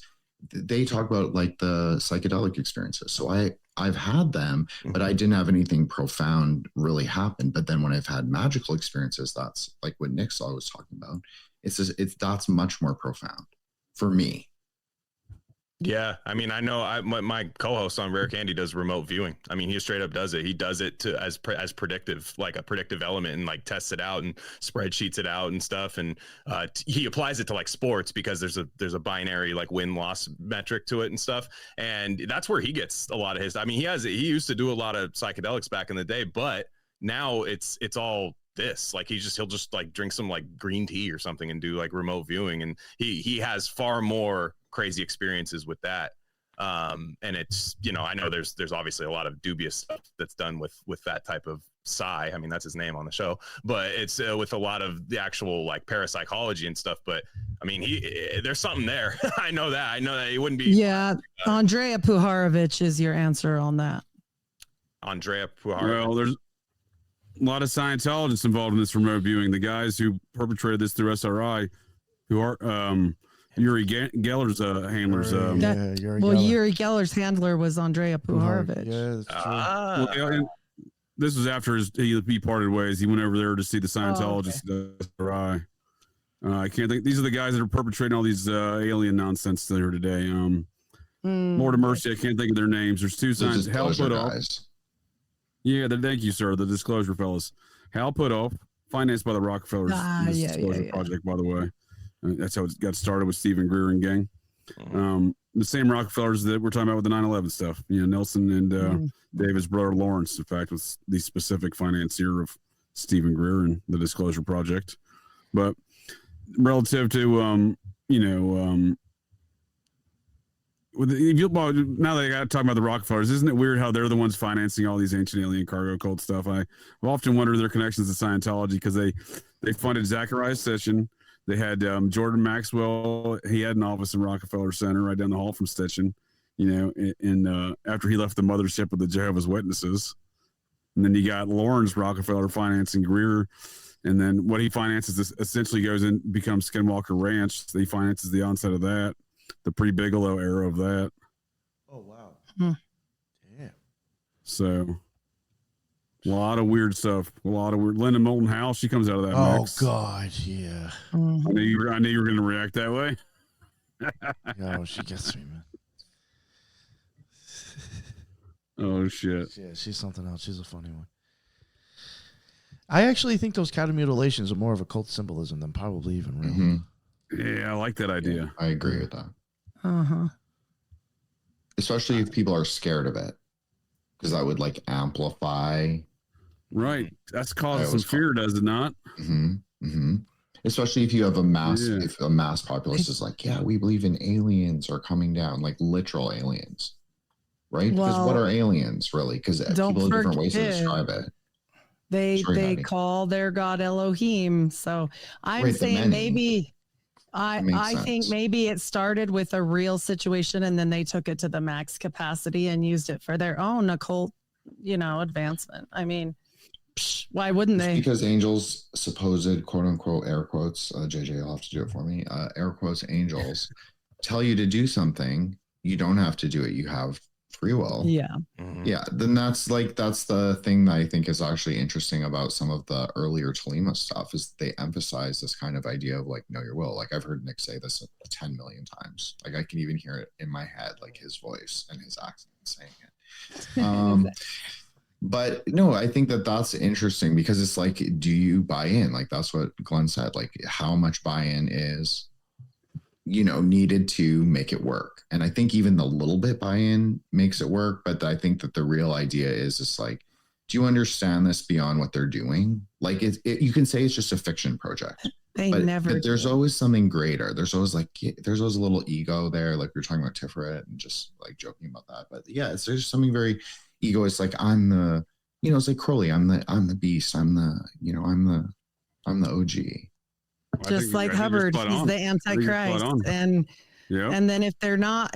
They talk about like the psychedelic experiences. So I've had them, but I didn't have anything profound really happen. But then when I've had magical experiences, that's like what Nick saw was talking about. That's much more profound for me. Yeah, I mean, I know my co-host on Rare Candy does remote viewing. I mean, he straight up does it. He does it as predictive, like a predictive element, and like tests it out and spreadsheets it out and stuff. And he applies it to like sports because there's a binary like win-loss metric to it and stuff. And that's where he gets a lot of his. I mean, he used to do a lot of psychedelics back in the day, but now it's all this. Like he'll just like drink some like green tea or something and do like remote viewing, and he has far more crazy experiences with that. And it's, I know there's obviously a lot of dubious stuff that's done with that type of psi. I mean, that's his name on the show, but it's with a lot of the actual like parapsychology and stuff. But I mean, there's something there. I know that he wouldn't be. Yeah. Andrea Puharovich is your answer on that. Andrea Puharovich. Well, there's a lot of Scientologists involved in this remote viewing. The guys who perpetrated this through SRI, who are Uri Geller's handlers. Uri Geller's handler was Andrea Puharovich. Yeah, that's true. This was after he parted ways. He went over there to see the Scientologists. SRI. I can't think. These are the guys that are perpetrating all these alien nonsense there today. Lord of mercy, I can't think of their names. There's two signs. Hal Puthoff. Yeah, thank you, sir. The disclosure fellas. Hal Puthoff, financed by the Rockefellers. Disclosure project, by the way. That's how it got started with Stephen Greer and gang. The same Rockefellers that we're talking about with the 9/11 stuff. Nelson and David's brother Lawrence, in fact, was the specific financier of Stephen Greer and the Disclosure Project. But relative to now that I got to talk about the Rockefellers, isn't it weird how they're the ones financing all these ancient alien cargo cult stuff? I've often wondered their connections to Scientology because they funded Zachariah Sitchin. They had Jordan Maxwell. He had an office in Rockefeller Center right down the hall from Sitchin, and after he left the mothership of the Jehovah's Witnesses. And then you got Lawrence Rockefeller financing Greer. And then what he finances essentially goes in, becomes Skinwalker Ranch. So he finances the onset of that, the pre-Bigelow era of that. Oh, wow. Damn. So a lot of weird stuff. A lot of weird. Linda Moulton Howe, she comes out of that mix. Oh, God, yeah. I knew you were going to react that way. No, she gets me, man. Oh shit. Yeah, she's something else. She's a funny one. I actually think those cattle mutilations are more of occult symbolism than probably even real. Mm-hmm. Yeah, I like that idea. Yeah, I agree with that. Uh-huh. Especially if people are scared of it, because that would like amplify. Right. That's causing some fear, does it not? Mm-hmm. Mm-hmm. Especially if you have a mass, if a mass populace is like, yeah, we believe in aliens are coming down, like literal aliens, right? Because what are aliens really? Because people have different ways to describe it. They call their god Elohim. So I'm saying maybe I think maybe it started with a real situation and then they took it to the max capacity and used it for their own occult, advancement. I mean, why wouldn't they? Because angels, supposed quote unquote air quotes, JJ, you'll have to do it for me. Air quotes, angels tell you to do something. You don't have to do it. You have free will. Yeah. Mm-hmm. Yeah. Then that's the thing that I think is actually interesting about some of the earlier Tolima stuff is they emphasize this kind of idea of like, know your will. Like I've heard Nick say this 10 million times. Like I can even hear it in my head, like his voice and his accent saying it. But no, I think that that's interesting because it's like, do you buy in? Like that's what Glenn said, like how much buy-in is, needed to make it work. And I think even the little bit buy-in makes it work. But I think that the real idea is just like, do you understand this beyond what they're doing? Like you can say it's just a fiction project. But there's always something greater. There's always there's always a little ego there. Like we were talking about Tiferet and just like joking about that. But yeah, there's something very ego. It's like I'm the, it's like Crowley. I'm the beast. I'm the OG. Just like Hubbard, he's the Antichrist. And then if they're not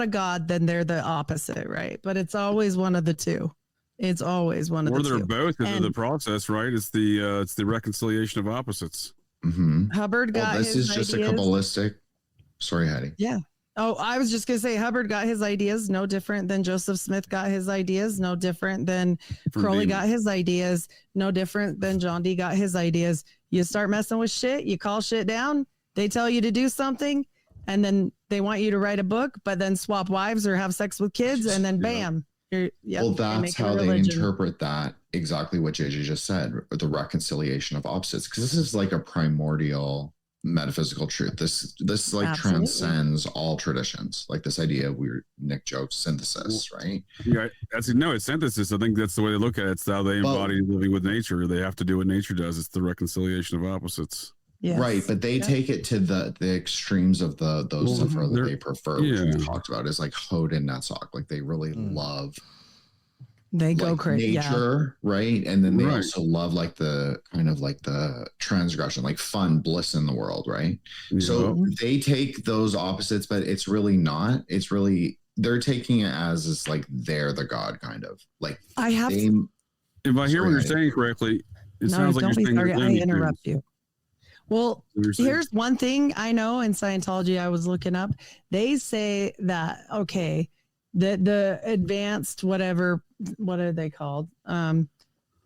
a god, then they're the opposite, right? But it's always one of the two. It's always one of the two. Or they're both into the process, right? It's the reconciliation of opposites. Mm-hmm. Hubbard got this is just ideas. A kabbalistic. Sorry, Hattie. Yeah. Oh, I was just gonna say Hubbard got his ideas no different than Joseph Smith got his ideas, no different than Crowley got his ideas, no different than John Dee got his ideas. You start messing with shit, you call shit down, they tell you to do something, and then they want you to write a book, but then swap wives or have sex with kids, and then bam. Well, that's how they interpret that. Exactly what JJ just said, the reconciliation of opposites, because this is like a primordial metaphysical truth. This like Absolutely. Transcends all traditions. Like this idea of weird Nick jokes synthesis, right? Yeah, it's synthesis. I think that's the way they look at it. It's how they embody living with nature. They have to do what nature does. It's the reconciliation of opposites. Yes. Right, but they take it to the extremes of those Sephra that they prefer, which we talked about is like Hod and Netzach. Like they really love they go crazy nature, right? And then they also love like the kind of like the transgression, like fun, bliss in the world, right? Yeah. So they take those opposites, but it's really not. It's really they're taking it as like they're the god kind of like if I hear what you're saying correctly, it sounds like you're saying I interrupt you. Well, here's one thing I know in Scientology I was looking up. They say that, the advanced whatever, what are they called? The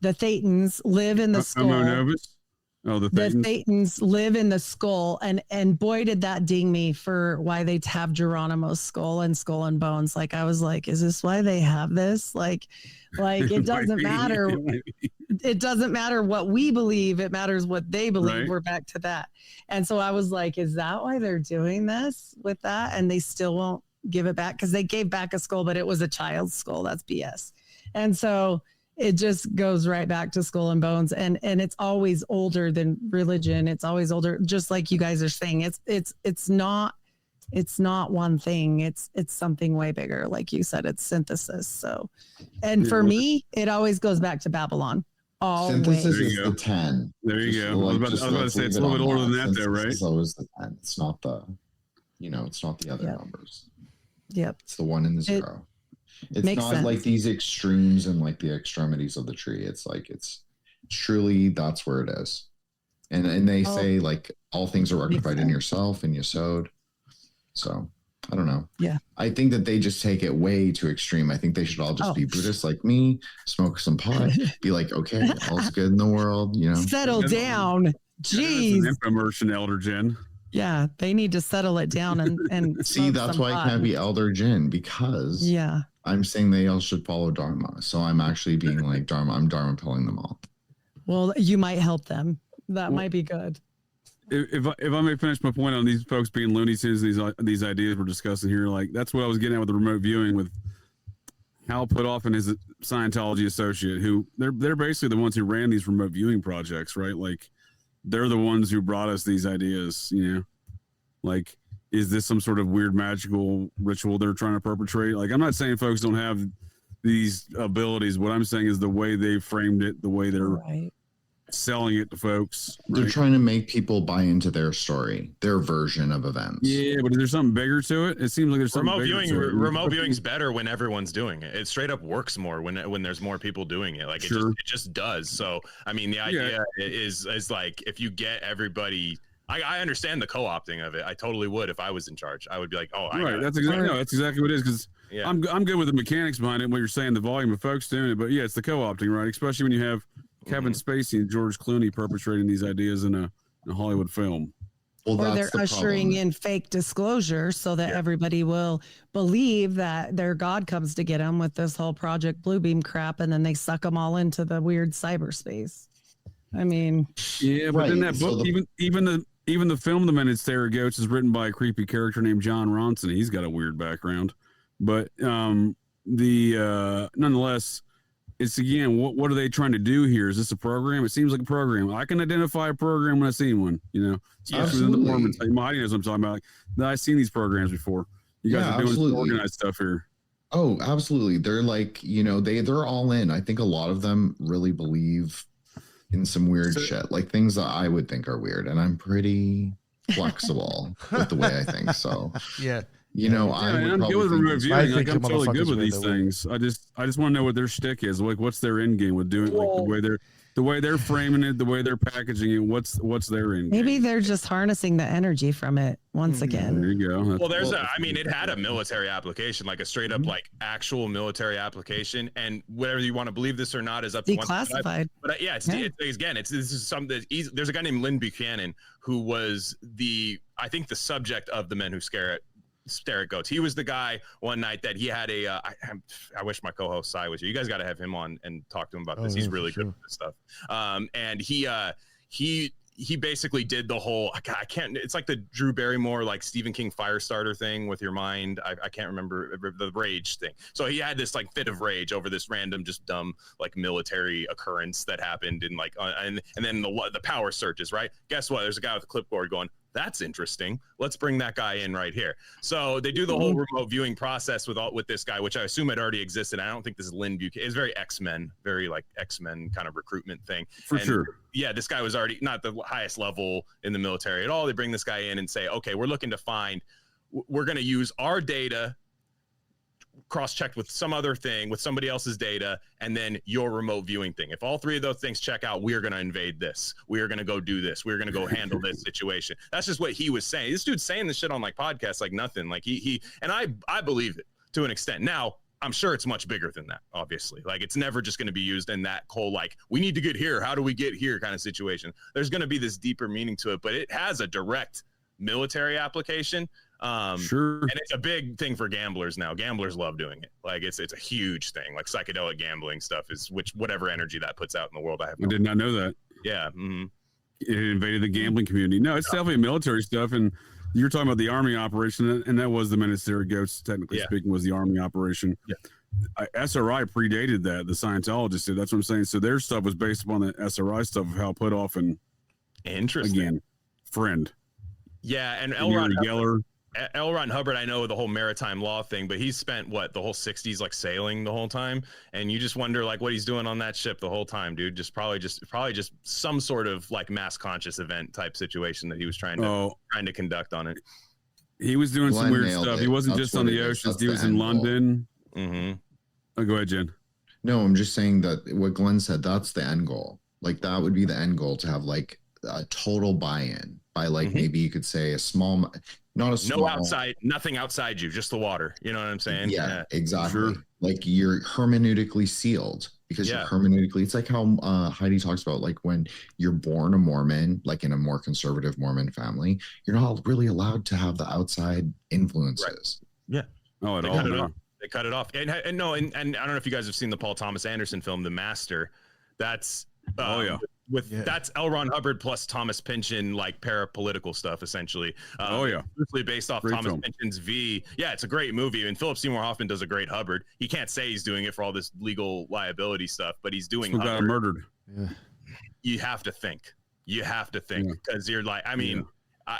Thetans live in the skull. The Thetans live in the skull. And boy, did that ding me for why they have Geronimo's skull and bones. Like, I was like, is this why they have this? Like it doesn't matter. It doesn't matter what we believe. It matters what they believe. Right. We're back to that. And so I was like, is that why they're doing this with that? And they still won't give it back because they gave back a skull, but it was a child's skull. That's BS. And so it just goes right back to skull and bones. And it's always older than religion. It's always older. Just like you guys are saying, it's not one thing. It's something way bigger. Like you said, it's synthesis. So, and for me, it always goes back to Babylon. Synthesis is the 10. There you go. I was about to say it's a little bit older than that there, right? It's always the 10. It's not it's not the other numbers. Yep. It's the 1 and the 0. It's not sense. Like these extremes and like the extremities of the tree. It's like, it's truly, that's where it is. And they say like all things are rectified in yourself and Yesod. So I don't know. Yeah. I think that they just take it way too extreme. I think they should all just be Buddhists like me, smoke some pot, be like, okay, all's good in the world, Settle down. Jeez. An infomercial, Elder Jen. Yeah, they need to settle it down and see. That's why it can't be Elder Jin because I'm saying they all should follow Dharma. So I'm actually being like Dharma. I'm Dharma pilling them all. Well, you might help them. That might be good. If I may finish my point on these folks being Looney Tunes, these ideas we're discussing here, like that's what I was getting at with the remote viewing with Hal Puthoff and his Scientology associate, who they're basically the ones who ran these remote viewing projects, right? Like they're the ones who brought us these ideas, you know, like, is this some sort of weird magical ritual they're trying to perpetrate? Like, I'm not saying folks don't have these abilities. What I'm saying is the way they framed it, the way they're selling it to folks. Right? They're trying to make people buy into their story, their version of events. Yeah, but is there something bigger to it? It seems like there's something remote bigger viewing. to it. Remote viewing's better when everyone's doing it. It straight up works more when there's more people doing it. Like it just does. So I mean, the idea is like if you get everybody. I understand the co-opting of it. I totally would if I was in charge. I would be like, that's exactly what it is. Because I'm good with the mechanics behind it. What you're saying, the volume of folks doing it, but yeah, it's the co-opting, right? Especially when you have Kevin Spacey and George Clooney perpetrating these ideas in a Hollywood film. Well, or they're ushering in fake disclosure so that everybody will believe that their God comes to get them with this whole Project Bluebeam crap, and then they suck them all into the weird cyberspace. I mean, yeah, but then that book, even the film The Men in Stare Goats is written by a creepy character named John Ronson. He's got a weird background, but nonetheless, it's again, what are they trying to do here? Is this a program? It seems like a program. I can identify a program when I see one. You know, especially the Mormons. Marty knows what I'm talking about. Like, I've seen these programs before. You guys are doing some organized stuff here. Oh, absolutely. They're like, you know, they're all in. I think a lot of them really believe in some weird shit, like things that I would think are weird, and I'm pretty flexible with the way I think. So you know, I'm good with remote viewing. Like, I'm totally good with these things. I just want to know what their shtick is. Like, what's their end game with doing like the way they're framing it, the way they're packaging it. What's their end? Maybe they're just harnessing the energy from it once again. There you go. Well, it had a military application, like a straight up like actual military application, and whatever you want to believe this or not is up to declassified. But this is something. There's a guy named Lynn Buchanan who was I think the subject of The Men Who Stare at Goats. He was the guy one night that he had I wish my co-host Cy was here. You guys got to have him on and talk to him about this. He's really good with this stuff. And he basically did the whole, I can't, it's like the Drew Barrymore, like Stephen King Firestarter thing with your mind. I can't remember the rage thing. So he had this like fit of rage over this random, just dumb, like military occurrence that happened in like, and then the power searches, right? Guess what? There's a guy with a clipboard going, that's interesting. Let's bring that guy in right here. So they do the whole remote viewing process with this guy, which I assume had already existed. I don't think this is Lynn Buchanan. It's very X-Men kind of recruitment thing. For sure. Yeah, this guy was already not the highest level in the military at all. They bring this guy in and say, okay, we're looking to we're going to use our data cross-checked with some other thing, with somebody else's data, and then your remote viewing thing. If all three of those things check out, we are going to invade this. We are going to go do this. We're going to go handle this situation. That's just what he was saying. This dude's saying this shit on like podcasts like nothing. Like and I believe it to an extent. Now, I'm sure it's much bigger than that, obviously. Like, it's never just going to be used in that whole, like, we need to get here. How do we get here kind of situation? There's going to be this deeper meaning to it, but it has a direct military application. Sure. And it's a big thing for gamblers now. Gamblers love doing it. Like, it's a huge thing. Like, psychedelic gambling stuff is whatever energy that puts out in the world. I did not know that. Yeah. Mm-hmm. It invaded the gambling community. No, it's definitely military stuff. And you're talking about the Army operation, and that was the Men in Stare Goats, technically speaking, was the Army operation. Yeah. SRI predated that. The Scientologists did. That's what I'm saying. So their stuff was based upon the SRI stuff of Hal Puthoff and interesting again, friend. Yeah, and L. Ron Hubbard, I know the whole maritime law thing, but he's spent the whole 60s like sailing the whole time, and you just wonder like what he's doing on that ship the whole time, dude. Probably just some sort of like mass conscious event type situation that he was trying to conduct on it. He was doing some weird stuff. He wasn't just on the oceans. He was in London. Mm-hmm. Oh, go ahead, Jen. No, I'm just saying that what Glenn said, that's the end goal. Like, that would be the end goal, to have like a total buy-in by like maybe you could say nothing outside you, just the water. You know what I'm saying? Yeah. Exactly. Sure. Like, you're hermeneutically sealed because you're hermeneutically. It's like how Heidi talks about, like, when you're born a Mormon, like in a more conservative Mormon family, you're not really allowed to have the outside influences. Right. Yeah. Oh, at all. They cut it off. And I don't know if you guys have seen the Paul Thomas Anderson film, The Master. That's that's L. Ron Hubbard plus Thomas Pynchon, like parapolitical stuff, essentially. Loosely based off great Thomas film. Pynchon's V. Yeah, it's a great movie, and Philip Seymour Hoffman does a great Hubbard. He can't say he's doing it for all this legal liability stuff, but he's doing. Got murdered. Yeah. You have to think. Because you're like, I mean,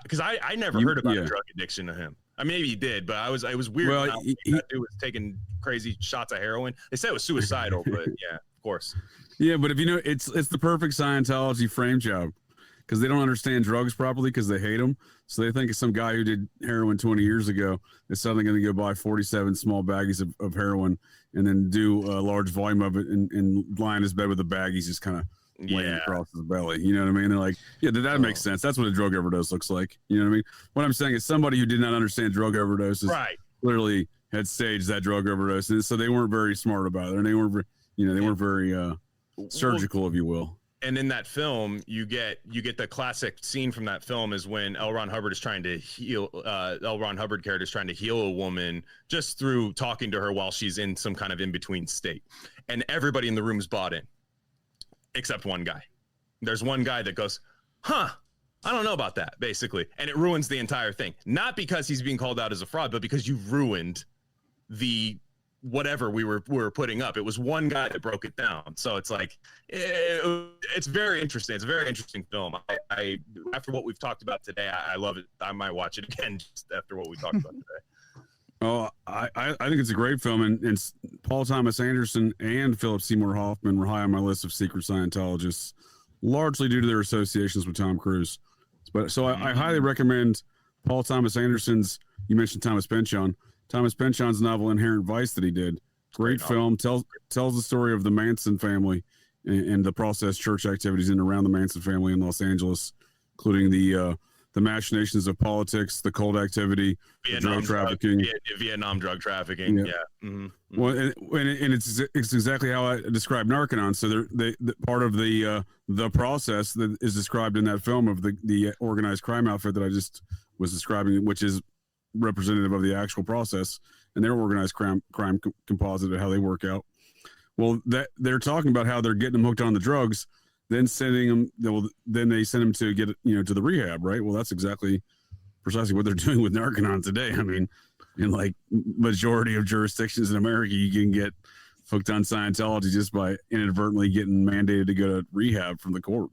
because I never heard about a drug addiction to him. I mean, maybe he did, but it was weird. Well, that dude was taking crazy shots of heroin. They said it was suicidal, but yeah, of course. Yeah, but if you know, it's the perfect Scientology frame job because they don't understand drugs properly because they hate them. So they think some guy who did heroin 20 years ago is suddenly going to go buy 47 small baggies of heroin and then do a large volume of it and lie in his bed with the baggies just kind of laying across his belly. You know what I mean? They're like, yeah, that makes sense. That's what a drug overdose looks like. You know what I mean? What I'm saying is somebody who did not understand drug overdoses literally had staged that drug overdose. And so they weren't very smart about it. And they weren't, they weren't very surgical, if you will. And in that film, you get the classic scene from that film is when L. Ron Hubbard is trying to heal. L. Ron Hubbard character is trying to heal a woman just through talking to her while she's in some kind of in between state, and everybody in the room's bought in, except one guy. There's one guy that goes, "Huh, I don't know about that," basically, and it ruins the entire thing. Not because he's being called out as a fraud, but because you ruined the whatever we were putting up. It was one guy that broke it down. So it's like, it's very interesting. It's a very interesting film. I after what we've talked about today, I love it. I might watch it again just after what we talked about today. Oh, I think it's a great film, and Paul Thomas Anderson and Philip Seymour Hoffman were high on my list of secret Scientologists, largely due to their associations with Tom Cruise. But so I highly recommend Paul Thomas Anderson's. You mentioned Thomas Pynchon's novel Inherent Vice that he did. Great film. Tells the story of the Manson family and the processed church activities in and around the Manson family in Los Angeles, including the machinations of politics, the cult activity, drug trafficking. Vietnam drug trafficking. Yeah. Mm-hmm. Well, and it's exactly how I described Narconon. So the part of the process that is described in that film of the organized crime outfit that I just was describing, which is representative of the actual process and their organized crime composite of how they work out. Well, that they're talking about how they're getting them hooked on the drugs, then sending them. Then they send them to get to the rehab, right? Well, that's precisely what they're doing with Narconon today. I mean, in like majority of jurisdictions in America, you can get hooked on Scientology just by inadvertently getting mandated to go to rehab from the court.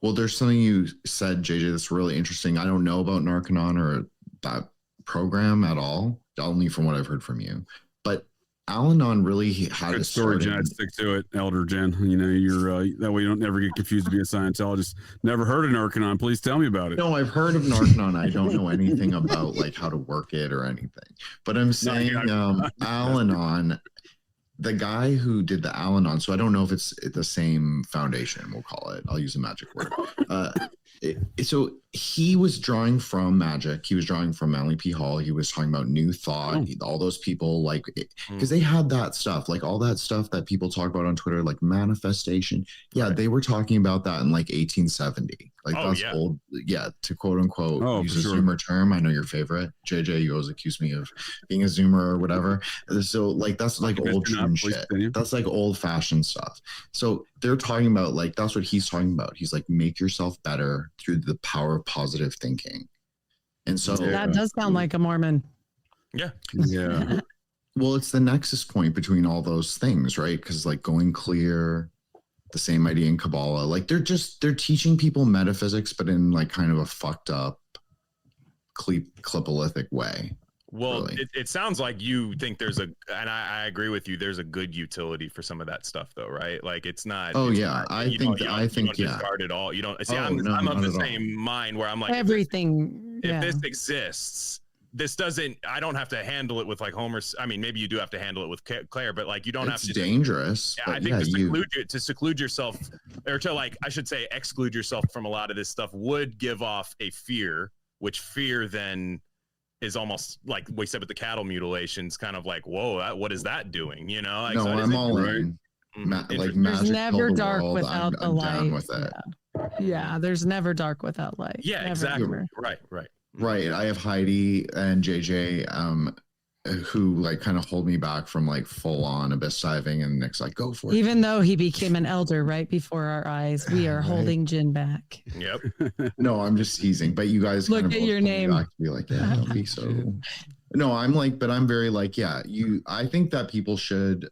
Well, there's something you said, JJ, that's really interesting. I don't know about Narconon or that program at all, only from what I've heard from you. But Al-Anon really had good a story, Jen. I'd stick to it, Elder Jen. You're that way you don't never get confused to be a Scientologist. Never heard of Narconon. Please tell me about it. No, I've heard of Narconon. I don't know anything about like how to work it or anything. But I'm saying Al-Anon, the guy who did the Al-Anon, so I don't know if it's the same foundation, we'll call it. I'll use a magic word. So he was drawing from magic. He was drawing from Manly P. Hall. He was talking about New Thought, all those people, like, because they had that stuff, like all that stuff that people talk about on Twitter, like manifestation. Yeah, they were talking about that in like 1870. Like that's old. Yeah, to quote unquote use a Zoomer term. I know your favorite. JJ, you always accuse me of being a Zoomer or whatever. So like that's like old true shit. That's like old fashioned stuff. So they're talking about like that's what he's talking about. He's like make yourself better through the power of positive thinking. And so that does sound like a Mormon. Yeah. Well, it's the nexus point between all those things, right? Because like going clear, the same idea in Kabbalah, like they're teaching people metaphysics, but in like kind of a fucked up clipolithic way. Well, really. It sounds like you think and I agree with you, there's a good utility for some of that stuff though, right? Like it's not. Oh it's yeah. Not, I think discard it all. You don't see, I'm of the same mind where I'm like, everything. If this exists, this doesn't, I don't have to handle it with like Homer. I mean, maybe you do have to handle it with Claire, but like you don't have to. It's dangerous. Yeah, I think to seclude yourself, or to like, I should say, exclude yourself from a lot of this stuff would give off a fear, which fear then is almost like we said with the cattle mutations, kind of like, whoa, what is that doing? You know? Like, no, so I'm all in. Like there's never dark without the light. Down with it. Yeah, there's never dark without light. Yeah, never, exactly. Ever. Right. Right. I have Heidi and JJ. who like kind of hold me back from like full on abyss diving, and Nick's like, go for it. Even though he became an elder right before our eyes, we are holding Jin back. Yep. No, I'm just teasing. But you guys Look kind of at your name. back to be like, yeah, don't be so. No, I'm like, but I'm very like, yeah, I think that people should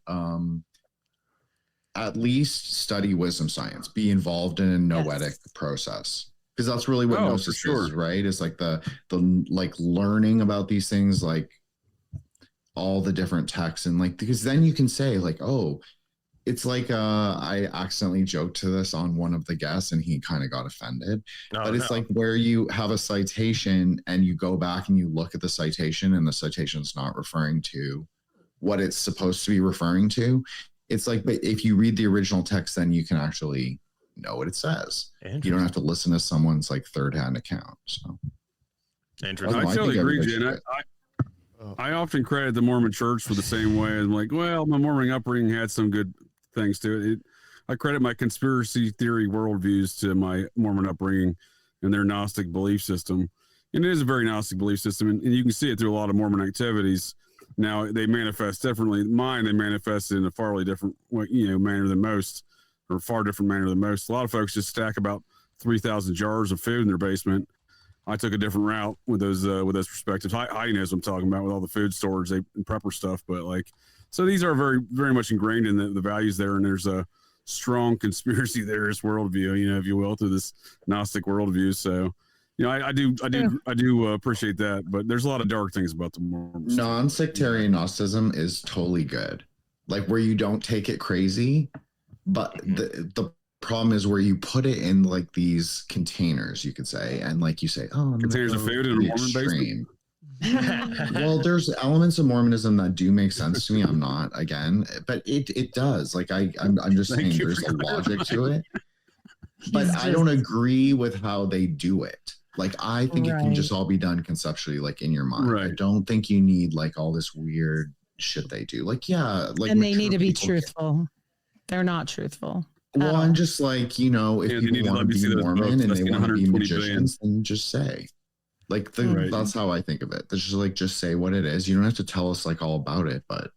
at least study wisdom science, be involved in a noetic process. Because that's really what Gnosis is, right? It's like the like learning about these things, like all the different texts, and like, because then you can say like, oh, it's like I accidentally joked to this on one of the guests and he kind of got offended. But it's like where you have a citation and you go back and you look at the citation and the citation's not referring to what it's supposed to be referring to. It's like, but if you read the original text, then you can actually know what it says. You don't have to listen to someone's like third-hand account. So interesting. I totally agree, Jen. I often credit the Mormon Church for the same way. I'm like, well, my Mormon upbringing had some good things to it. I credit my conspiracy theory worldviews to my Mormon upbringing and their Gnostic belief system. And it is a very Gnostic belief system, and you can see it through a lot of Mormon activities. Now they manifest differently. Mine, they manifest in a far different, manner than most, or far different manner than most. A lot of folks just stack about 3,000 jars of food in their basement. I took a different route with those perspectives. Heidi knows what I'm talking about with all the food storage and prepper stuff. But like, so these are very, very much ingrained in the values there. And there's a strong conspiracy theorist worldview, if you will, through this Gnostic worldview. So, I do appreciate that. But there's a lot of dark things about the Mormons. Non-sectarian Gnosticism is totally good. Like where you don't take it crazy, but the problem is where you put it in like these containers, you could say, and like you say, oh, containers of food in a Mormon basement. Well, there's elements of Mormonism that do make sense to me. I'm not again, but it does. Like I'm just saying, there's a logic to it, but I don't agree with how they do it. Like I think it can just all be done conceptually, like in your mind. I don't think you need like all this weird shit they do. Like and they need to be truthful. They're not truthful. Well, I'm just like, if people want to be Mormon and they want to be magicians, then just say. Like, that's how I think of it. It's just like, just say what it is. You don't have to tell us like all about it, but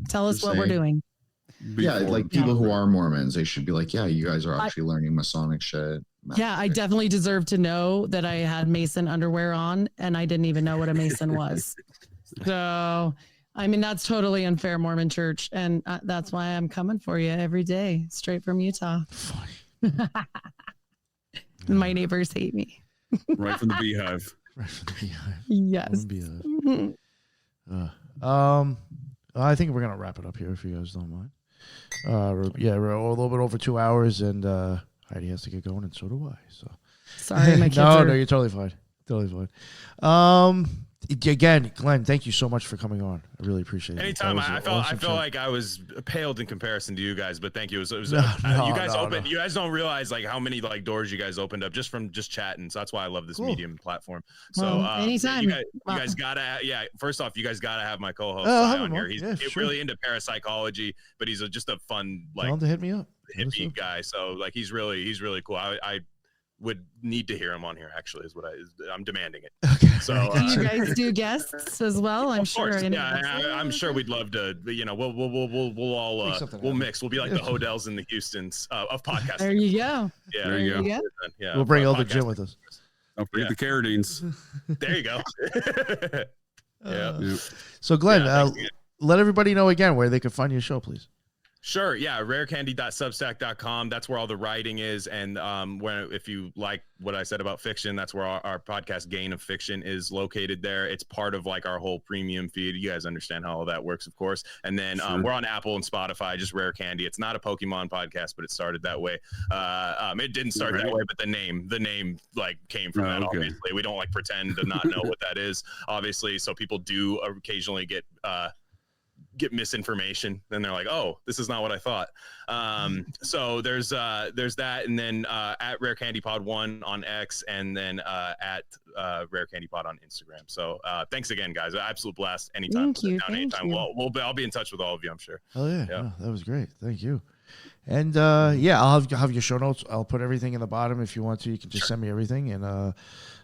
tell us what we're doing. Like people who are Mormons, they should be like, yeah, you guys are actually learning Masonic shit. Yeah, I definitely deserve to know that I had Mason underwear on and I didn't even know what a Mason was. So I mean, that's totally unfair, Mormon Church. And that's why I'm coming for you every day, straight from Utah. My neighbors hate me. Right from the beehive. Yes. I think we're going to wrap it up here if you guys don't mind. We're a little bit over 2 hours, and Heidi has to get going, and so do I. So sorry, my kids No, you're totally fine. Totally fine. Again, Glenn, thank you so much for coming on. I really appreciate it. Anytime. I felt like I was paled in comparison to you guys, but thank you. You guys don't realize like how many like doors you guys opened up just from chatting. So that's why I love this medium platform. So anytime. You guys gotta first off, you guys gotta have my co-host on here. He's really into parapsychology, but he's just a fun Tell him to hit me up. hippie guy. So like he's really cool. I would need to hear him on here. Actually, is what I'm demanding it. Okay. So do you guys do guests as well? I'm sure. I'm sure we'd love to. We'll all mix. We'll be like the Hodells and the Houstons of podcasting. There you go. Yeah, there you go. Yeah, we'll bring Elder Jim with us. Don't forget the Carradines. There you go. So Glenn, let everybody know again where they can find your show, please. Sure. Yeah. rarecandy.substack.com. That's where all the writing is. And if you like what I said about fiction, that's where our podcast Gain of Fiction is located there. It's part of like our whole premium feed. You guys understand how all that works, of course. And then we're on Apple and Spotify, just Rare Candy. It's not a Pokemon podcast, but it started that way. It didn't start that way, but the name like came from that. Okay. Obviously, we don't like pretend to not know what that is, obviously. So people do occasionally get misinformation, and they're like, oh, this is not what I thought. So there's that, and then at Rare Candy Pod 1 on X, and then at Rare Candy Pod on Instagram. So thanks again, guys. Absolute blast. Anytime. Thank you. I'll be in touch with all of you, I'm sure. Oh yeah. No, that was great. Thank you. And yeah, I'll have your show notes. I'll put everything in the bottom if you want to. You can just send me everything, and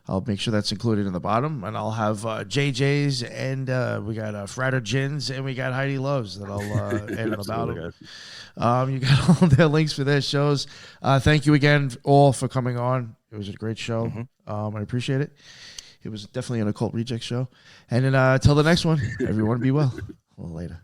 I'll make sure that's included in the bottom. And I'll have JJ's, and we got Frater Gins, and we got Heidi Loves that I'll add in the bottom. You got all their links for their shows. Thank you again all for coming on. It was a great show. I appreciate it. It was definitely an Occult Reject show. And then till the next one, everyone be well. A little later.